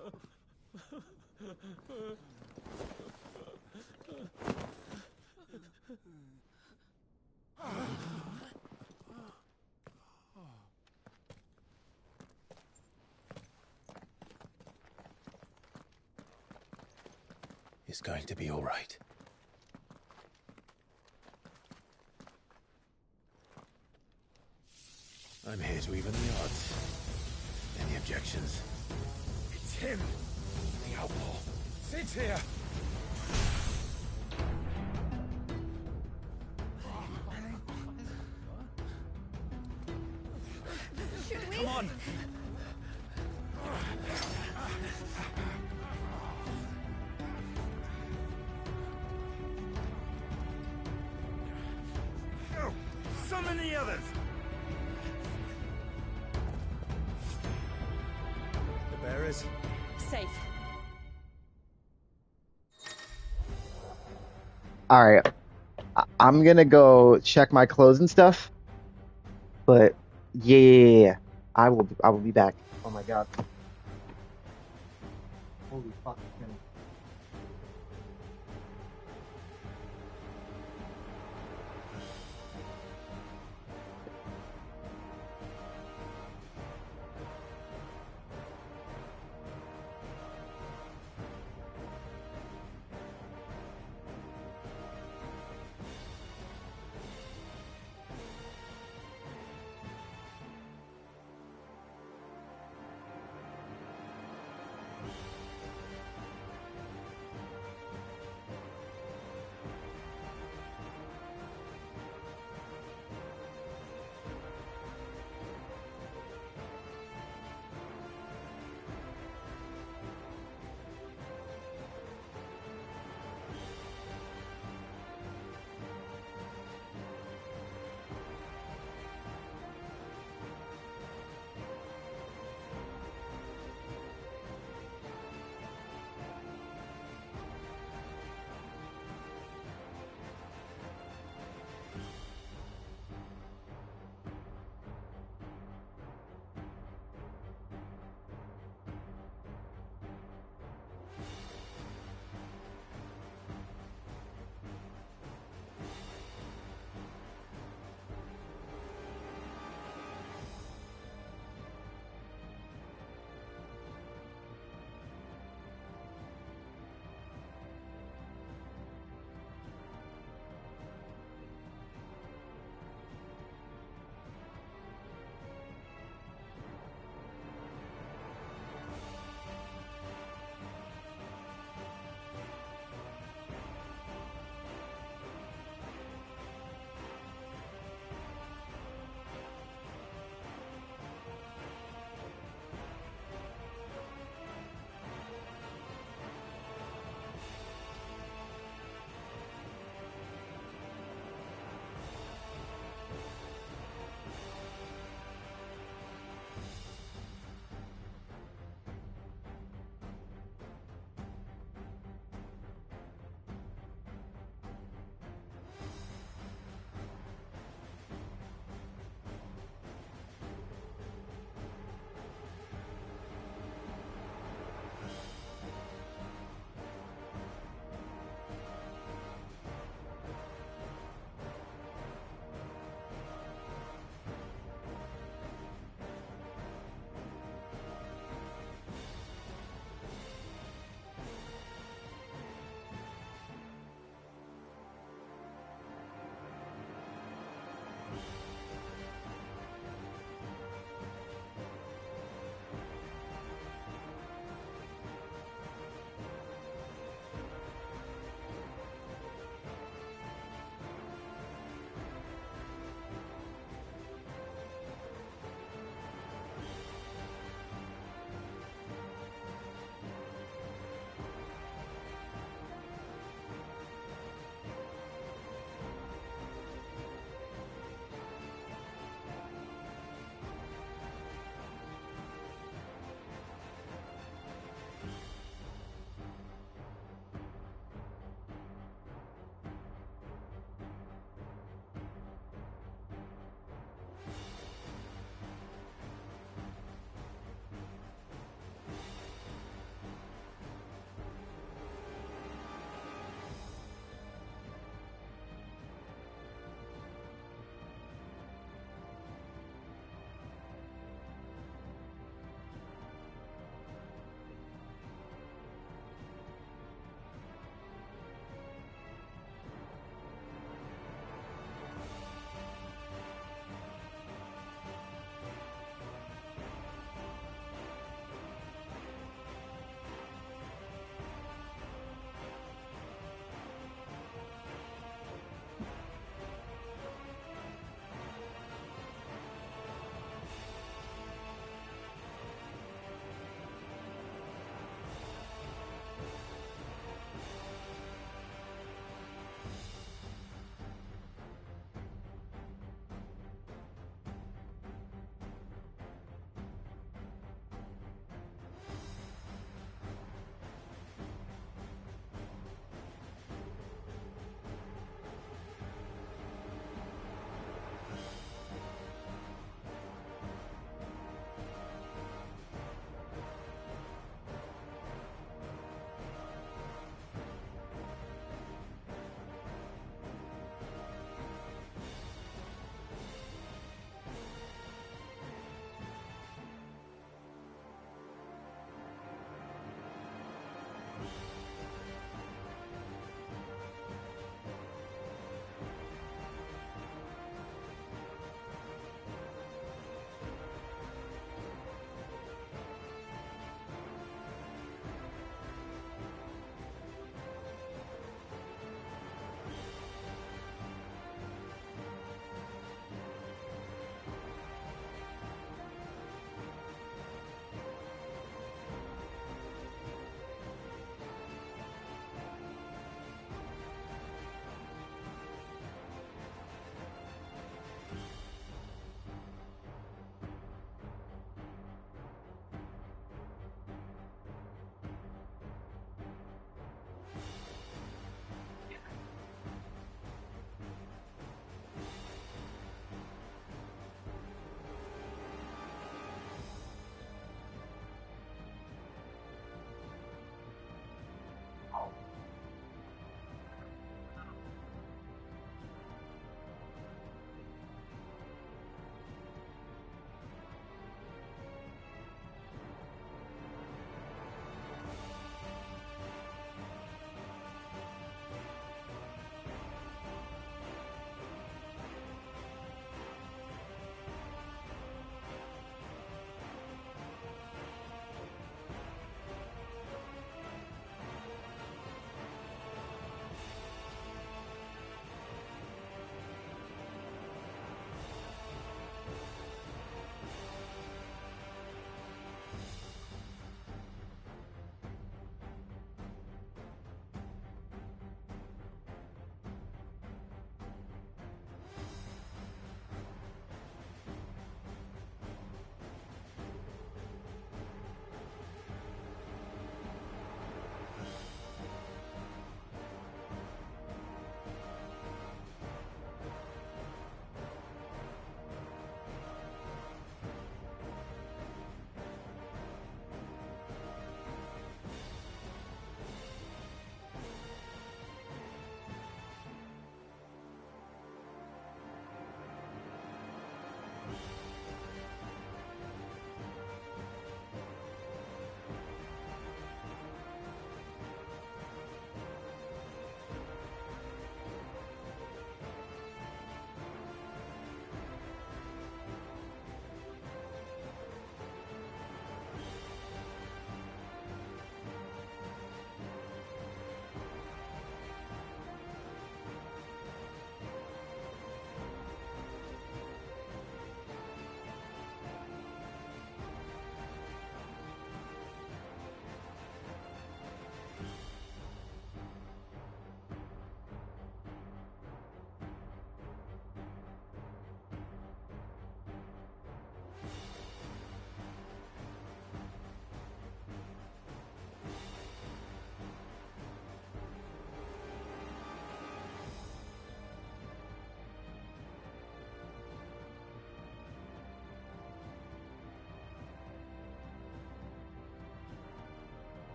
It's going to be all right. I'm here to even the odds. Any objections? It's him, the outlaw. Sid's here. Should we? Come on. Summon the others! The bearers? Safe. Alright. I'm gonna go check my clothes and stuff. But yeah. I will be back. Oh my god. Holy fuck.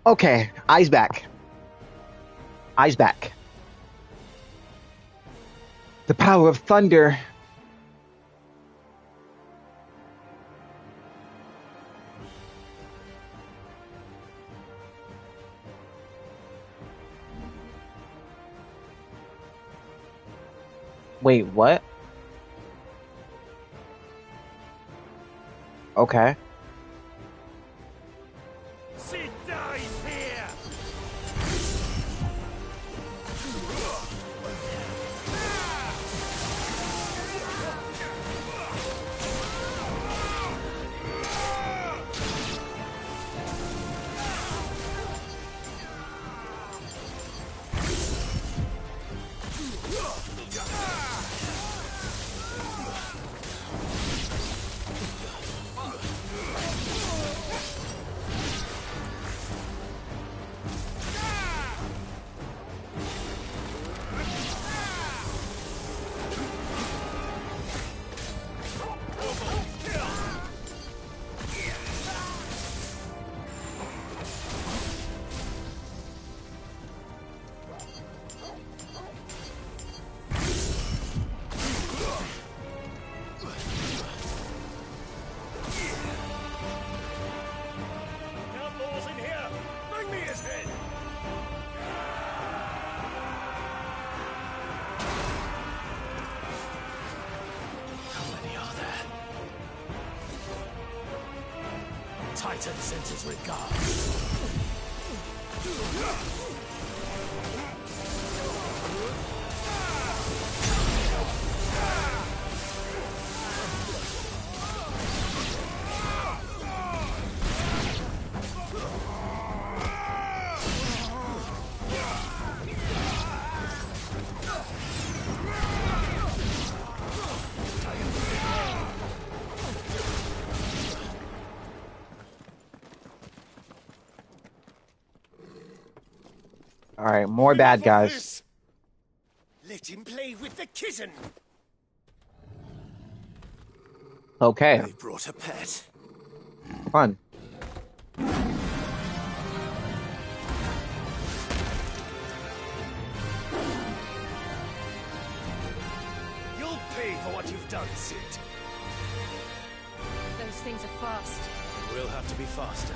Okay, eyes back. Eyes back. The power of thunder. Wait, what? Okay. She dies here! Titan sends his regards. All right, more bad guys. Let him play with the kitten. Okay. They brought a pet. Fun. You'll pay for what you've done, Sid. Those things are fast. We'll have to be faster.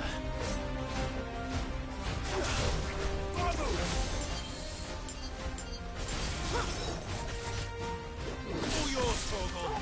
All yours, Torgal.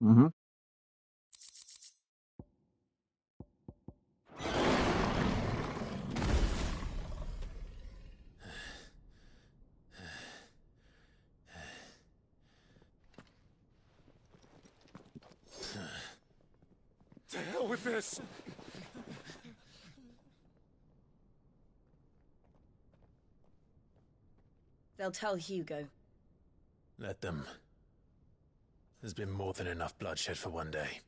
Mm-hmm. with this. They'll tell Hugo. Let them. There's been more than enough bloodshed for one day.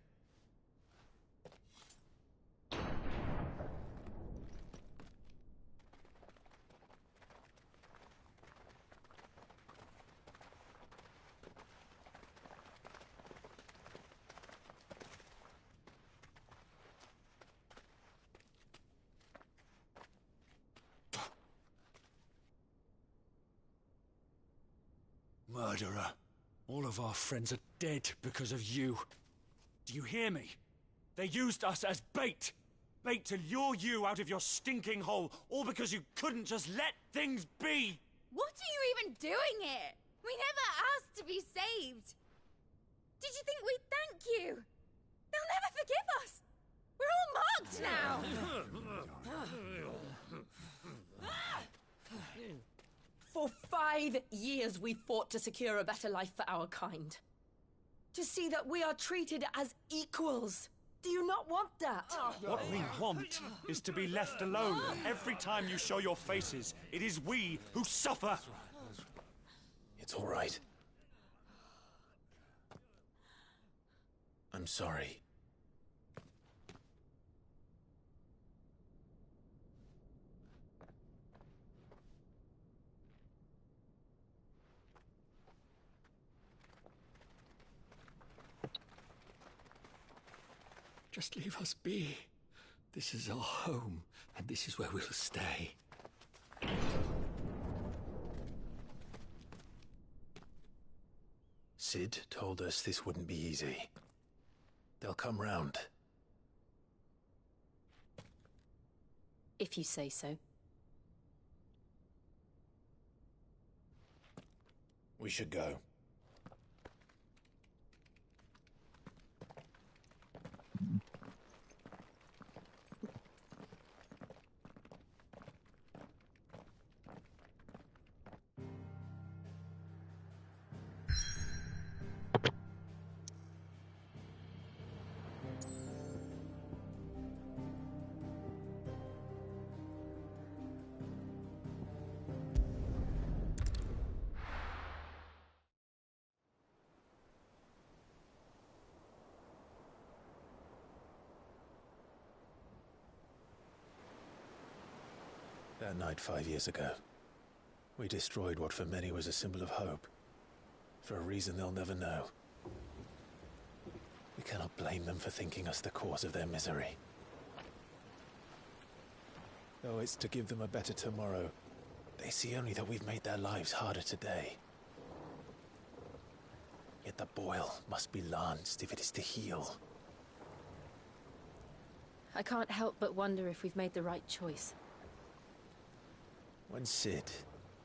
Murderer. All of our friends are dead because of you. Do you hear me? They used us as bait. Bait to lure you out of your stinking hole, all because you couldn't just let things be. What are you even doing here? We never asked to be saved. Did you think we'd thank you? They'll never forgive us. We're all marked now. For 5 years we fought to secure a better life for our kind. To see that we are treated as equals. Do you not want that? What we want is to be left alone. Every time you show your faces, it is we who suffer. It's all right. I'm sorry. Just leave us be. This is our home, and this is where we'll stay. Sid told us this wouldn't be easy. They'll come round. If you say so. We should go. That night 5 years ago, we destroyed what for many was a symbol of hope. For a reason they'll never know. We cannot blame them for thinking us the cause of their misery. Though it's to give them a better tomorrow, they see only that we've made their lives harder today. Yet the boil must be lanced if it is to heal. I can't help but wonder if we've made the right choice. When Sid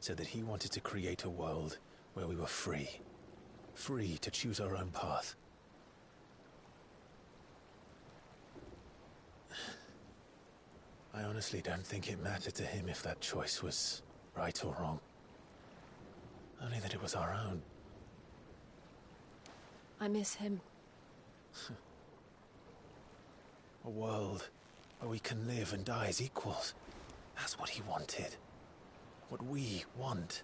said that he wanted to create a world where we were free. Free to choose our own path. I honestly don't think it mattered to him if that choice was right or wrong. Only that it was our own. I miss him. A world where we can live and die as equals. That's what he wanted. What we want.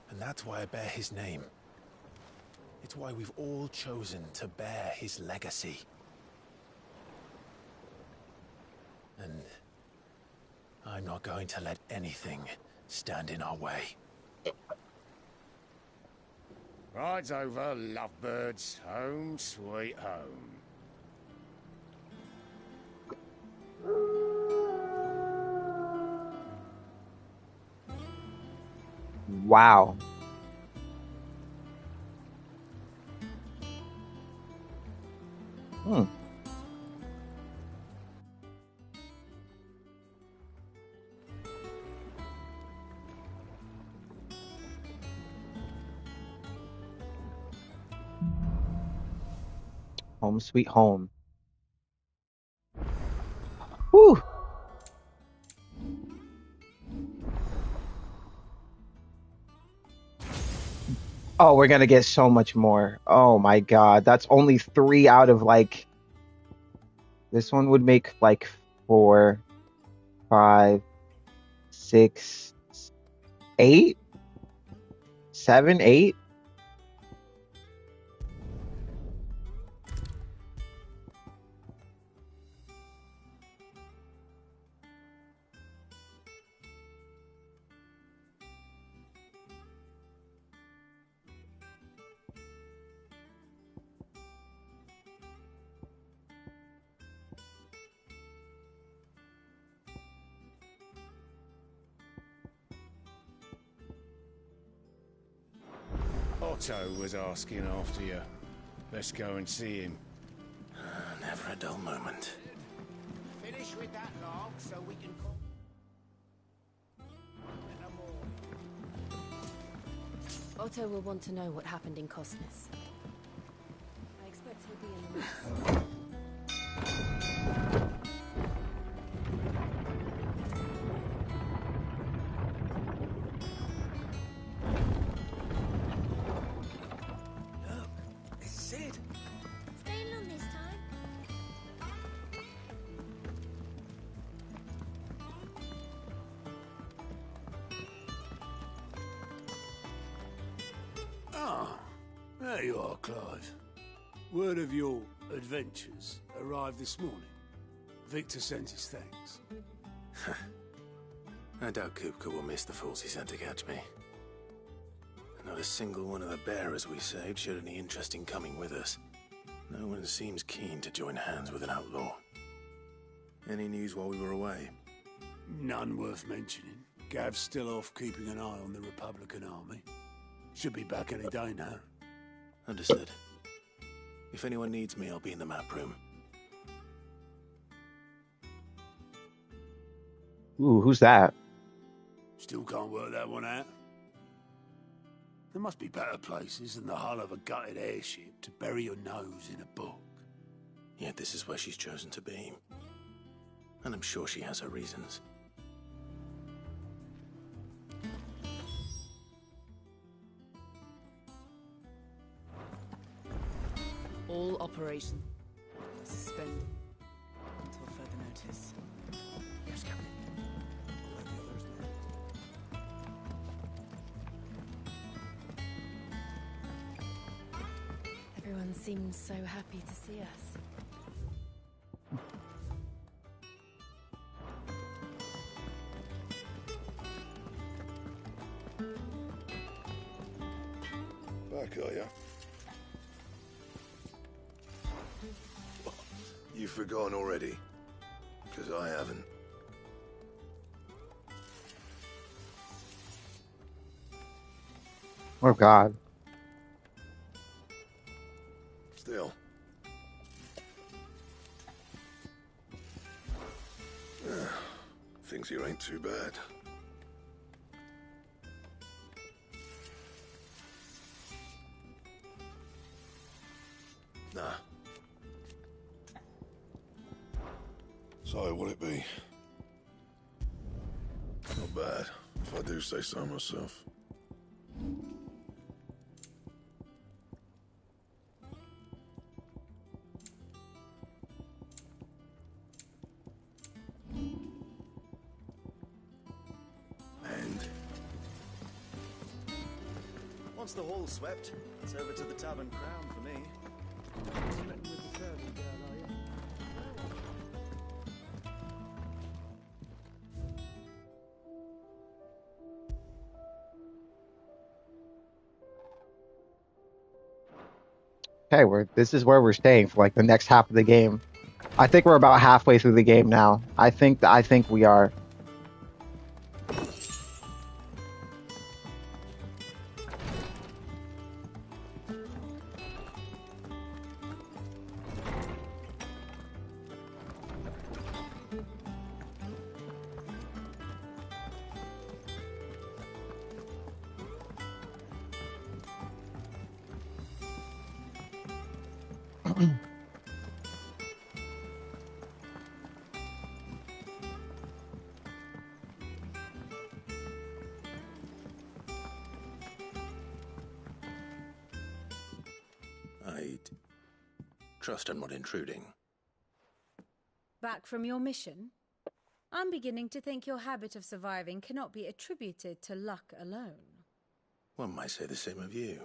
And that's why I bear his name. It's why we've all chosen to bear his legacy. And I'm not going to let anything stand in our way. Ride's over, lovebirds. Home sweet home. Wow. Home sweet home. Whew. Oh, we're gonna get so much more. Oh my god, that's only 3 out of like This one would make like 4, 5, 6, 8, 7, 8. Otto was asking after you. Let's go and see him. Never a dull moment. Finish with that log so we can call. Otto will want to know what happened in Cosness. I expect he'll be in the mess. Sid! Staying on this time? Ah, there you are, Clive. Word of your adventures arrived this morning. Victor sent his thanks. I doubt Kupka will miss the fools he sent to catch me. Not a single one of the bearers we saved showed any interest in coming with us. No one seems keen to join hands with an outlaw. Any news while we were away? None worth mentioning. Gav's still off keeping an eye on the Republican army. Should be back any day now. Understood. If anyone needs me, I'll be in the map room. Ooh, who's that? Still can't work that one out. There must be better places than the hull of a gutted airship to bury your nose in a book. Yet this is where she's chosen to be. And I'm sure she has her reasons. All operation suspended until further notice. Yes, Captain. Everyone seems so happy to see us. Back, are you? You've forgotten already? Because I haven't. Oh God. Still. Things here ain't too bad. Nah. So, what'll it be? Not bad, if I do say so myself. Once the hall's swept, it's over to the Tavern Crown for me. Okay, this is where we're staying for like the next half of the game. I think we're about halfway through the game now. I think we are. I'd trust I'm not intruding. back from your mission? I'm beginning to think your habit of surviving cannot be attributed to luck alone. One might say the same of you,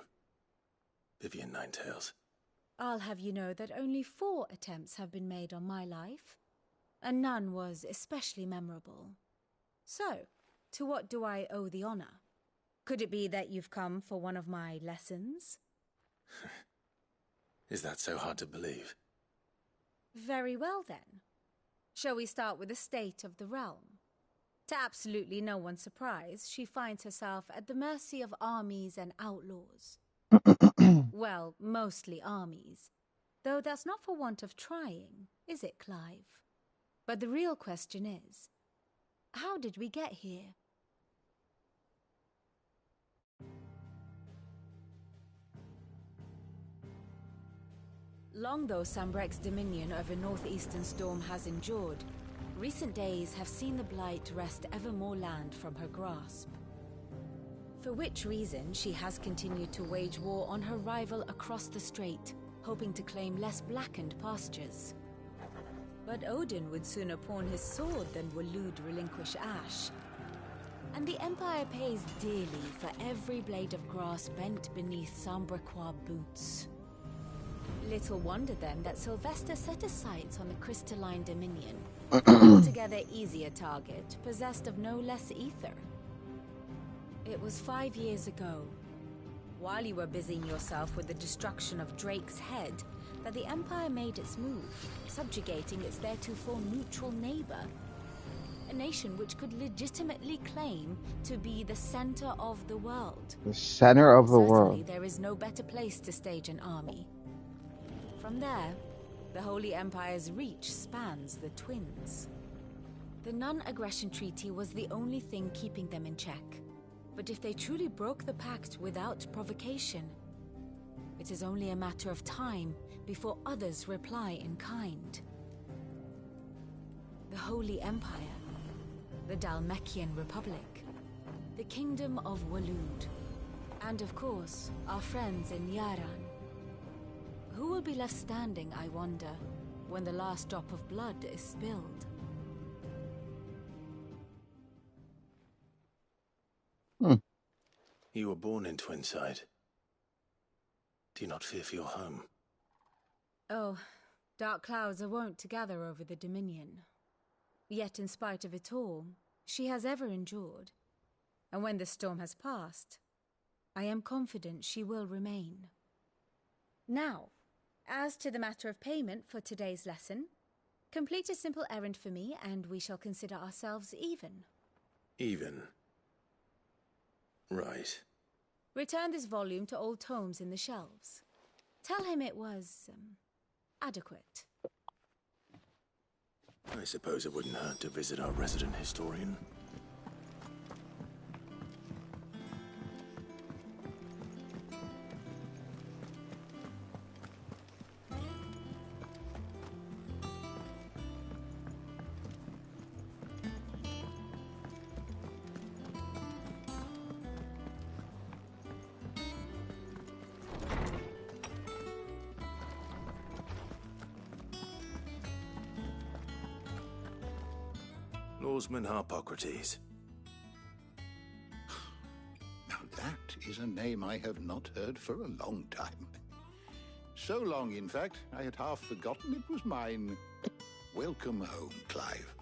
Vivian Ninetails. I'll have you know that only 4 attempts have been made on my life, and none was especially memorable. So, to what do I owe the honor? Could it be that you've come for one of my lessons? Is that so hard to believe? Very well then. Shall we start with the state of the realm? To absolutely no one's surprise, she finds herself at the mercy of armies and outlaws. Well, mostly armies. Though that's not for want of trying, is it, Clive? But the real question is, how did we get here? Long though Sambrek's dominion over northeastern Storm has endured, recent days have seen the Blight wrest ever more land from her grasp. For which reason she has continued to wage war on her rival across the strait, hoping to claim less blackened pastures. But Odin would sooner pawn his sword than Waloed relinquish Ash. And the Empire pays dearly for every blade of grass bent beneath Sambrequois boots. Little wonder then that Sylvester set his sights on the crystalline dominion, an altogether easier target, possessed of no less ether. It was 5 years ago, while you were busying yourself with the destruction of Drake's head, that the Empire made its move, subjugating its theretofore neutral neighbor. A nation which could legitimately claim to be the center of the world. The center of the world. Certainly there is no better place to stage an army. From there, the Holy Empire's reach spans the Twins. The non-aggression treaty was the only thing keeping them in check. But if they truly broke the pact without provocation, it is only a matter of time before others reply in kind. The Holy Empire, the Dhalmekian Republic, the Kingdom of Waloed, and of course, our friends in Yaran. Who will be left standing, I wonder, when the last drop of blood is spilled? You were born in Twinside. Do you not fear for your home? Oh, dark clouds are wont to gather over the Dominion. Yet in spite of it all, she has ever endured. And when the storm has passed, I am confident she will remain. Now, as to the matter of payment for today's lesson, complete a simple errand for me and we shall consider ourselves even. Even? Right. Return this volume to old tomes in the shelves. Tell him it was, adequate. I suppose it wouldn't hurt to visit our resident historian. Lawsman Harpocrates. Now that is a name I have not heard for a long time. So long, in fact, I had half forgotten it was mine. Welcome home, Clive.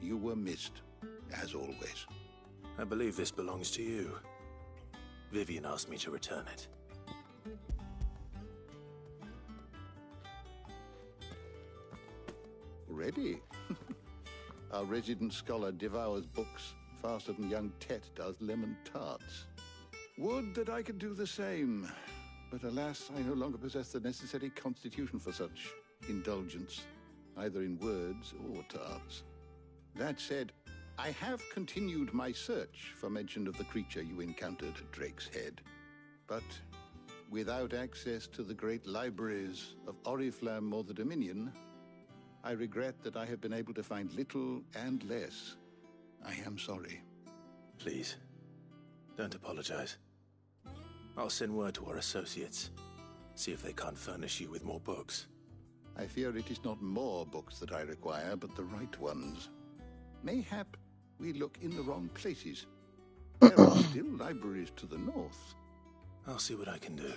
You were missed, as always. I believe this belongs to you. Vivian asked me to return it. Ready? Our resident scholar devours books faster than young Tet does lemon tarts. Would that I could do the same. But alas, I no longer possess the necessary constitution for such indulgence, either in words or tarts. That said, I have continued my search for mention of the creature you encountered at Drake's Head. But without access to the great libraries of Oriflamme or the Dominion, I regret that I have been able to find little and less. I am sorry. Please, don't apologize. I'll send word to our associates. See if they can't furnish you with more books. I fear it is not more books that I require, but the right ones. Mayhap we look in the wrong places. There are still libraries to the north. I'll see what I can do.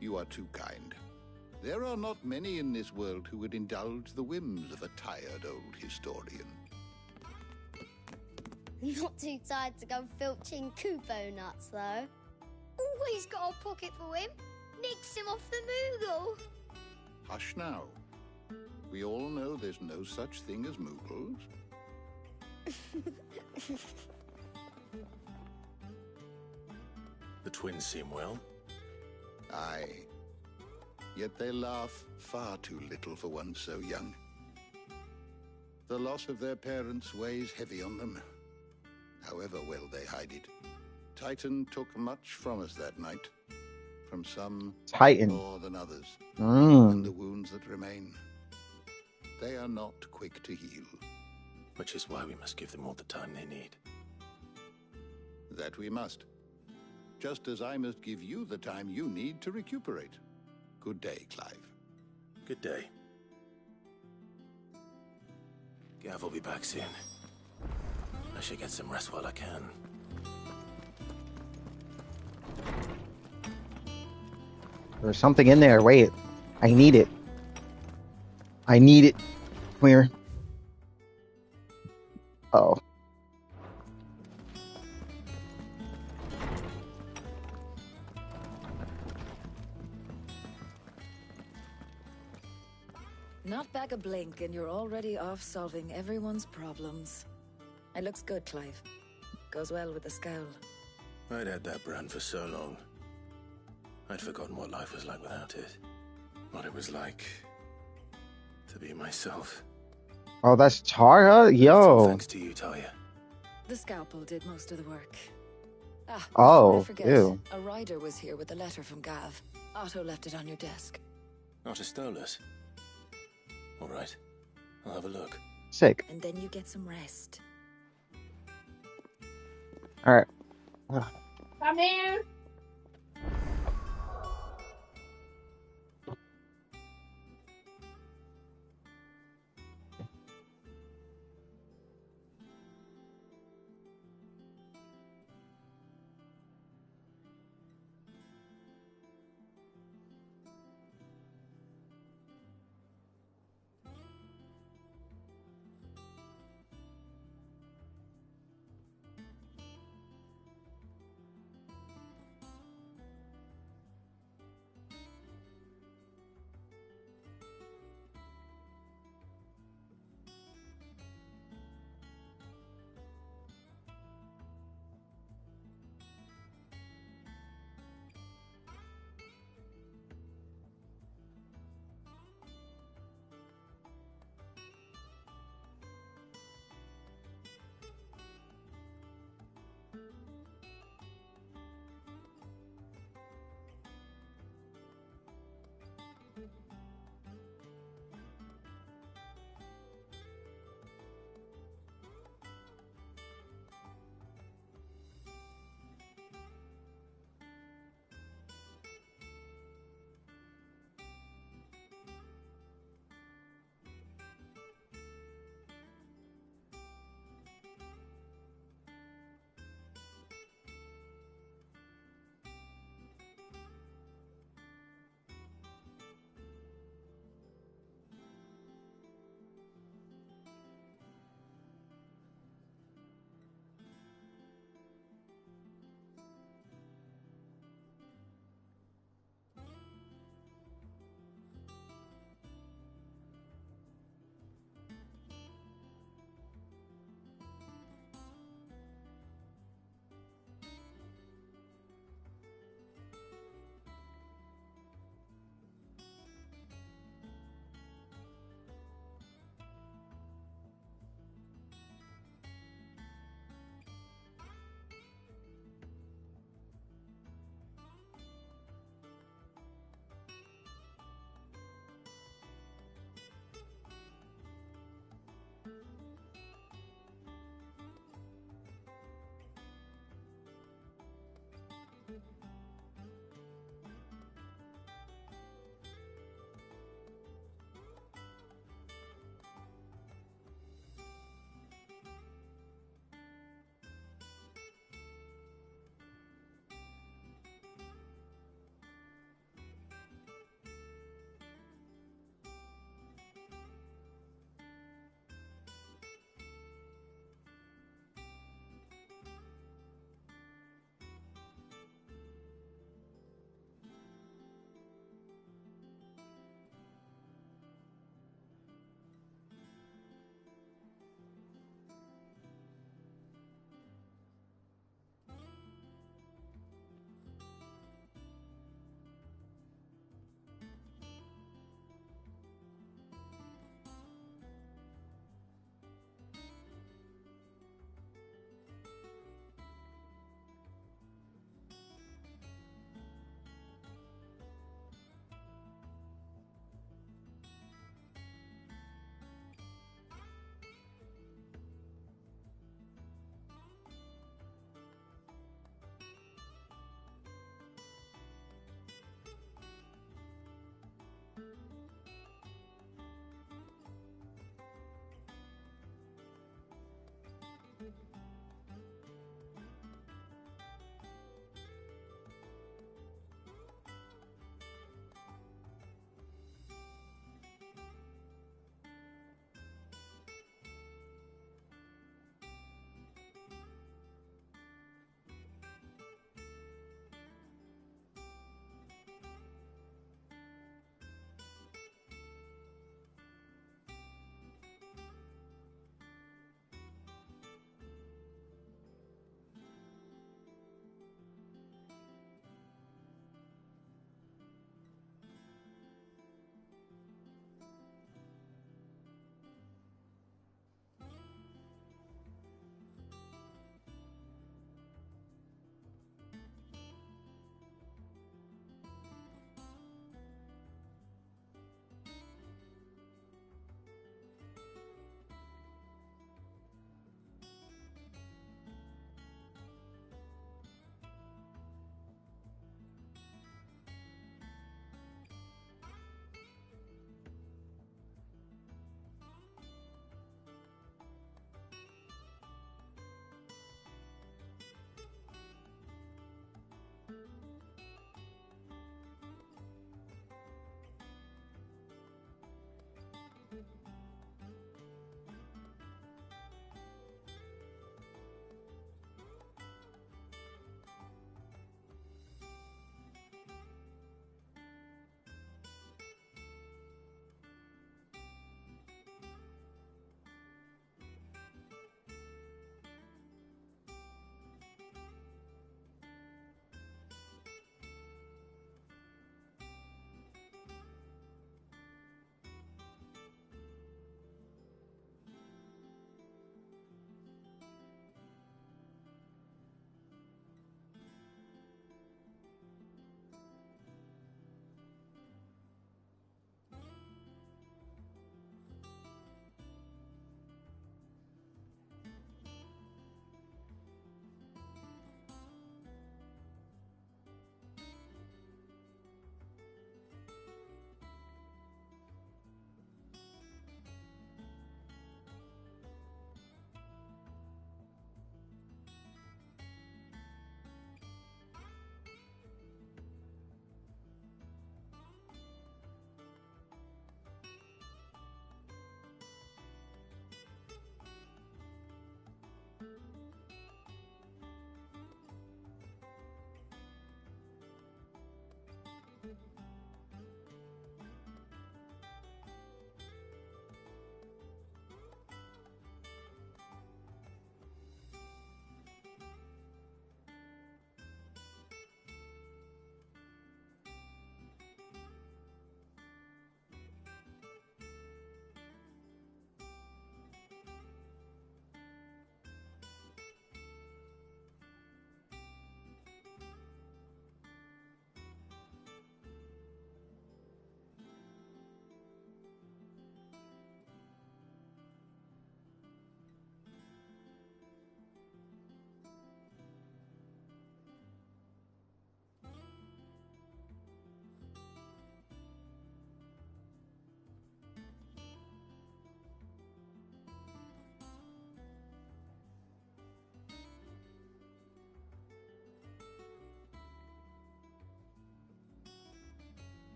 You are too kind. There are not many in this world who would indulge the whims of a tired old historian. Not too tired to go filching Kupo nuts, though. Always got a pocket for him. Nicks him off the Moogle. Hush now. We all know there's no such thing as Moogles. The twins seem well. Aye. Yet they laugh far too little for one so young. The loss of their parents weighs heavy on them, however well they hide it. Titan took much from us that night. From some Titan more than others. And the wounds that remain, they are not quick to heal. Which is why we must give them all the time they need. That we must. Just as I must give you the time you need to recuperate. Good day, Clive. Good day. Gav will be back soon. I should get some rest while I can. There's something in there. Wait. I need it. I need it. Come here. Oh. Not back a blink and you're already off solving everyone's problems. It looks good, Clive. Goes well with the scowl. I'd had that brand for so long. I'd forgotten what life was like without it. What it was like to be myself. Oh, that's Tara? Yo. Thanks to you, Talia. The scalpel did most of the work. Ah, Oh, before I forget, ew. a rider was here with a letter from Gav. Otto left it on your desk. Not a stolus. All right. I'll have a look. Sick. And then you get some rest. All right. Come in.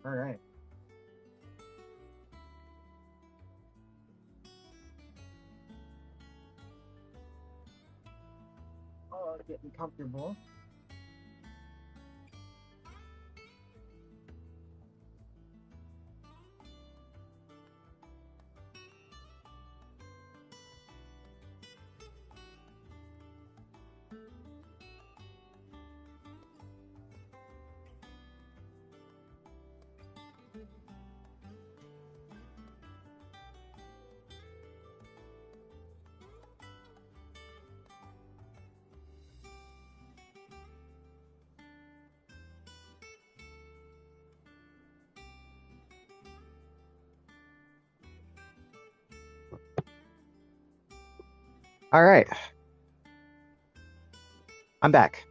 All right. Oh, getting comfortable. All right. I'm back.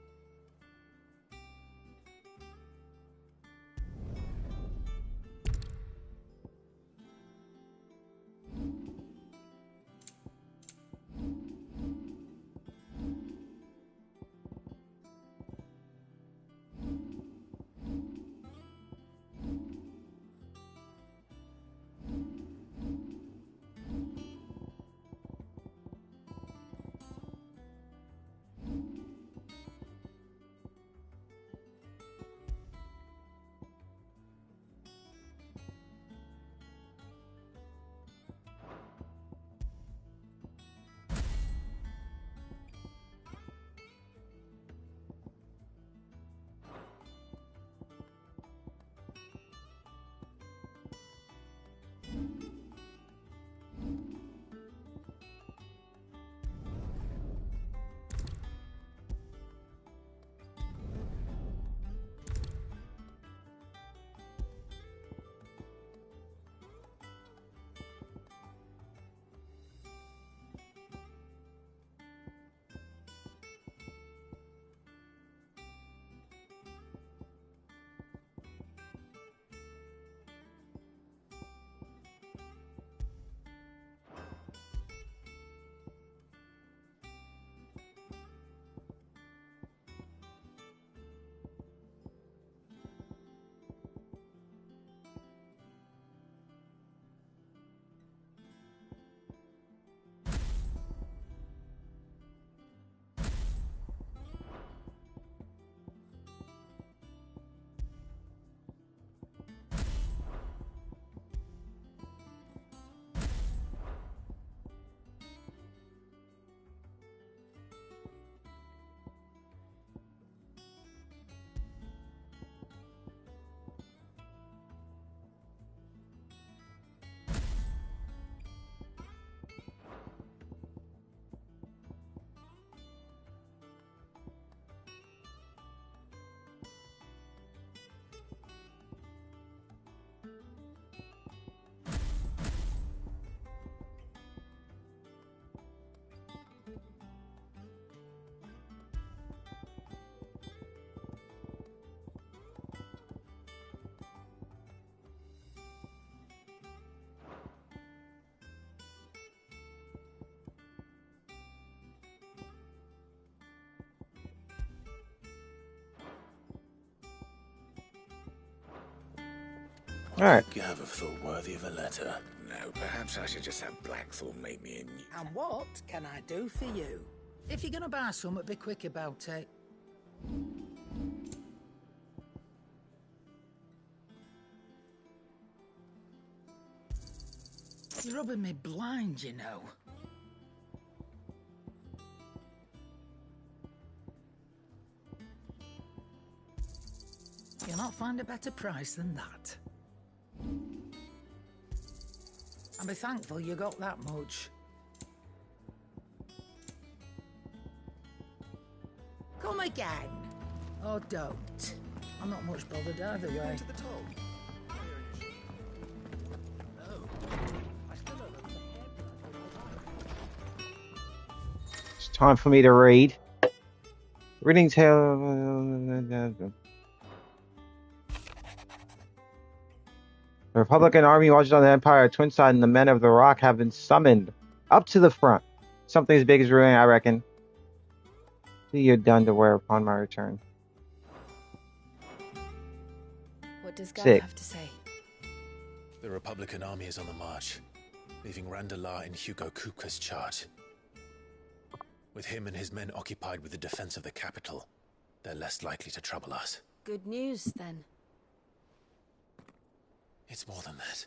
All right. You have a thought worthy of a letter. No, perhaps I should just have Blackthorn make me a new... And what can I do for you? If you're gonna buy something, be quick about it. You're rubbing me blind, you know. You'll not find a better price than that. And be thankful you got that much. again. Or don't. I'm not much bothered either way. To the toll. It's time for me to read. Reading tale. The Republican Army marches on the Empire. Twinside and the men of the Rock have been summoned up to the front. Something as big as ruin, I reckon. See you done to wear upon my return. What does Gal Sick. have to say? The Republican army is on the march, leaving Randalar in Hugo Kupka's charge. With him and his men occupied with the defense of the capital, they're less likely to trouble us. Good news, then. It's more than that.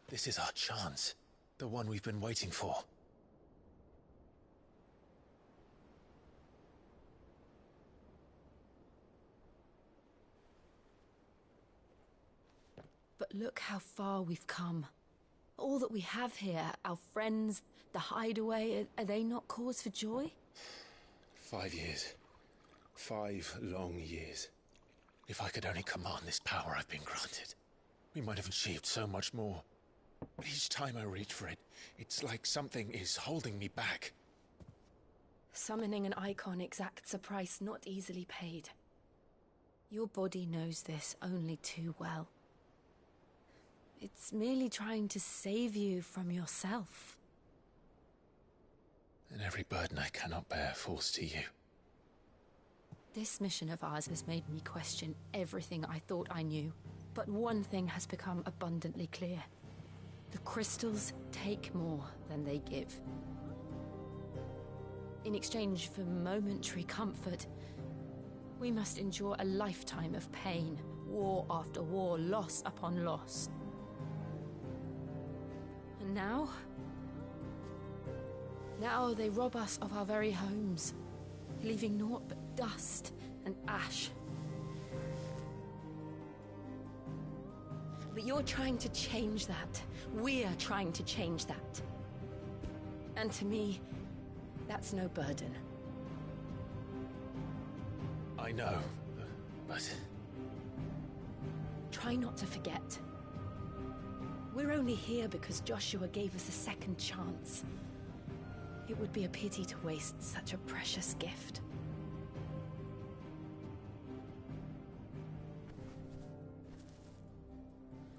This is our chance. The one we've been waiting for. But look how far we've come. All that we have here, our friends, the hideaway, are they not cause for joy? 5 years. 5 long years. If I could only command this power I've been granted, we might have achieved so much more. But each time I reach for it, it's like something is holding me back. Summoning an icon exacts a price not easily paid. Your body knows this only too well. It's merely trying to save you from yourself. And every burden I cannot bear falls to you. This mission of ours has made me question everything I thought I knew. But one thing has become abundantly clear. The crystals take more than they give. In exchange for momentary comfort, we must endure a lifetime of pain, war after war, loss upon loss. And now they rob us of our very homes, leaving naught but dust and ash. But you're trying to change that. We're trying to change that. And to me, that's no burden. I know, but... Try not to forget. We're only here because Joshua gave us a second chance. It would be a pity to waste such a precious gift.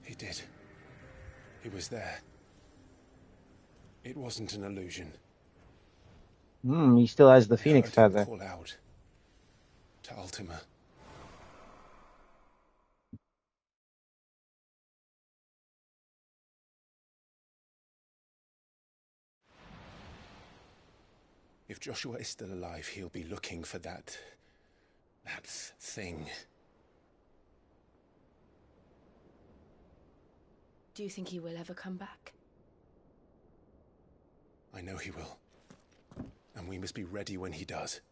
He did. He was there. It wasn't an illusion. He still has the I Phoenix heard him feather. call out to Ultima. If Joshua is still alive, he'll be looking for that thing. Do you think he will ever come back? I know he will. And we must be ready when he does.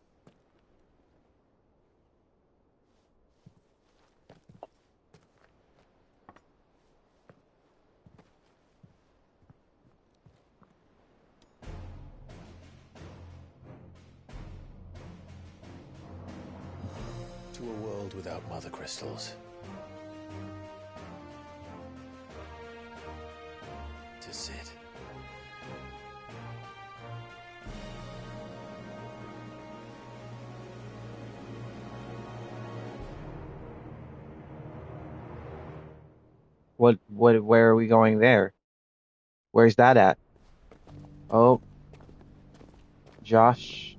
To a world without mother crystals. To Sid. Where are we going there? Where's that at? Oh. Josh.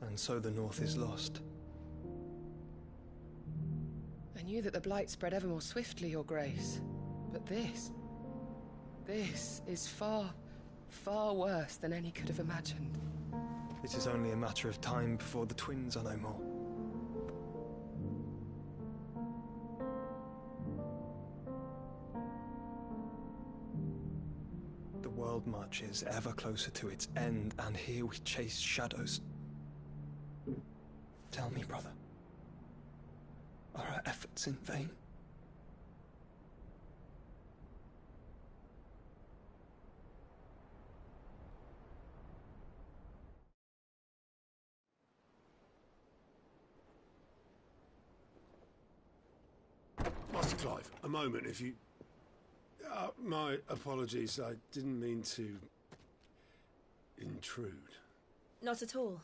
And so the North is lost. I knew that the Blight spread ever more swiftly, Your Grace. But this is far, far worse than any could have imagined. It is only a matter of time before the twins are no more. The world marches ever closer to its end, and here we chase shadows. Tell me, brother, are our efforts efforts in vain. Master Clive, a moment, if you... my apologies, I didn't mean to... intrude. Not at all.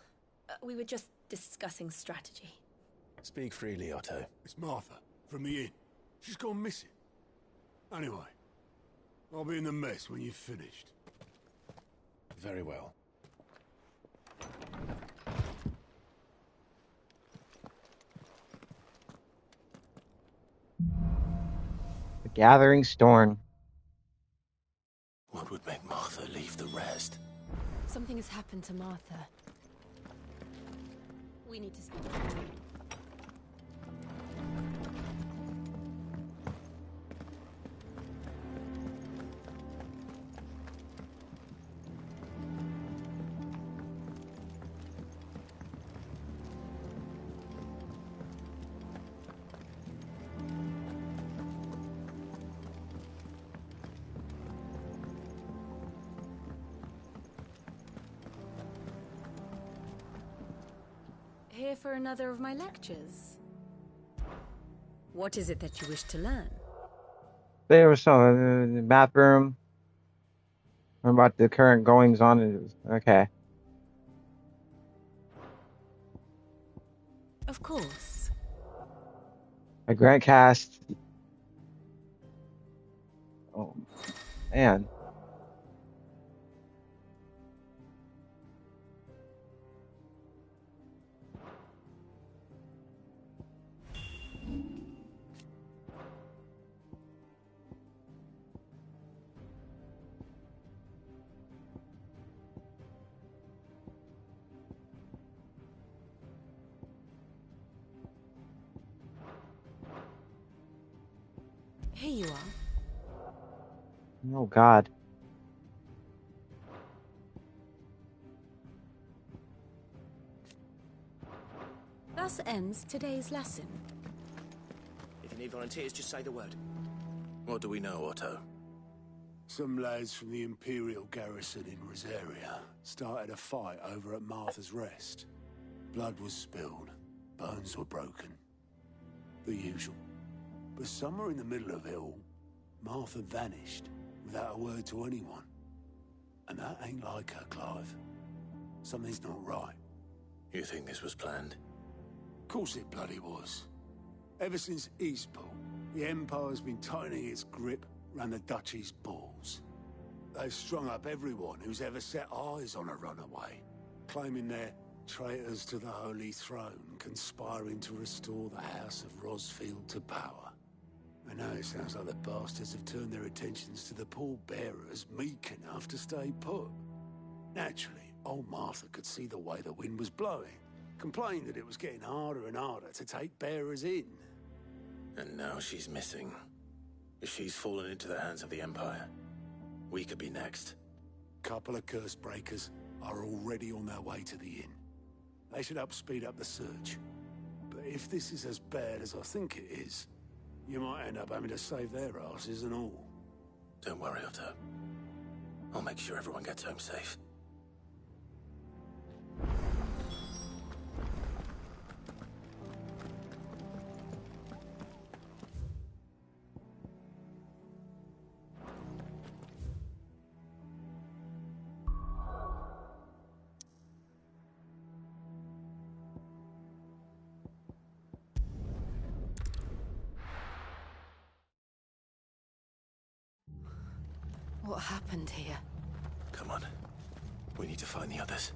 We were just discussing strategy. Speak freely, Otto. It's Martha, from the inn. She's gone missing. Anyway, I'll be in the mess when you've finished. Very well. The Gathering Storm. What would make Martha leave the rest? Something has happened to Martha. We need to speak to her. Here for another of my lectures. What is it that you wish to learn? There was some in the bathroom about the current goings on. Okay. Of course. A grant cast. Oh, man. Here you are. Oh, God. Thus ends today's lesson. If you need volunteers, just say the word. What do we know, Otto? Some lads from the Imperial garrison in Rosaria started a fight over at Martha's Rest. Blood was spilled, bones were broken. The usual. But somewhere in the middle of it all, Martha vanished without a word to anyone. And that ain't like her, Clive. Something's not right. You think this was planned? Of course it bloody was. Ever since Eastpool, the Empire's been tightening its grip round the Duchy's balls. They've strung up everyone who's ever set eyes on a runaway, claiming they're traitors to the Holy Throne, conspiring to restore the House of Rosfield to power. And now it sounds like the bastards have turned their attentions to the pallbearers meek enough to stay put. Naturally, old Martha could see the way the wind was blowing, complained that it was getting harder and harder to take bearers in. And now she's missing. If she's fallen into the hands of the Empire, we could be next. Couple of curse breakers are already on their way to the inn. They should help speed up the search. But if this is as bad as I think it is, you might end up having to save their asses and all. Don't worry, Otto. I'll make sure everyone gets home safe. What happened here? Come on. We need to find the others.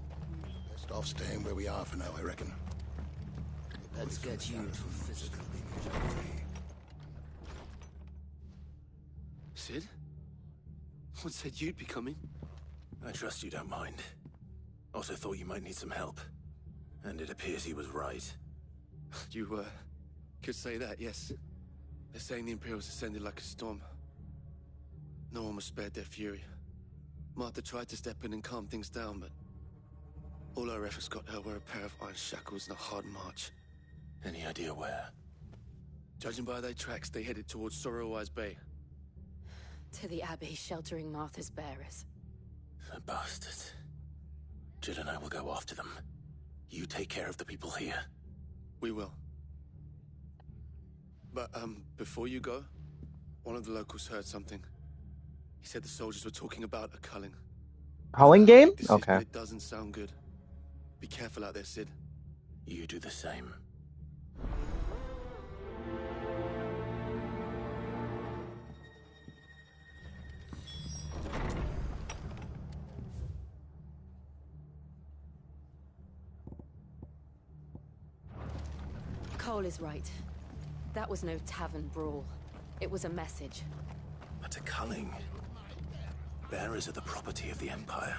Best off staying where we are for now, I reckon. Let's get you to a physical. Sid? What said you'd be coming? I trust you don't mind. Also thought you might need some help. And it appears he was right. You, could say that, yes. They're saying the Imperials ascended like a storm. No one was spared their fury. Martha tried to step in and calm things down, but all our efforts got her were a pair of iron shackles and a hard march. Any idea where? Judging by their tracks, they headed towards Sorrowwise Bay. To the Abbey sheltering Martha's bearers. The bastards. Jill and I will go after them. You take care of the people here. We will. But, before you go, one of the locals heard something. He said the soldiers were talking about a culling. Culling game? This is, Okay. but it doesn't sound good. Be careful out there, Sid. You do the same. Cole is right. That was no tavern brawl. It was a message. But a culling. Bearers are the property of the Empire.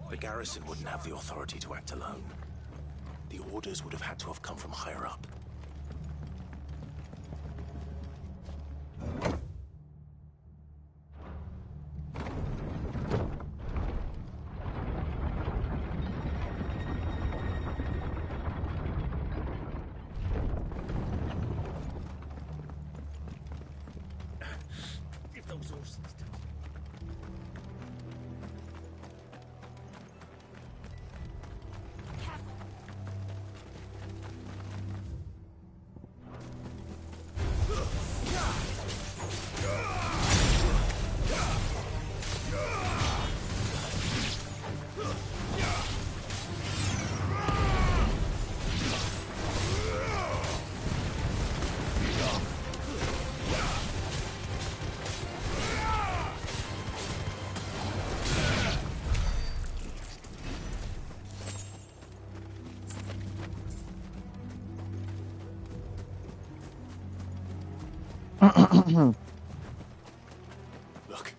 The garrison wouldn't have the authority to act alone. The orders would have had to have come from higher up. Give those horses to Look.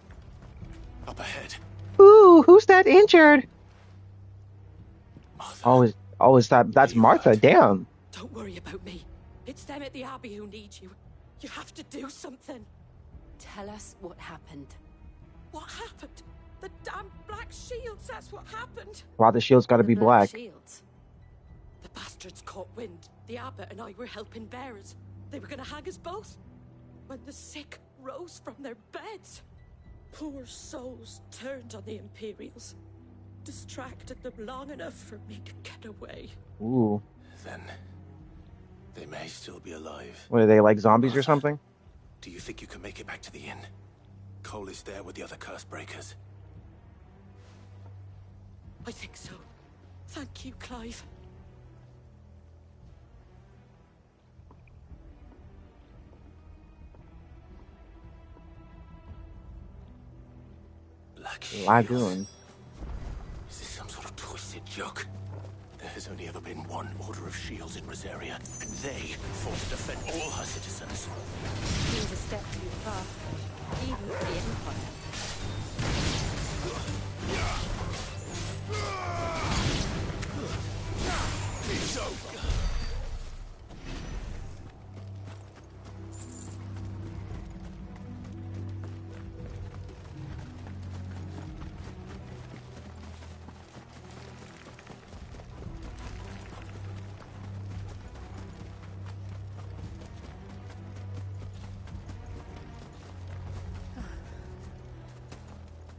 Up ahead. Ooh, who's that injured? Always thought that's Martha. Damn. Don't worry about me. It's them at the Abbey who need you. You have to do something. Tell us what happened. What happened? The damn black shields, that's what happened. Why the shield's gotta be black? Shields. The bastards caught wind. The abbot and I were helping bearers. They were gonna hang us both. When the sick rose from their beds, poor souls turned on the Imperials. Distracted them long enough for me to get away. Ooh. Then they may still be alive. What are they, like zombies or something? Do you think you can make it back to the inn? Cole is there with the other curse breakers. I think so. Thank you, Clive. Lagoon. Is this some sort of twisted joke? There has only ever been one Order of Shields in Rosaria, and they fought to defend all her citizens. Seems a step too far, even for the Empire. It's over.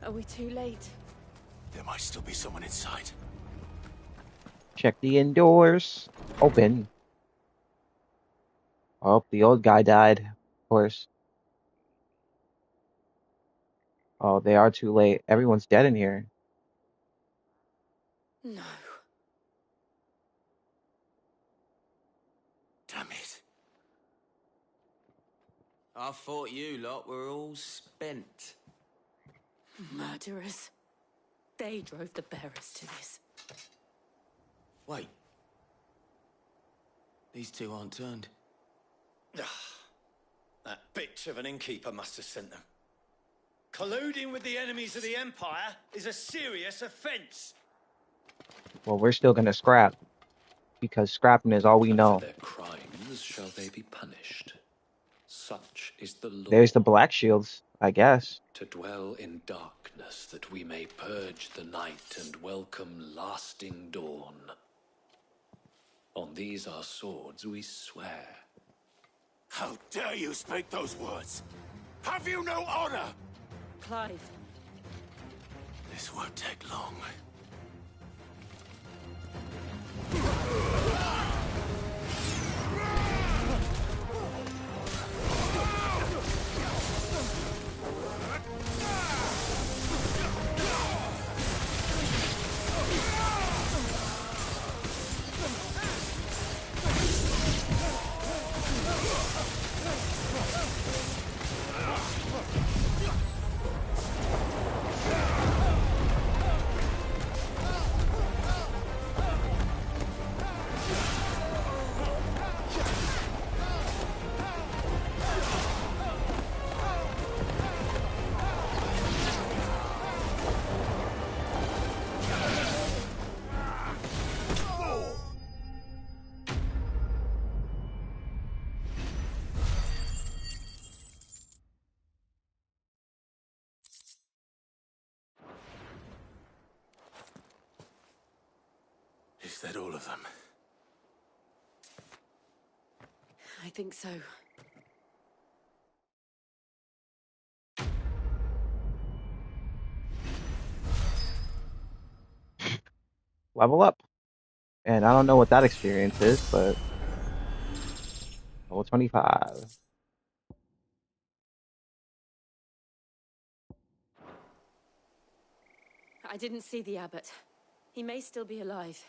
Are we too late? There might still be someone inside. Check the indoors. Open. Oh, the old guy died. Of course. Oh, they are too late. Everyone's dead in here. No. Damn it. I thought you lot were all spent. Murderers. They drove the bearers to this. Wait. These two aren't turned. That bitch of an innkeeper must have sent them. Colluding with the enemies of the Empire is a serious offense. Well, we're still gonna scrap. Because scrapping is all we know. For their crimes shall they be punished. Such is the law. There's the black shields, I guess. To dwell in darkness that we may purge the night and welcome lasting dawn. On these our swords we swear. How dare you speak those words? Have you no honor? Clive. This won't take long. Is that all of them? I think so. Level up. And I don't know what that experience is, but level 25. I didn't see the abbot. He may still be alive.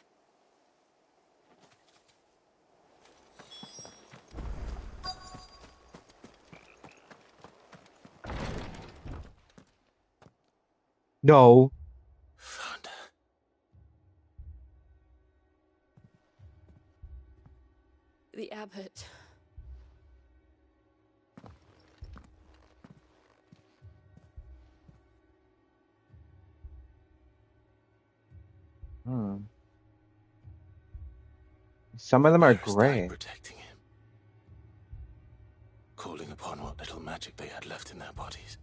No. Found her. The abbot. Some of them are Bears died gray. protecting him, calling upon what little magic they had left in their bodies.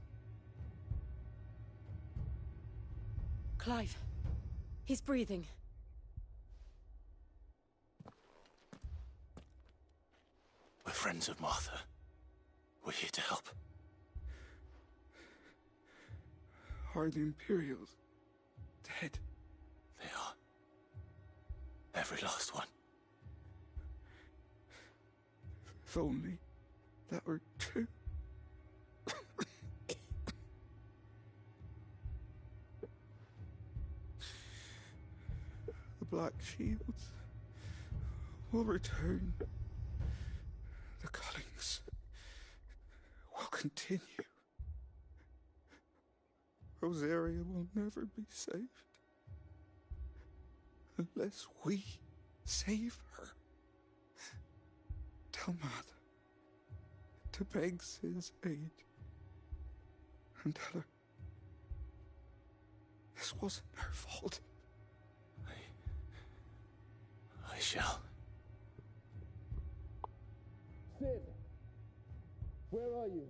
Clive. He's breathing. We're friends of Martha. We're here to help. Are the Imperials dead? They are. Every last one. If only that were true. The Black Shields will return. The Cullings will continue. Rosaria will never be saved unless we save her. Tell Mother to beg Cid's aid and tell her this wasn't her fault. I shall. Cid! Where are you?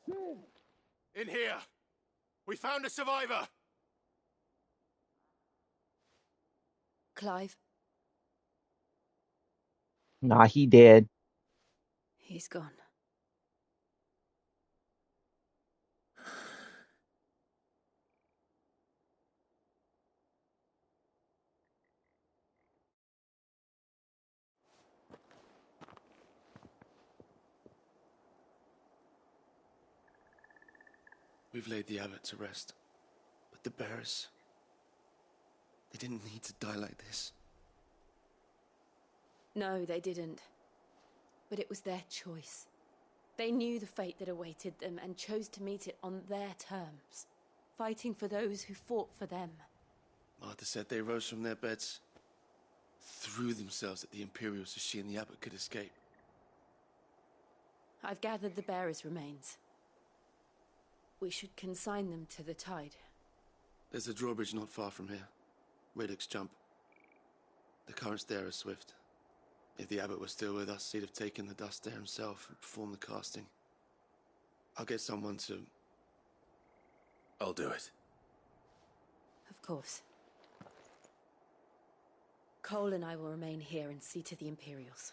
Cid! In here! We found a survivor! Clive. Nah, he dead. He's gone. We've laid the abbot to rest. But the bearers... they didn't need to die like this. No, they didn't. But it was their choice. They knew the fate that awaited them and chose to meet it on their terms, fighting for those who fought for them. Martha said they rose from their beds, threw themselves at the Imperials so she and the abbot could escape. I've gathered the bearers' remains. We should consign them to the tide. There's a drawbridge not far from here. Radix Jump. The currents there are swift. If the abbot was still with us, he'd have taken the dust there himself and performed the casting. I'll get someone to... I'll do it. Of course. Cole and I will remain here and see to the Imperials.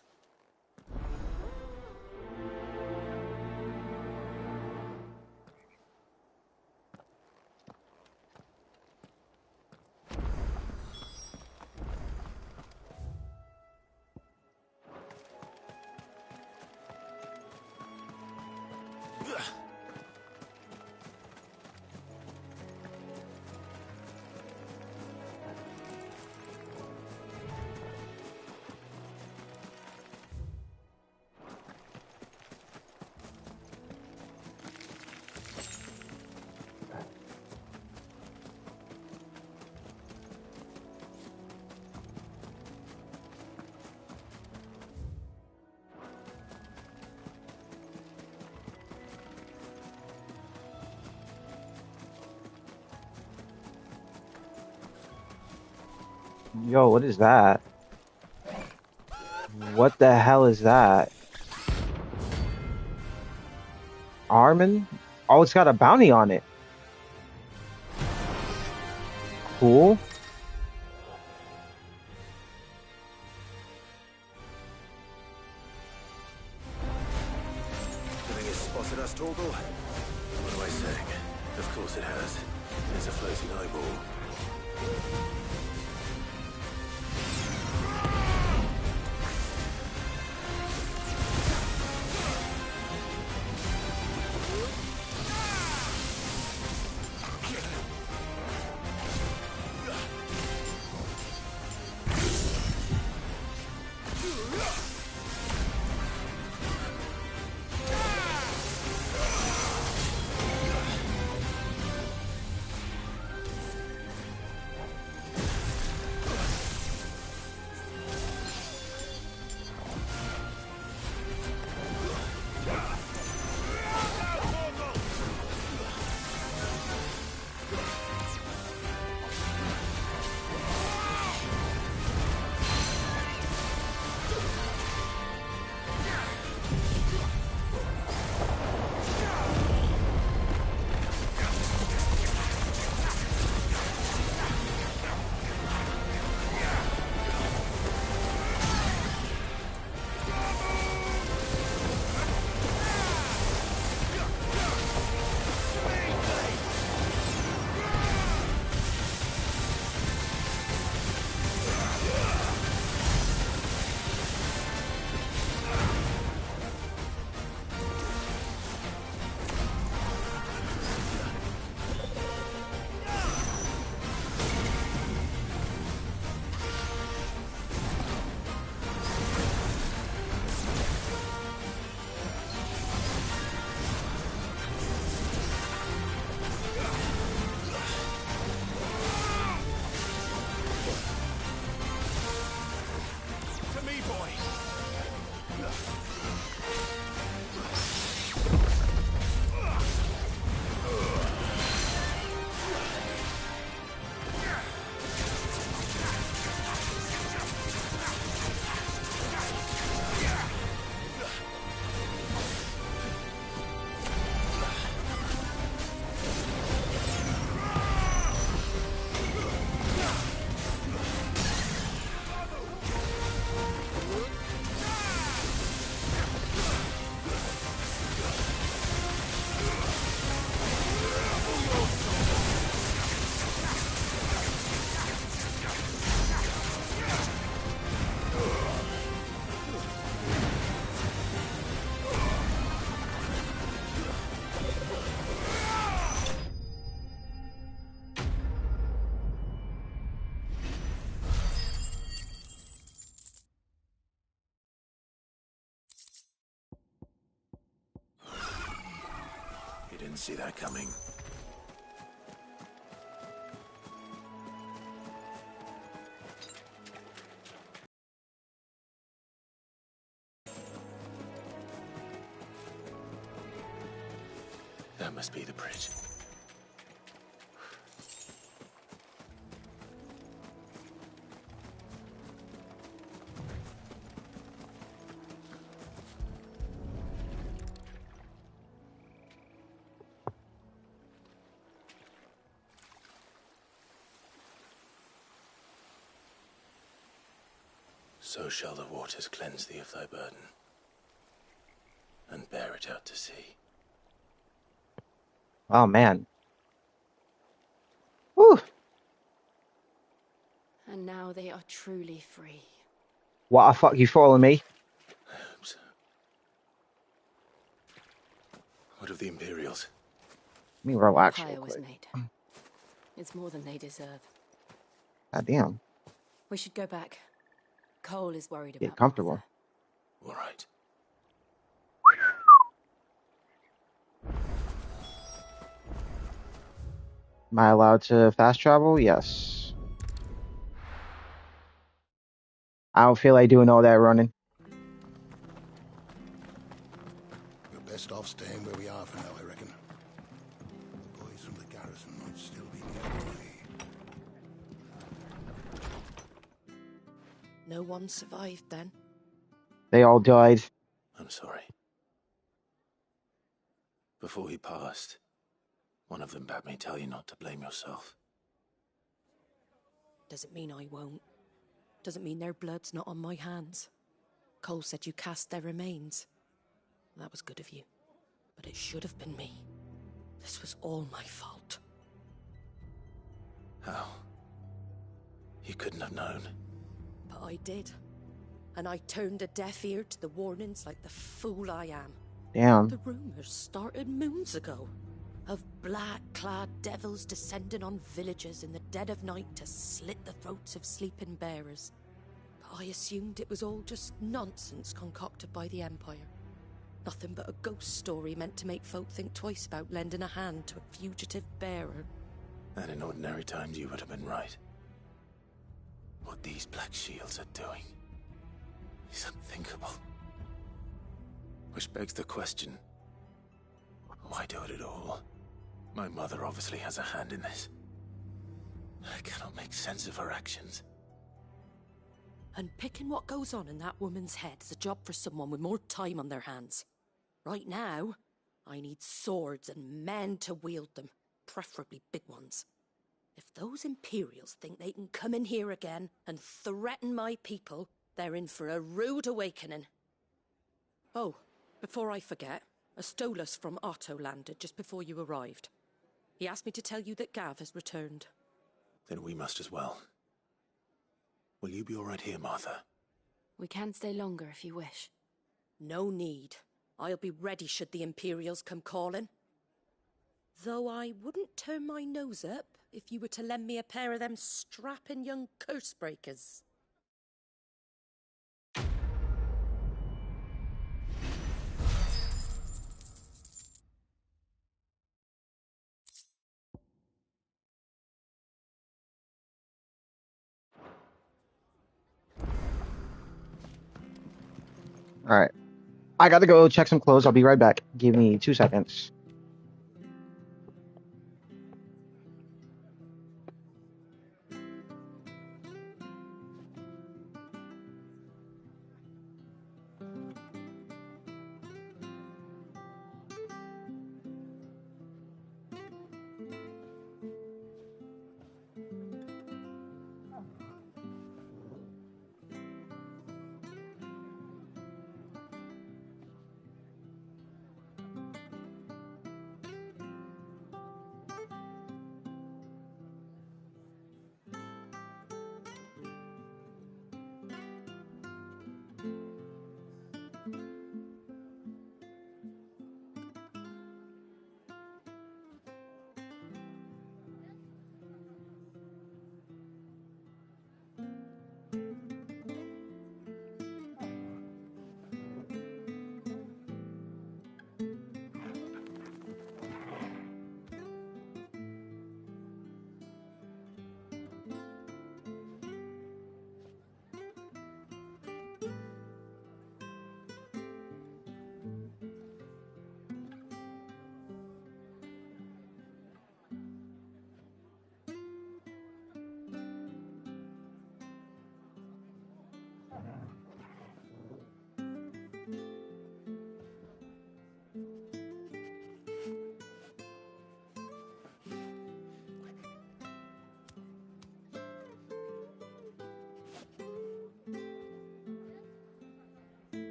Yo, what is that? What the hell is that? Armin? Oh, it's got a bounty on it. Cool. You think it's spotted us, Torgal? What am I saying? Of course it has. It's a floating eyeball. Didn't see that coming. That must be the bridge. So shall the waters cleanse thee of thy burden, and bear it out to sea. Oh, man. Whew. And now they are truly free. What the fuck, you following me? What of the Imperials? Let me relax Empire real was quick. made. It's more than they deserve. God damn. We should go back. Cole is worried Get about comfortable. All right. Am I allowed to fast travel? Yes. I don't feel like doing all that running. We're best off staying where we are for now, I reckon. The boys from the garrison might still be nearby. No one survived then? They all died. I'm sorry. Before he passed, one of them bade me tell you not to blame yourself. Doesn't mean I won't. Doesn't mean their blood's not on my hands. Cole said you cast their remains. That was good of you. But it should have been me. This was all my fault. How? You couldn't have known. But I did. And I turned a deaf ear to the warnings like the fool I am. Damn. The rumors started moons ago. Of black-clad devils descending on villages in the dead of night to slit the throats of sleeping bearers. But I assumed it was all just nonsense concocted by the Empire. Nothing but a ghost story meant to make folk think twice about lending a hand to a fugitive bearer. And in ordinary times you would have been right. What these Black Shields are doing is unthinkable. Which begs the question, why do it at all? My mother obviously has a hand in this. I cannot make sense of her actions. And picking what goes on in that woman's head is a job for someone with more time on their hands. Right now, I need swords and men to wield them, preferably big ones. If those Imperials think they can come in here again and threaten my people, they're in for a rude awakening. Oh, before I forget, a Stolas from Otto landed just before you arrived. He asked me to tell you that Gav has returned. Then we must as well. Will you be all right here, Martha? We can stay longer if you wish. No need. I'll be ready should the Imperials come calling. Though I wouldn't turn my nose up if you were to lend me a pair of them strapping young curse breakers. All right. I gotta go check some clothes. I'll be right back. Give me 2 seconds.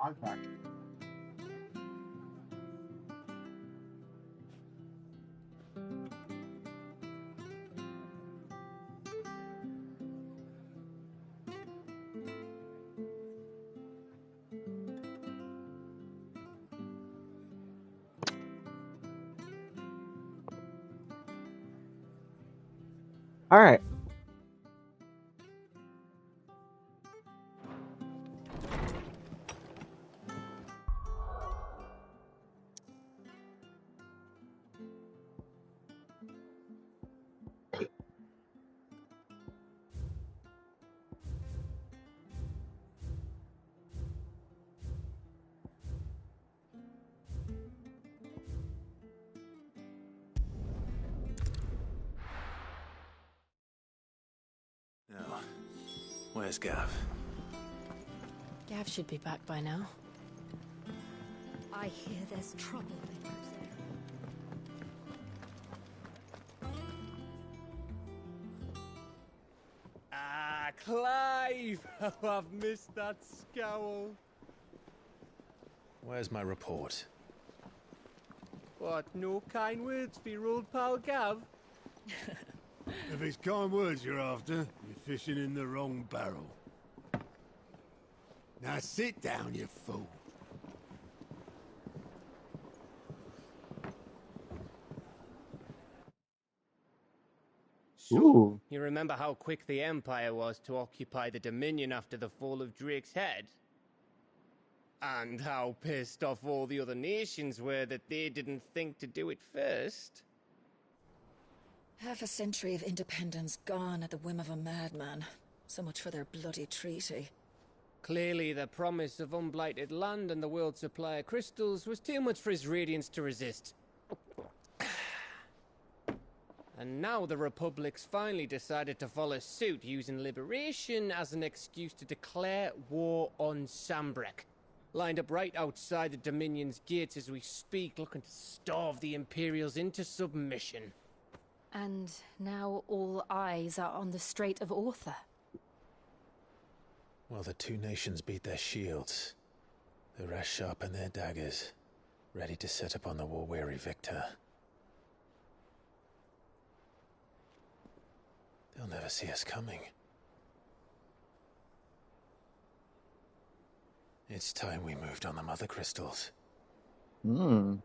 Contract. All right. Now, where's Gav? Gav should be back by now. I hear there's trouble. Ah, Clive! Oh, I've missed that scowl. Where's my report? What, no kind words for your old pal Gav? If it's kind words you're after, you're fishing in the wrong barrel. Now sit down, you fool. So, you remember how quick the Empire was to occupy the Dominion after the fall of Drake's head? And how pissed off all the other nations were that they didn't think to do it first? Half a century of independence gone at the whim of a madman. So much for their bloody treaty. Clearly, the promise of unblighted land and the world's supply of crystals was too much for his radiance to resist. And now the Republic's finally decided to follow suit, using liberation as an excuse to declare war on Sambrek. Lined up right outside the Dominion's gates as we speak, looking to starve the Imperials into submission. And now all eyes are on the Strait of Author. While the two nations beat their shields, the rest sharpen their daggers, ready to set upon the war-weary victor. They'll never see us coming. It's time we moved on the Mother Crystals. Hmm.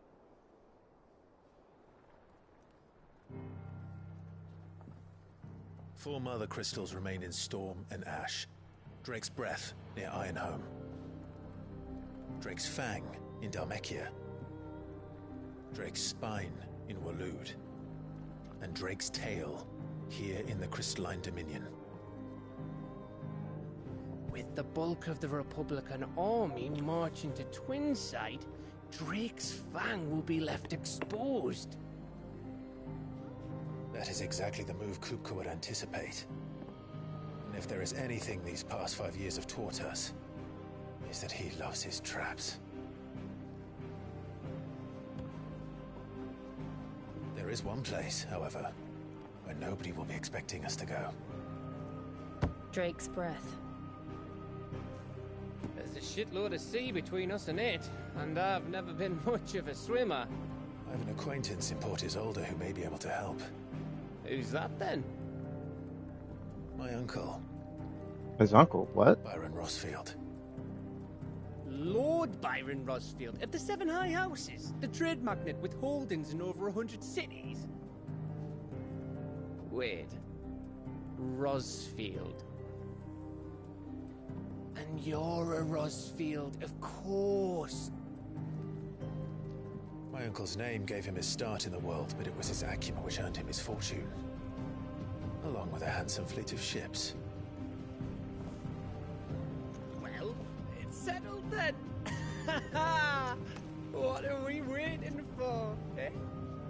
Four Mother Crystals remain in Storm and Ash. Drake's Breath near Ironhome. Drake's Fang in Dhalmekia. Drake's Spine in Waloed. And Drake's Tail here in the Crystalline Dominion. With the bulk of the Republican army marching to Twinside, Drake's Fang will be left exposed. That is exactly the move Kupka would anticipate. And if there is anything these past 5 years have taught us, is that he loves his traps. There is one place, however, where nobody will be expecting us to go. Drake's Breath. There's a shitload of sea between us and it, and I've never been much of a swimmer. I have an acquaintance in Port Isolde who may be able to help. Who's that then? My uncle. His uncle? What? Byron Rosfield. Lord Byron Rosfield of the Seven High Houses, the trade magnate with holdings in over 100 cities. Wait. Rosfield. And you're a Rosfield, of course. My uncle's name gave him his start in the world, but it was his acumen which earned him his fortune. Along with a handsome fleet of ships. Well, it's settled then. What are we waiting for, eh?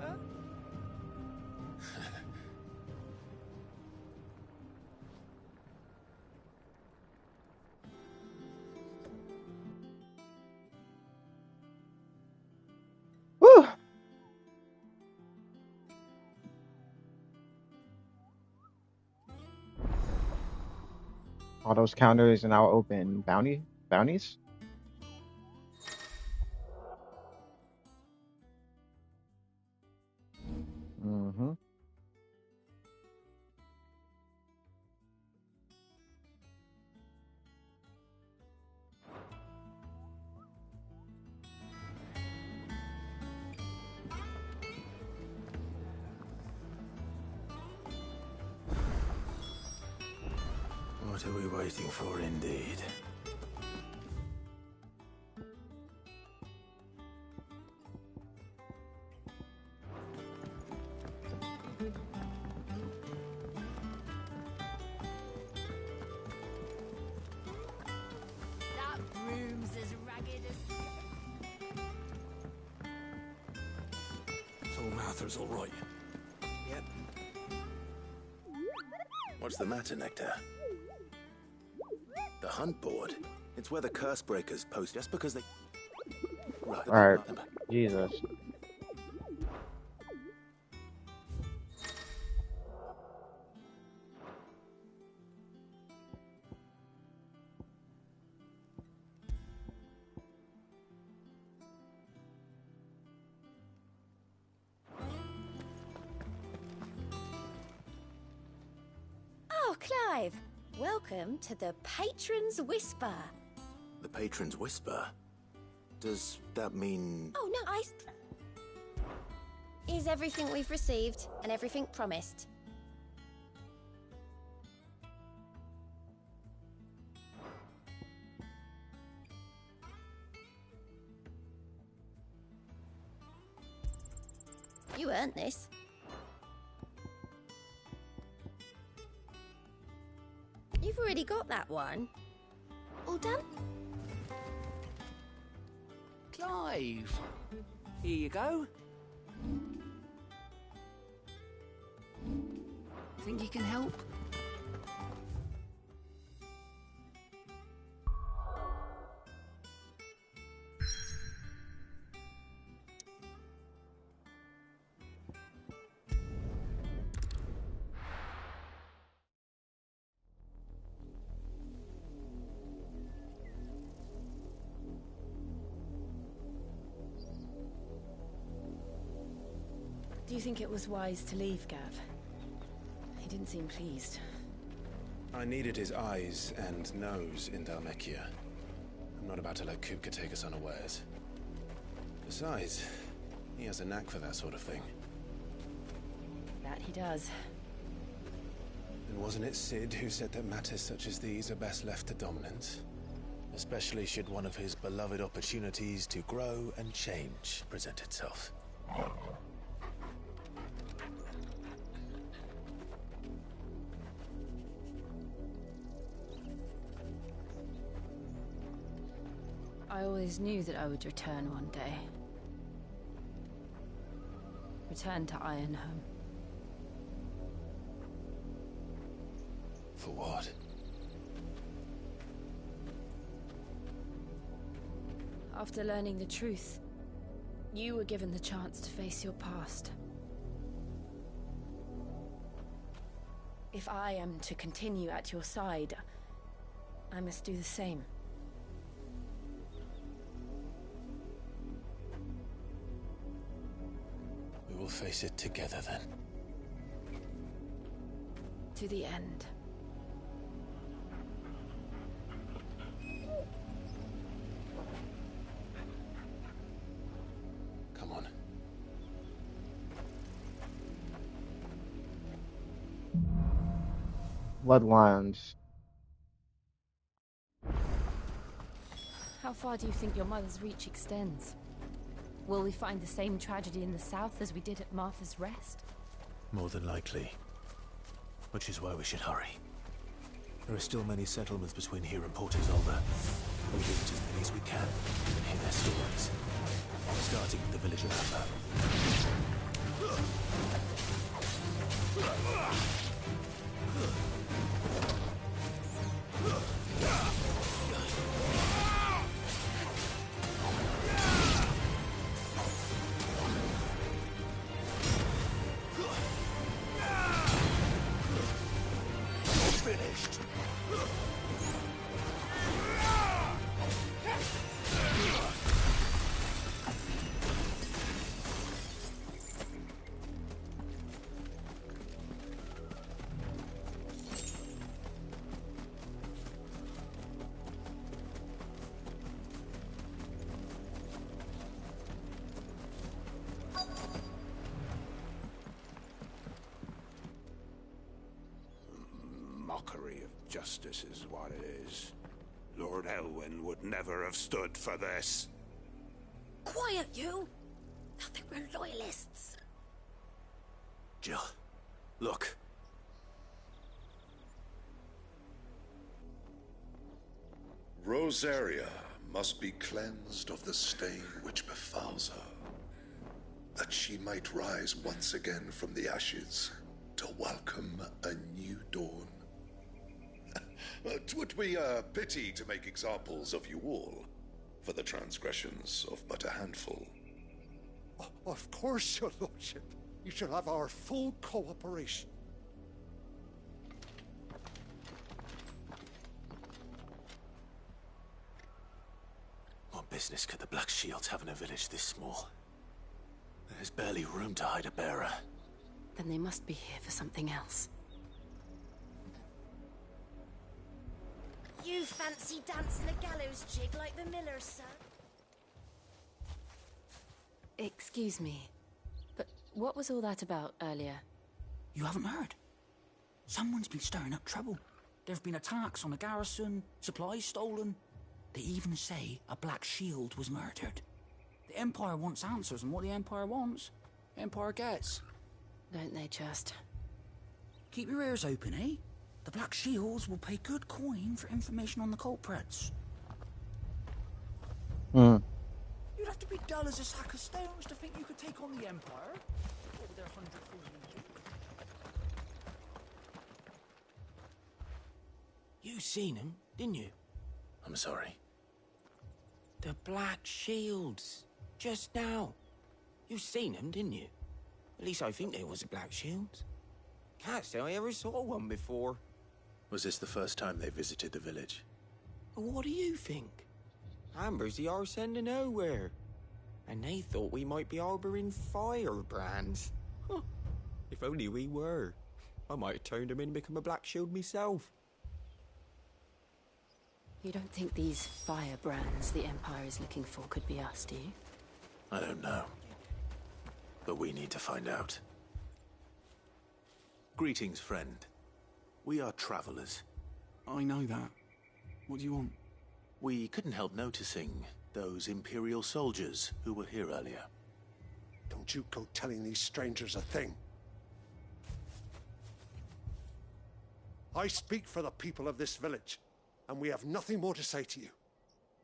Huh? Whew. All those counters are now open. Bounties? What are we waiting for, indeed? That room's as ragged as... So Mather's all right. Yep. What's the matter, Nectar? The hunt board? It's where the curse breakers post just because they... Right. Alright. Jesus. Oh, Clive! Welcome to the Patron's Whisper. The Patron's Whisper? Does that mean... Oh, no, Is everything we've received and everything promised. You earned this. You've already got that one. All done? Clive! Here you go. Think you can help? Do you think it was wise to leave, Gav? He didn't seem pleased. I needed his eyes and nose in Dhalmekia. I'm not about to let Kupka take us unawares. Besides, he has a knack for that sort of thing. That he does. And wasn't it Sid who said that matters such as these are best left to dominance? Especially should one of his beloved opportunities to grow and change present itself. I always knew that I would return one day. Return to Ironhome. For what? After learning the truth, you were given the chance to face your past. If I am to continue at your side, I must do the same. We will face it together then. To the end. Come on. Bloodlines. How far do you think your mother's reach extends? Will we find the same tragedy in the south as we did at Martha's Rest? More than likely. Which is why we should hurry. There are still many settlements between here and Port Isolde. We visit as many as we can and hear their stories. Starting with the village of Amber. Justice is what it is. Lord Elwyn would never have stood for this. Quiet, you! I think we're loyalists. Jill, look. Rosaria must be cleansed of the stain which befouls her, that she might rise once again from the ashes to welcome a new dawn. 'Twould be a pity to make examples of you all, for the transgressions of but a handful. Of course, your lordship. You shall have our full cooperation. What business could the Black Shields have in a village this small? There's barely room to hide a bearer. Then they must be here for something else. You fancy dancing a gallows jig like the miller's son? Excuse me, but what was all that about earlier? You haven't heard? Someone's been stirring up trouble. There have been attacks on the garrison, supplies stolen. They even say a Black Shield was murdered. The Empire wants answers, and what the Empire wants, Empire gets. Don't they just? Keep your ears open, eh? The Black Shields will pay good coin for information on the culprits. You'd have to be dull as a sack of stones to think you could take on the Empire. What with their 100 You seen him, didn't you? I'm sorry. The Black Shields. Just now. You seen them, didn't you? At least I think they was the Black Shields. Can't say I ever saw one before. Was this the first time they visited the village? What do you think? Amber's the arse end of nowhere. And they thought we might be harbouring firebrands. Huh. If only we were. I might have turned them in and become a Black Shield myself. You don't think these firebrands the Empire is looking for could be us, do you? I don't know. But we need to find out. Greetings, friend. We are travelers. I know that. What do you want? We couldn't help noticing those Imperial soldiers who were here earlier. Don't you go telling these strangers a thing. I speak for the people of this village, and we have nothing more to say to you.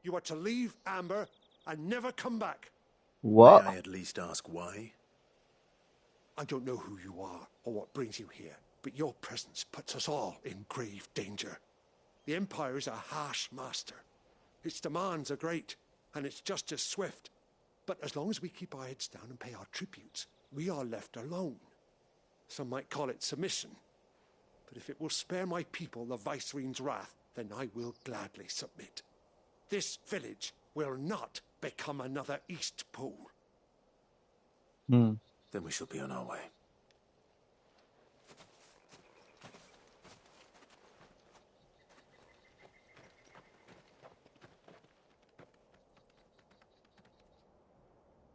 You are to leave Amber and never come back. What? May I at least ask why? I don't know who you are or what brings you here, but your presence puts us all in grave danger. The Empire is a harsh master. Its demands are great, and its justice swift. But as long as we keep our heads down and pay our tributes, we are left alone. Some might call it submission. But if it will spare my people the Viceroy's wrath, then I will gladly submit. This village will not become another Eastpool. Then we shall be on our way.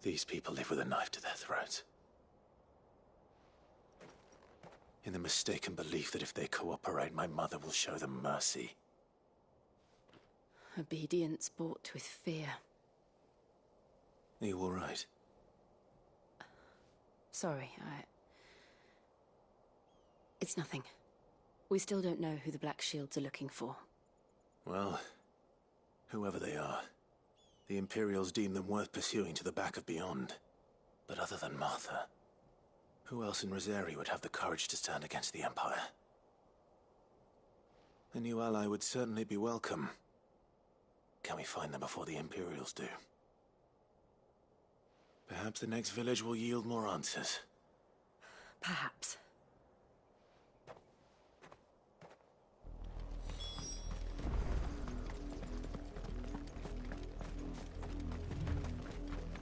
These people live with a knife to their throats. In the mistaken belief that if they cooperate, my mother will show them mercy. Obedience bought with fear. Are you all right? Sorry, It's nothing. We still don't know who the Black Shields are looking for. Well, whoever they are, the Imperials deem them worth pursuing to the back of beyond. But other than Martha, who else in Rosaria would have the courage to stand against the Empire? A new ally would certainly be welcome. Can we find them before the Imperials do? Perhaps the next village will yield more answers. Perhaps.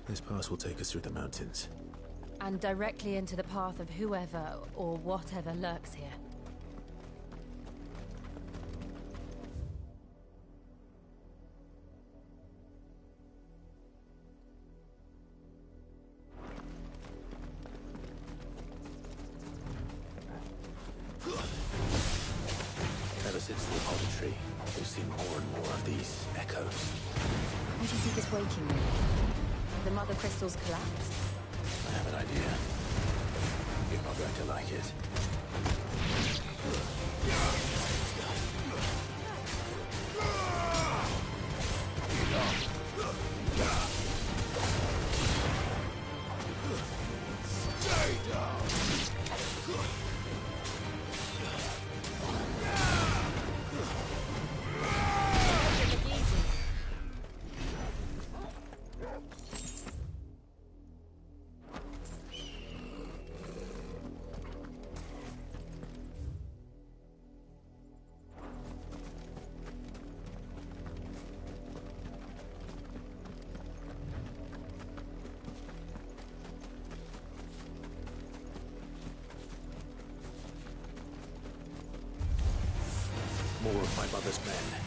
This pass will take us through the mountains. And directly into the path of whoever or whatever lurks here. Ever since the the mother crystals collapsed? I have an idea. You're not going to like it. Stay down! More of my mother's men.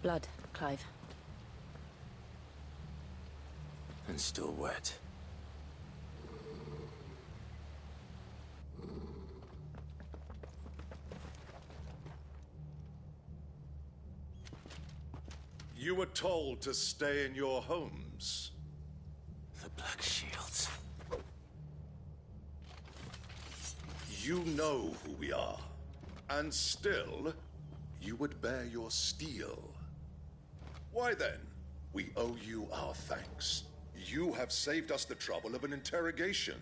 Blood, Clive. And still wet. You were told to stay in your homes. The Black Shields. You know who we are. And still, you would bear your steel. Why then? We owe you our thanks. You have saved us the trouble of an interrogation.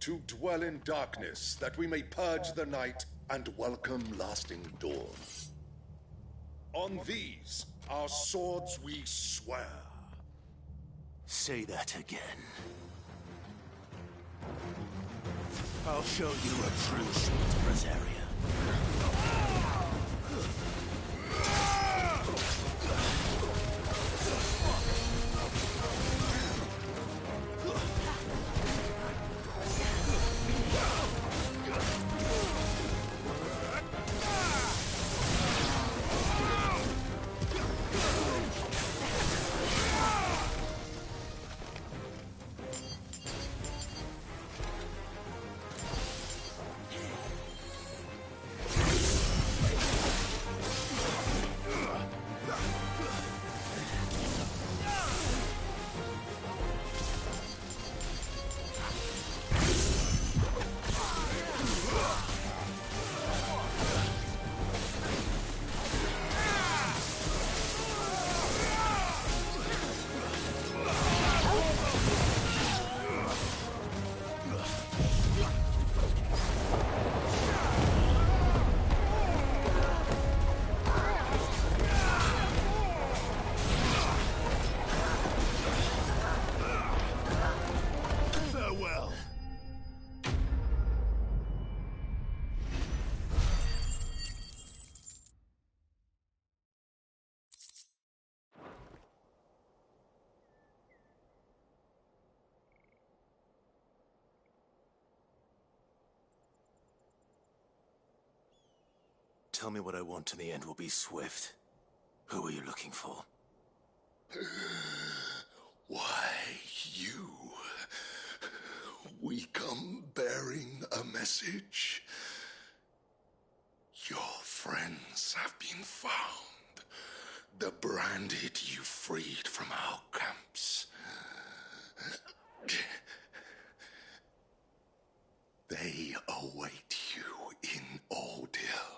To dwell in darkness, that we may purge the night and welcome lasting dawn. On these, our swords we swear. Say that again. I'll show you a true sword, Brazaria. Tell me what I want and the end will be swift. Who are you looking for? Why, you. We come bearing a message. Your friends have been found. The branded you freed from our camps. They await you in Ordeal.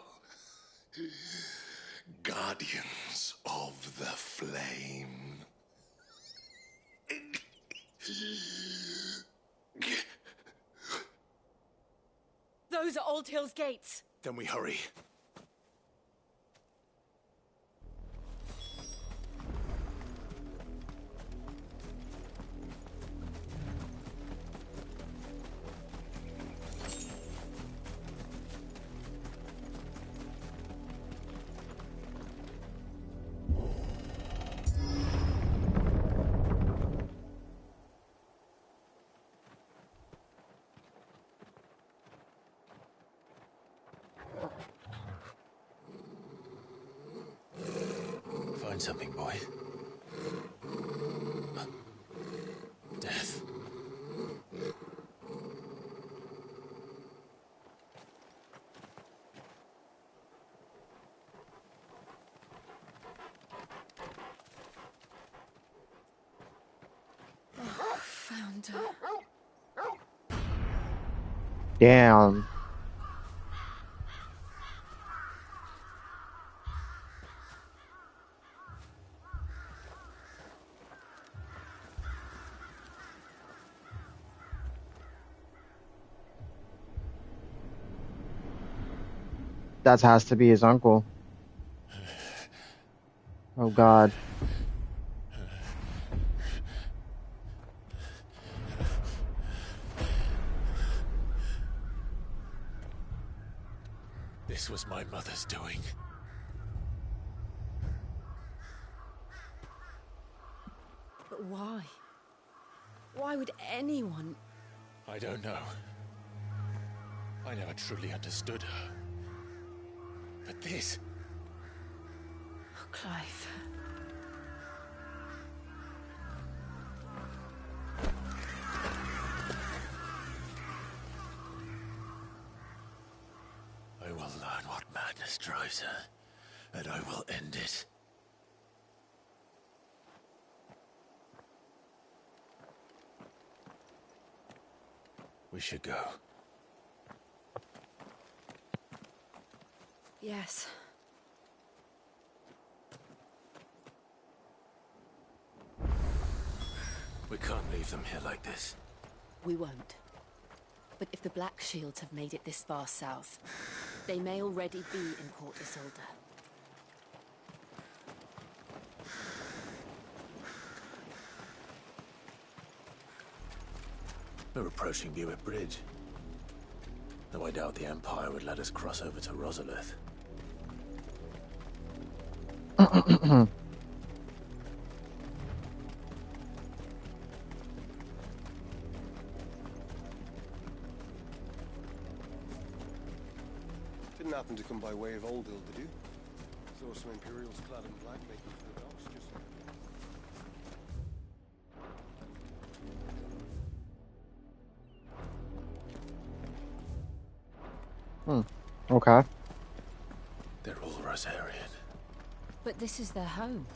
Guardians of the Flame. Those are Old Hill's gates. Then we hurry. Find something, boy. Death. Oh, found her. Damn. That has to be his uncle. Oh God. This was my mother's doing. But why? Why would anyone... I don't know. I never truly understood her. But this... Clive. I will learn what madness drives her, and I will end it. We should go. Yes. We can't leave them here like this. We won't. But if the Black Shields have made it this far south, they may already be in Port Isolde. We're approaching Buick Bridge. Though I doubt the Empire would let us cross over to Rosalith. Didn't happen to come by way of Old Hill, did you? Saw some Imperials clad in black making for the docks just Okay. They're all Rosarian. But this is their home.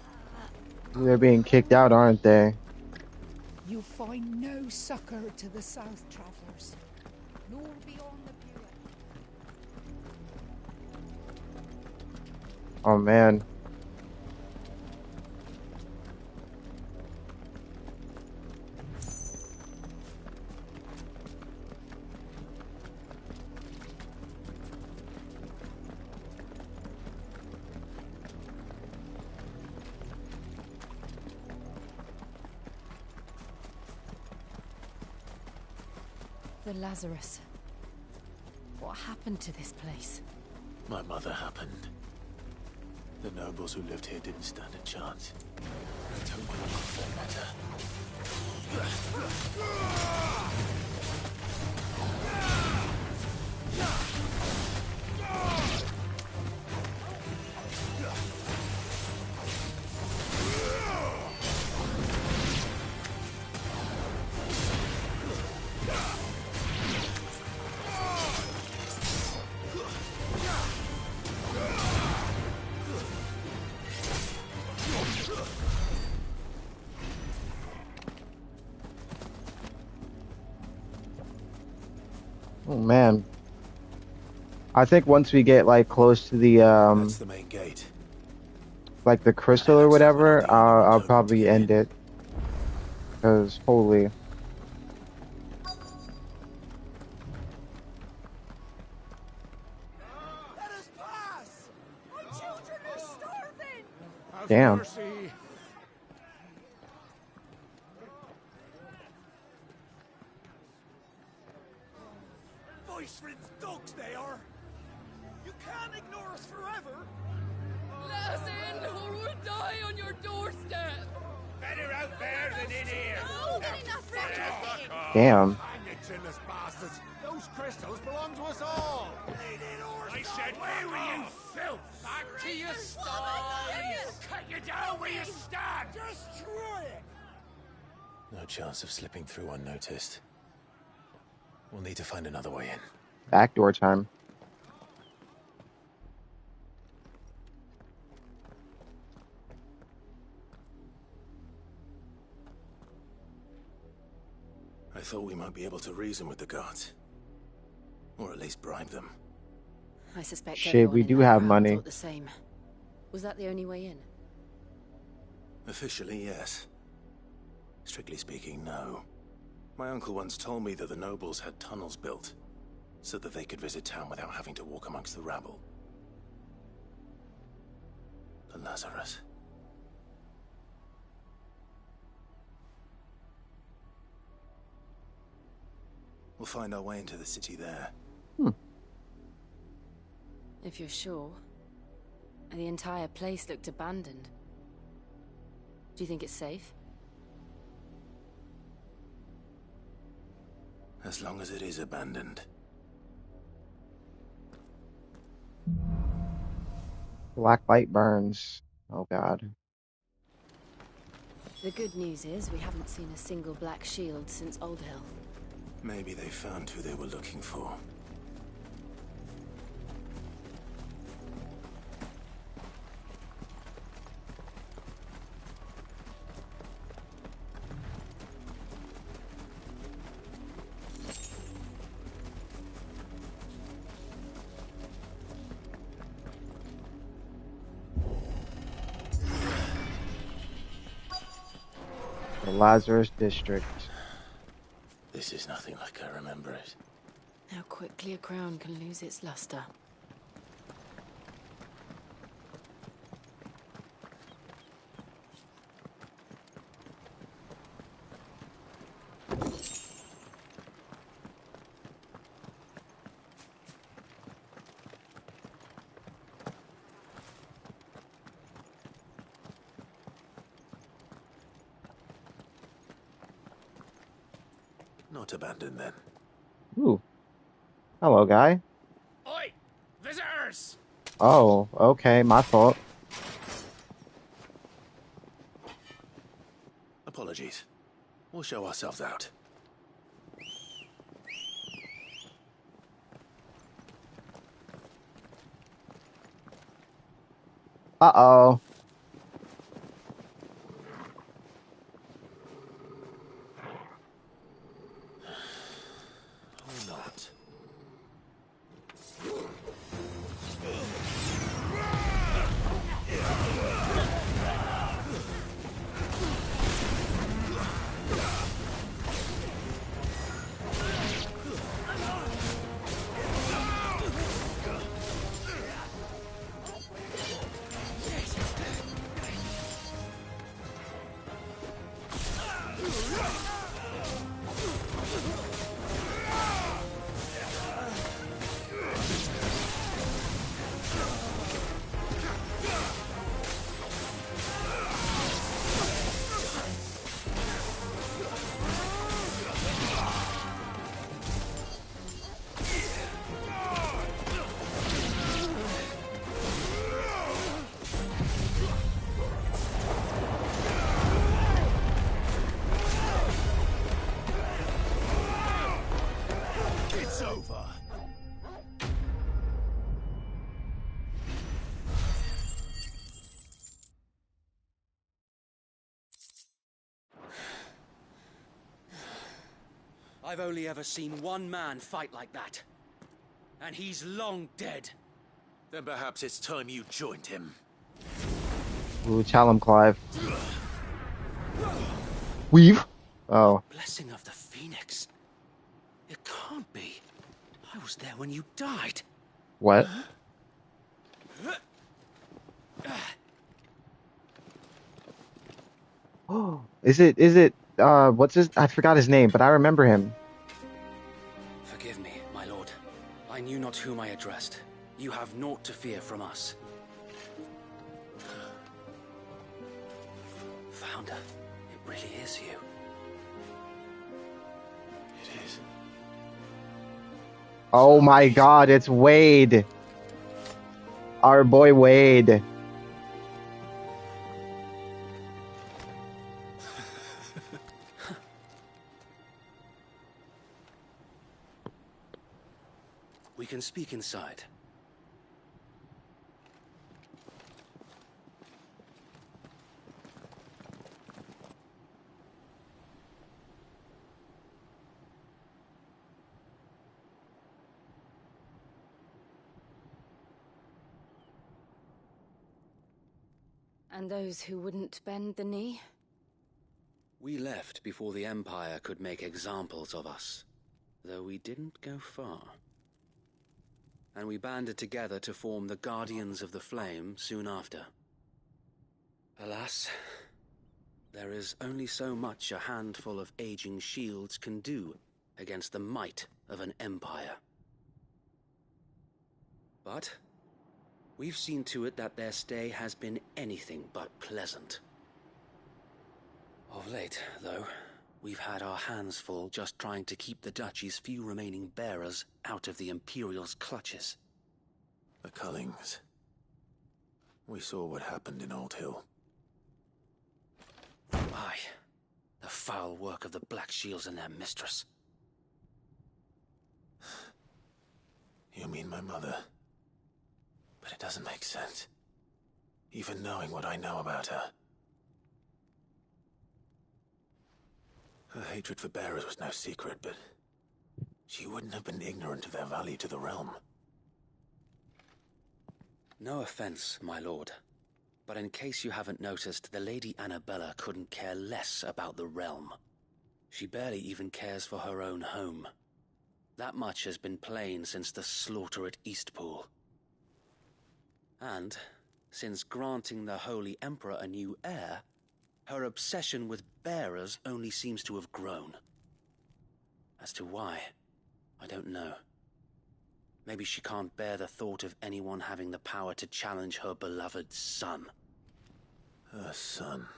They're being kicked out, aren't they? You find no succor to the south travellers, nor beyond the Buick. Oh man. The Lazarus. What happened to this place? My mother happened. The nobles who lived here didn't stand a chance. I don't want to look for Oh man. I think once we get like close to the That's the main gate. like the crystal or whatever, I'll probably end it. Cause holy. Let us pass! My children are starving! Have Damn. mercy. Voice-ridden dogs they are! You can't ignore us forever! Let us in, or we'll die on your doorstep! Better out there than in here! More than enough room! Damn. Hang it, chinless bastards. Those crystals belong to us all. I said, where were you, filth? Back to your sties! Cut you down where you stand! Destroy it! No chance of slipping through unnoticed. We'll need to find another way in. Backdoor time. I thought we might be able to reason with the guards. Or at least bribe them. I suspect Shit, everyone we in do that have crowd money. thought the same. Was that the only way in? Officially, yes. Strictly speaking, no. My uncle once told me that the nobles had tunnels built, so that they could visit town without having to walk amongst the rabble. The Lazarus. We'll find our way into the city there. If you're sure. The entire place looked abandoned. Do you think it's safe? As long as it is abandoned. Black light burns. Oh god. The good news is we haven't seen a single black shield since Old Hill. Maybe they found who they were looking for. The Lazarus District. This is nothing like I remember it. How quickly a crown can lose its luster. Not abandoned then. Ooh. Hello, guy. Oi! Visitors! Oh, okay, my fault. Apologies. We'll show ourselves out. Uh-oh. Or not. It's over. I've only ever seen one man fight like that. And he's long dead. Then perhaps it's time you joined him. Ooh, tell him, Clive. Weave. Oh. Blessing of the Phoenix. It can't be. I was there when you died. What? Oh, is it, what's his, I forgot his name, but I remember him. Forgive me, my lord. I knew not whom I addressed. You have naught to fear from us. Founder, it really is you. It is. Oh my god, it's Wade. Our boy Wade. We can speak inside. And those who wouldn't bend the knee? We left before the Empire could make examples of us, though we didn't go far. And we banded together to form the Guardians of the Flame soon after. Alas, there is only so much a handful of aging shields can do against the might of an empire. But we've seen to it that their stay has been anything but pleasant. Of late, though, we've had our hands full just trying to keep the Duchy's few remaining bearers out of the Imperial's clutches. The Cullings. We saw what happened in Old Hill. Aye. The foul work of the Black Shields and their mistress. You mean my mother? But it doesn't make sense. Even knowing what I know about her. Her hatred for bearers was no secret, but she wouldn't have been ignorant of their value to the realm. No offense, my lord. But in case you haven't noticed, the Lady Annabella couldn't care less about the realm. She barely even cares for her own home. That much has been plain since the slaughter at Eastpool. And, since granting the Holy Emperor a new heir, her obsession with bearers only seems to have grown. As to why, I don't know. Maybe she can't bear the thought of anyone having the power to challenge her beloved son. Her son.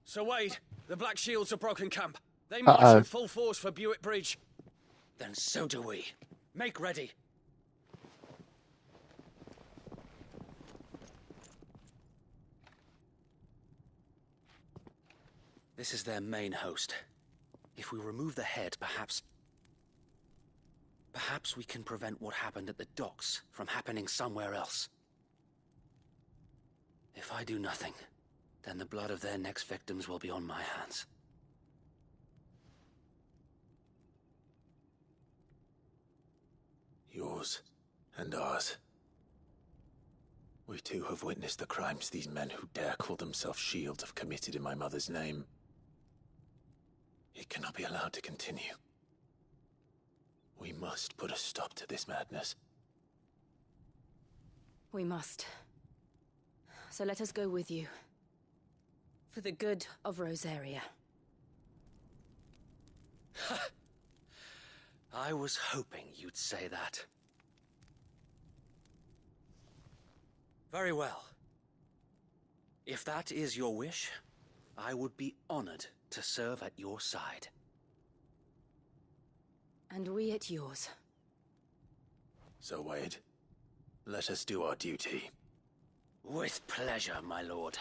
Sir Wade, the Black Shields have broken camp. They march in full force for Buick Bridge. Then so do we. Make ready. This is their main host. If we remove the head, perhaps we can prevent what happened at the docks from happening somewhere else. If I do nothing, then the blood of their next victims will be on my hands. Yours and ours. We too have witnessed the crimes these men who dare call themselves shields have committed in my mother's name. It cannot be allowed to continue. We must put a stop to this madness. We must. So let us go with you. For the good of Rosaria. I was hoping you'd say that. Very well. If that is your wish, I would be honored to serve at your side. And we at yours. So, Wade, let us do our duty. With pleasure, my lord.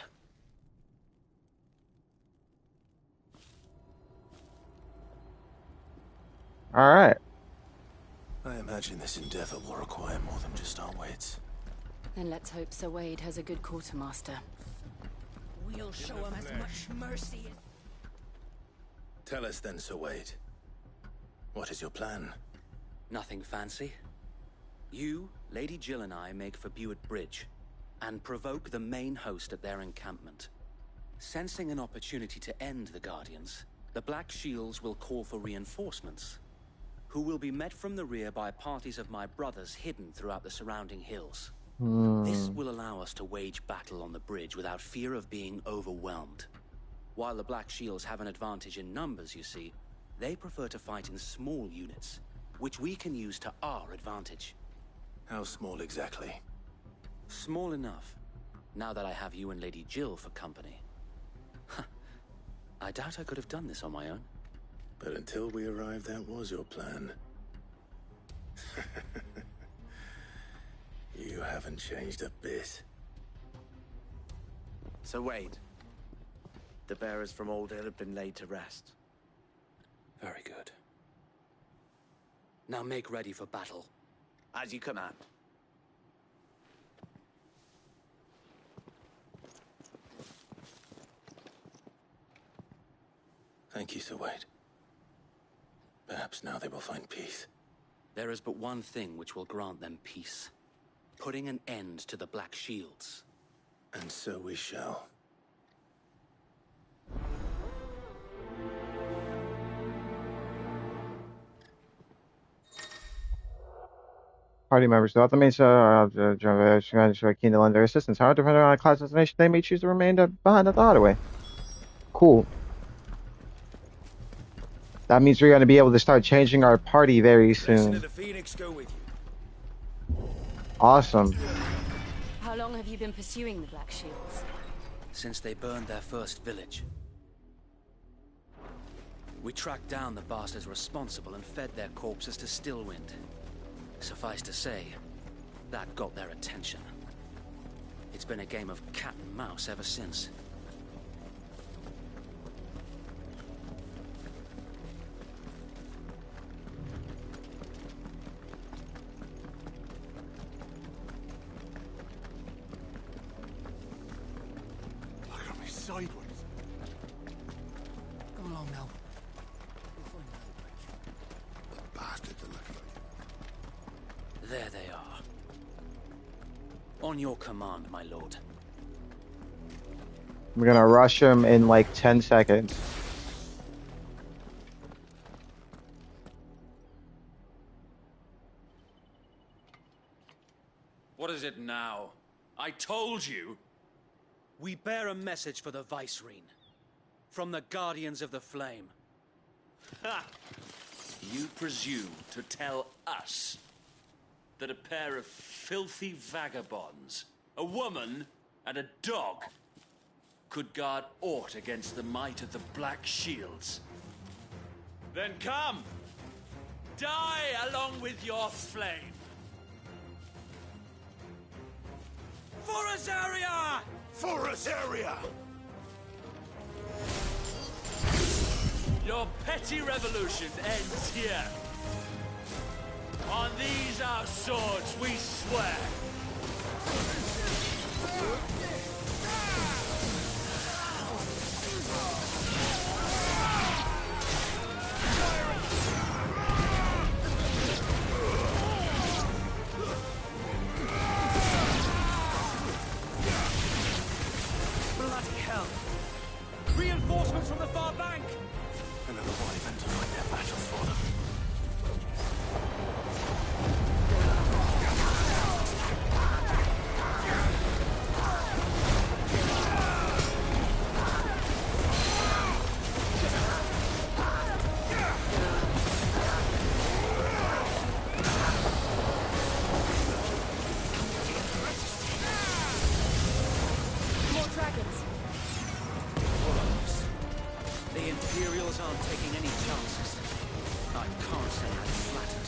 All right. I imagine this endeavor will require more than just our wits. Then let's hope Sir Wade has a good quartermaster. We'll show him as much mercy as... Tell us then, Sir Wade. What is your plan? Nothing fancy. You, Lady Jill and I make for Buick Bridge, and provoke the main host at their encampment. Sensing an opportunity to end the Guardians, the Black Shields will call for reinforcements, who will be met from the rear by parties of my brothers hidden throughout the surrounding hills. This will allow us to wage battle on the bridge without fear of being overwhelmed. While the Black Shields have an advantage in numbers, you see, they prefer to fight in small units, which we can use to our advantage. How small exactly? Small enough, now that I have you and Lady Jill for company. I doubt I could have done this on my own. But until we arrived, that was your plan. You haven't changed a bit. So Wade, the bearers from Old Hill have been laid to rest. Very good. Now make ready for battle. As you command. Thank you, Sir Wade. Perhaps now they will find peace. There is but one thing which will grant them peace. Putting an end to the Black Shields. And so we shall. Party members throughout the main show keen to lend their assistance. However, depending on a class destination, they may choose to remain behind at the hideaway. Cool. That means we're going to be able to start changing our party very soon. The Phoenix go with you. Awesome. How long have you been pursuing the Black Shields? Since they burned their first village. We tracked down the bastards responsible and fed their corpses to Stillwind. Suffice to say, that got their attention. It's been a game of cat and mouse ever since. Look at me sideways. Go along now. The bastards are looking like. There they are. On your command, my lord. I'm gonna rush him in like 10 seconds. What is it now? I told you! We bear a message for the Vicereine. From the Guardians of the Flame. Ha! You presume to tell us that a pair of filthy vagabonds, a woman and a dog, could guard aught against the might of the Black Shields? Then come! Die along with your flame! For Azaria! For Azaria! Your petty revolution ends here. On these our swords we swear. Bloody hell! Reinforcements from the far bank! Another wyvern to fight their battle for them. More dragons. Wolves. The Imperials aren't taking any chances. I can't say I'm flattered.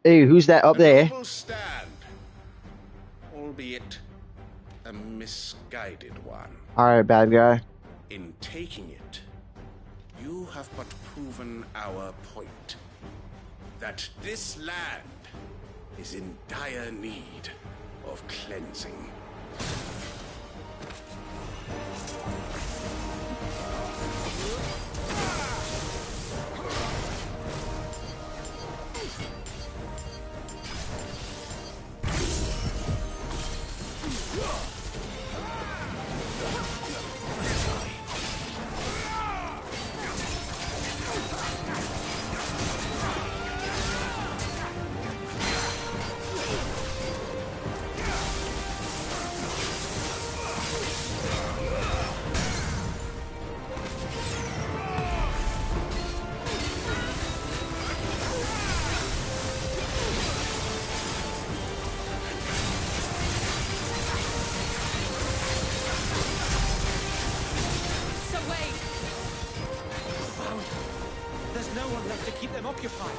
Hey, who's that up there? Noble stand, albeit a misguided one. Alright, bad guy. In taking it, you have but proven our point. That this land is in dire need of cleansing. So wait. Found. There's no one left to keep them occupied.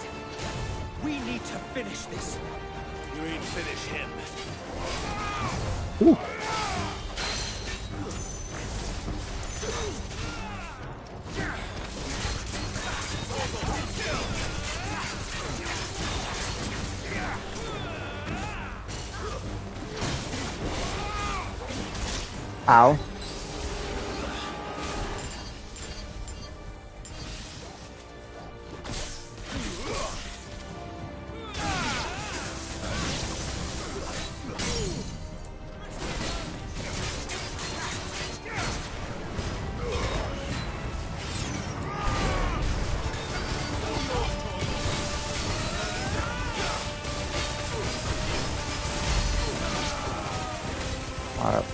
We need to finish this. You ain't finish him. Ow. Alright.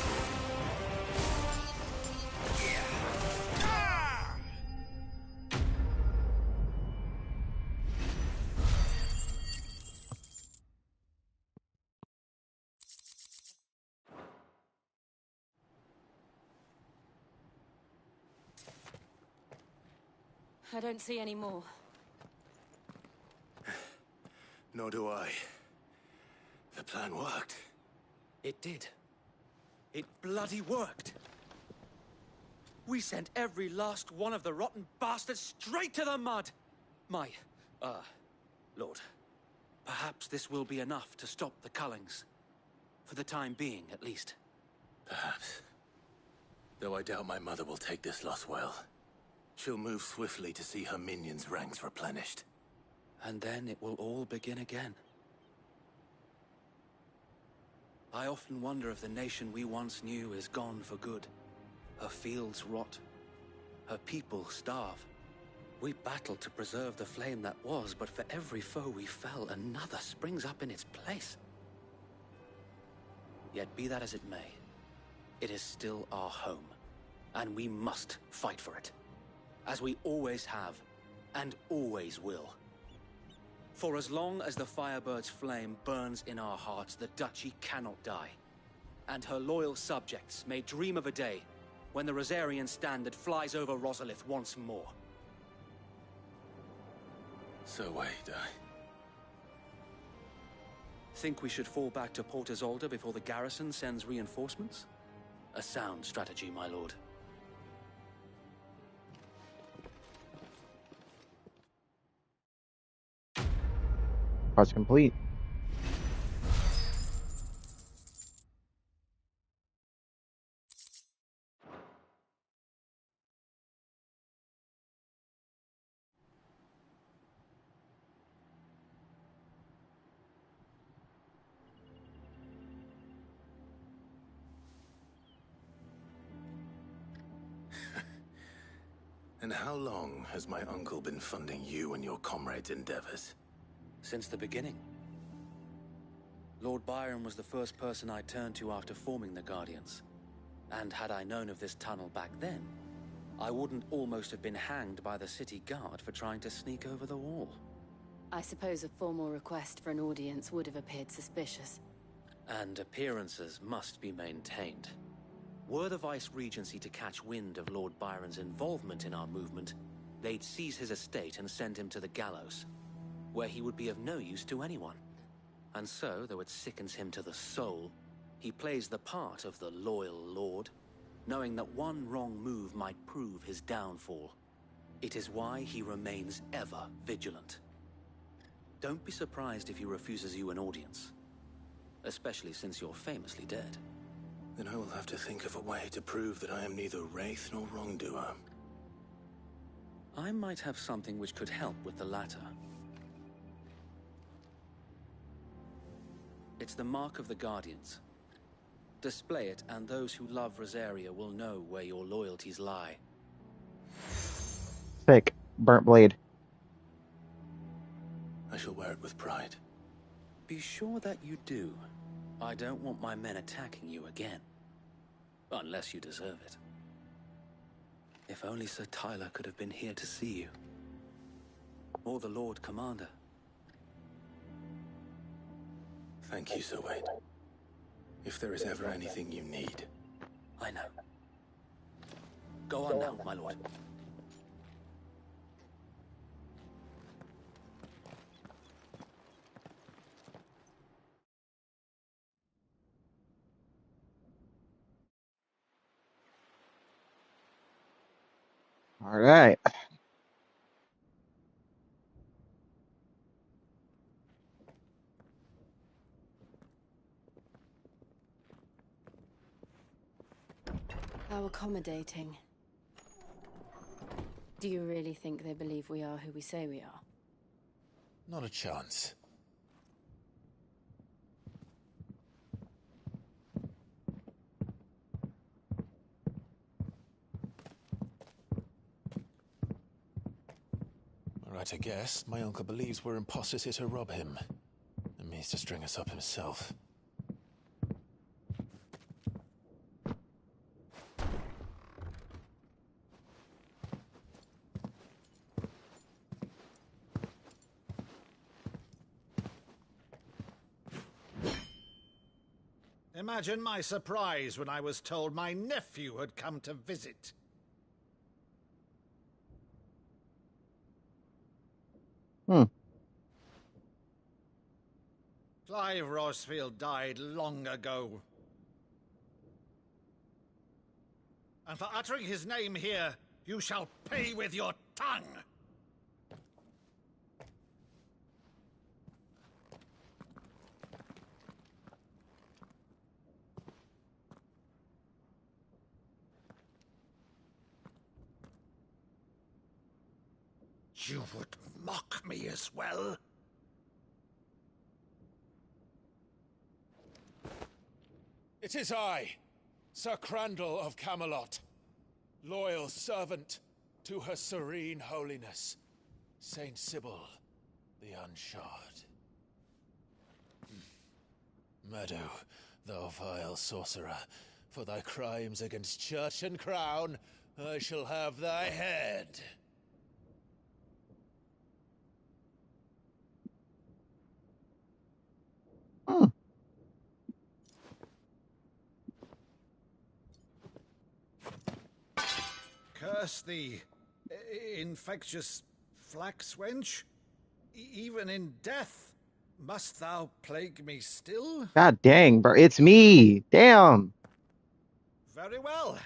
I don't see any more. Nor do I. The plan worked. It did. It bloody worked. We sent every last one of the rotten bastards straight to the mud! Lord, perhaps this will be enough to stop the Cullings. For the time being, at least. Perhaps. Though I doubt my mother will take this loss well. She'll move swiftly to see her minions' ranks replenished. And then it will all begin again. I often wonder if the nation we once knew is gone for good. Her fields rot. Her people starve. We battled to preserve the flame that was, but for every foe we fell, another springs up in its place. Yet be that as it may, it is still our home, and we must fight for it. As we always have, and always will. For as long as the Firebird's flame burns in our hearts, the Duchy cannot die. And her loyal subjects may dream of a day when the Rosarian standard flies over Rosalith once more. So wait, Think we should fall back to Port Isolde before the garrison sends reinforcements? A sound strategy, my lord. Quest complete. And how long has my uncle been funding you and your comrades' endeavors? Since the beginning. Lord Byron was the first person I turned to after forming the Guardians. And had I known of this tunnel back then, I wouldn't almost have been hanged by the city guard for trying to sneak over the wall. I suppose a formal request for an audience would have appeared suspicious. And appearances must be maintained. Were the Vice-Regency to catch wind of Lord Byron's involvement in our movement, they'd seize his estate and send him to the gallows, where he would be of no use to anyone. And so, though it sickens him to the soul, he plays the part of the loyal lord, knowing that one wrong move might prove his downfall. It is why he remains ever vigilant. Don't be surprised if he refuses you an audience, especially since you're famously dead. Then I will have to think of a way to prove that I am neither wraith nor wrongdoer. I might have something which could help with the latter. It's the mark of the Guardians. Display it, and those who love Rosaria will know where your loyalties lie. Sick. Burnt blade. I shall wear it with pride. Be sure that you do. I don't want my men attacking you again. Unless you deserve it. If only Sir Tyler could have been here to see you. Or the Lord Commander. Thank you, Sir Wade. If there is ever anything you need. I know. Go on now, my lord. All right. How accommodating. Do you really think they believe we are who we say we are? Not a chance. Right, I guess. My uncle believes we're imposters here to rob him. And means to string us up himself. Imagine my surprise when I was told my nephew had come to visit. Clive Rosefield died long ago. And for uttering his name here, you shall pay with your tongue! You would mock me as well? It is I, Sir Crandall of Camelot, loyal servant to her serene holiness, Saint Sybil the Unshod. Meadow, thou vile sorcerer, for thy crimes against church and crown, I shall have thy head. Curse thee, infectious flax wench. Even in death, must thou plague me still? God dang, bro. It's me. Damn. Very well.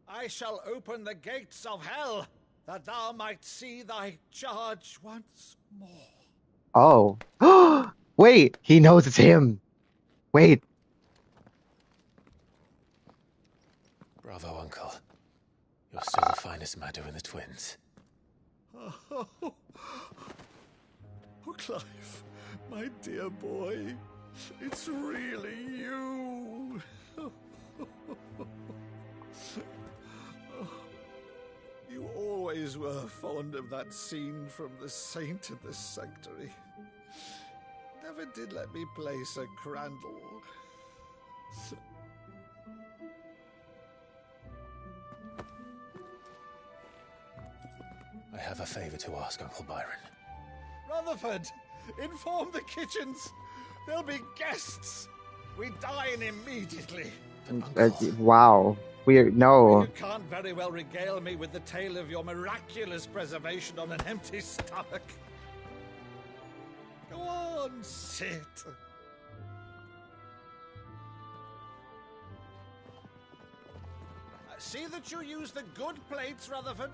I shall open the gates of hell, that thou might see thy charge once more. Oh. Wait, he knows it's him. Wait. Bravo, Uncle. You're still the finest Meadow in the twins. Oh, Clive, my dear boy, it's really you. You always were fond of that scene from The Saint of the Sanctuary. Never did let me play Sir Crandall. I have a favor to ask, Uncle Byron. Rutherford, inform the kitchens. There'll be guests. We dine immediately. Wow. No. You can't very well regale me with the tale of your miraculous preservation on an empty stomach. Go on, sit. See that you use the good plates, Rutherford.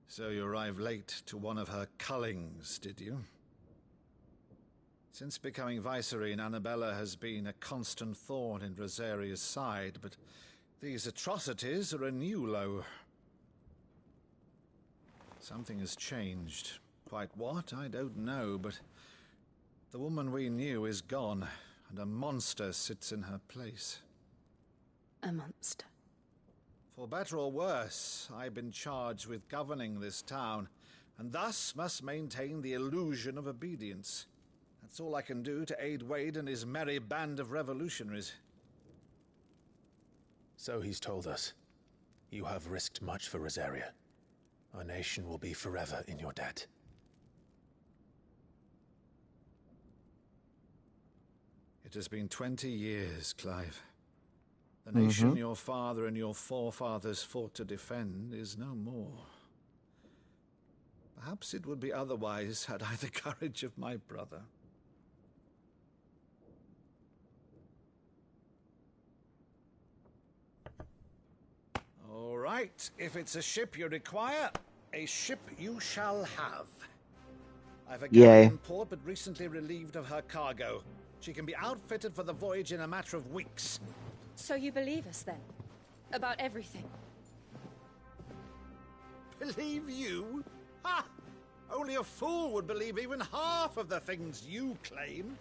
So you arrived late to one of her cullings, did you? Since becoming Vicereine, Annabella has been a constant thorn in Rosaria's side, but these atrocities are a new low. Something has changed. Quite what, I don't know, but the woman we knew is gone, and a monster sits in her place. A monster? For better or worse, I've been charged with governing this town, and thus must maintain the illusion of obedience. That's all I can do to aid Wade and his merry band of revolutionaries. So he's told us. You have risked much for Rosaria. Our nation will be forever in your debt. It has been 20 years, Clive. The nation your father and your forefathers fought to defend is no more. Perhaps it would be otherwise had I the courage of my brother. All right, if it's a ship you require, a ship you shall have. I've a galley in port, but recently relieved of her cargo. She can be outfitted for the voyage in a matter of weeks. So you believe us, then? About everything? Believe you? Ha! Only a fool would believe even half of the things you claim.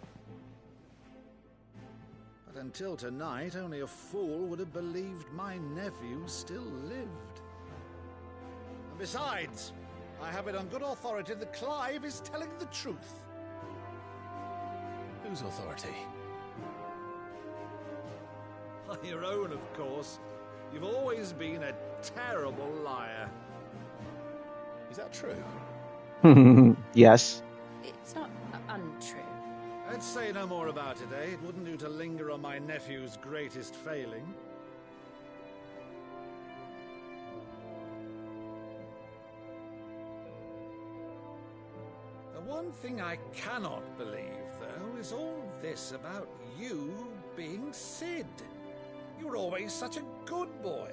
But until tonight, only a fool would have believed my nephew still lived. And besides, I have it on good authority that Clive is telling the truth. Whose authority? Your own, of course. You've always been a terrible liar. Is that true? Yes. It's not untrue. Let's say no more about it, eh? It wouldn't do to linger on my nephew's greatest failing. The one thing I cannot believe, though, is all this about you being Sid. You were always such a good boy,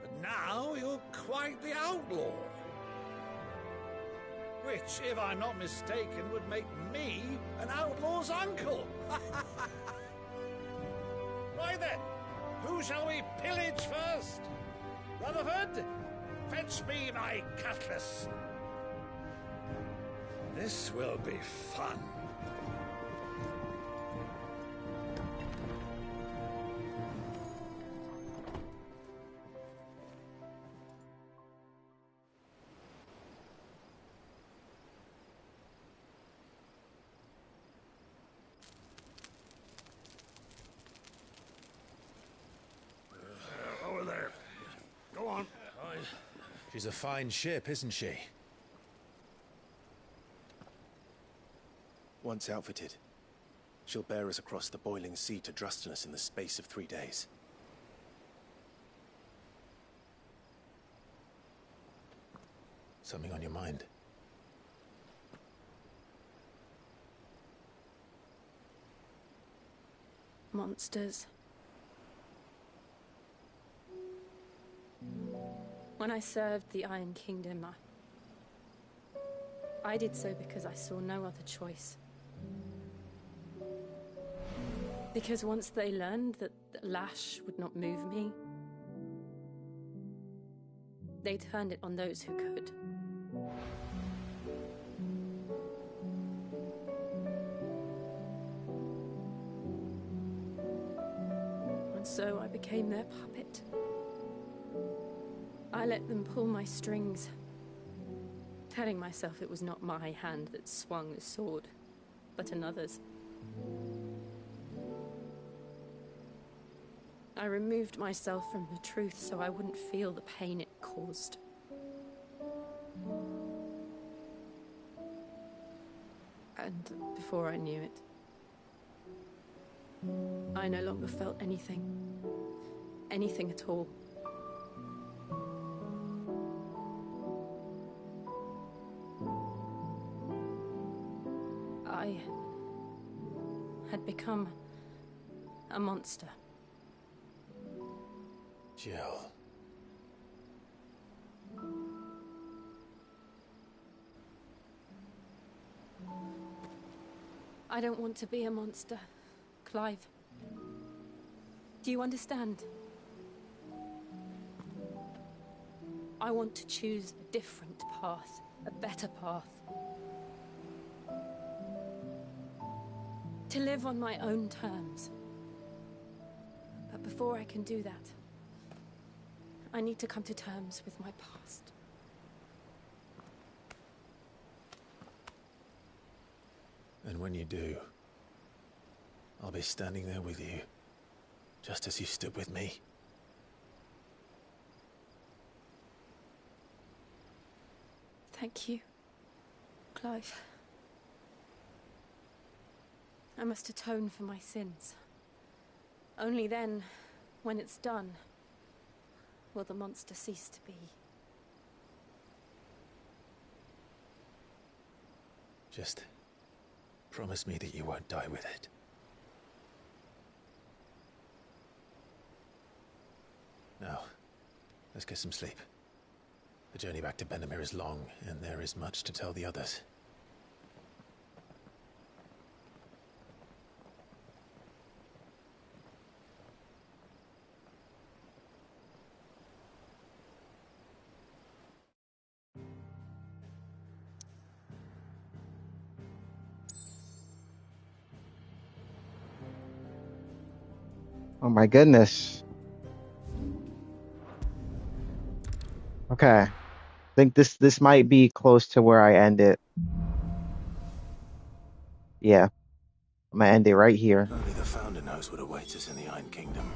but now you're quite the outlaw. Which, if I'm not mistaken, would make me an outlaw's uncle. Right then, who shall we pillage first? Rutherford, fetch me my cutlass. This will be fun. Over there. Go on. She's a fine ship, isn't she? Once outfitted, she'll bear us across the boiling sea to Drustinus in the space of 3 days. Something on your mind? Monsters. When I served the Iron Kingdom, I did so because I saw no other choice. Because once they learned that the lash would not move me, they turned it on those who could. And so I became their puppet. I let them pull my strings, telling myself it was not my hand that swung the sword, but another's. I removed myself from the truth so I wouldn't feel the pain it caused. And before I knew it, I no longer felt anything. Anything at all. I had become a monster. Jill. I don't want to be a monster, Clive. Do you understand? I want to choose a different path, a better path. To live on my own terms. But before I can do that, I need to come to terms with my past. And when you do, I'll be standing there with you, just as you stood with me. Thank you, Clive. I must atone for my sins. Only then, when it's done, will the monster cease to be. Just promise me that you won't die with it. Now, let's get some sleep. The journey back to Benamir is long, and there is much to tell the others. Oh my goodness. Okay. I think this might be close to where I end it. Yeah. I'm gonna end it right here. Only the Founder knows what awaits us in the Iron Kingdom.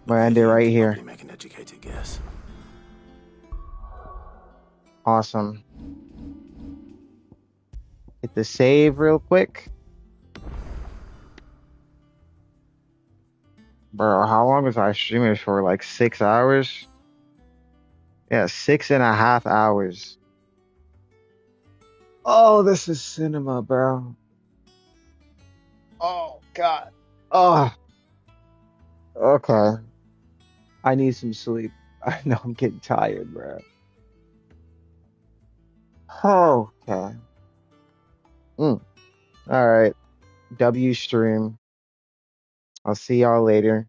I'm gonna end it right here. Probably make an educated guess. Awesome. Hit the save real quick. Bro, how long was I streaming for? Like 6 hours? Yeah, 6.5 hours. Oh, this is cinema, bro. Oh God. Oh, okay. I need some sleep. I know I'm getting tired, bro. Okay. All right. W stream. I'll see y'all later.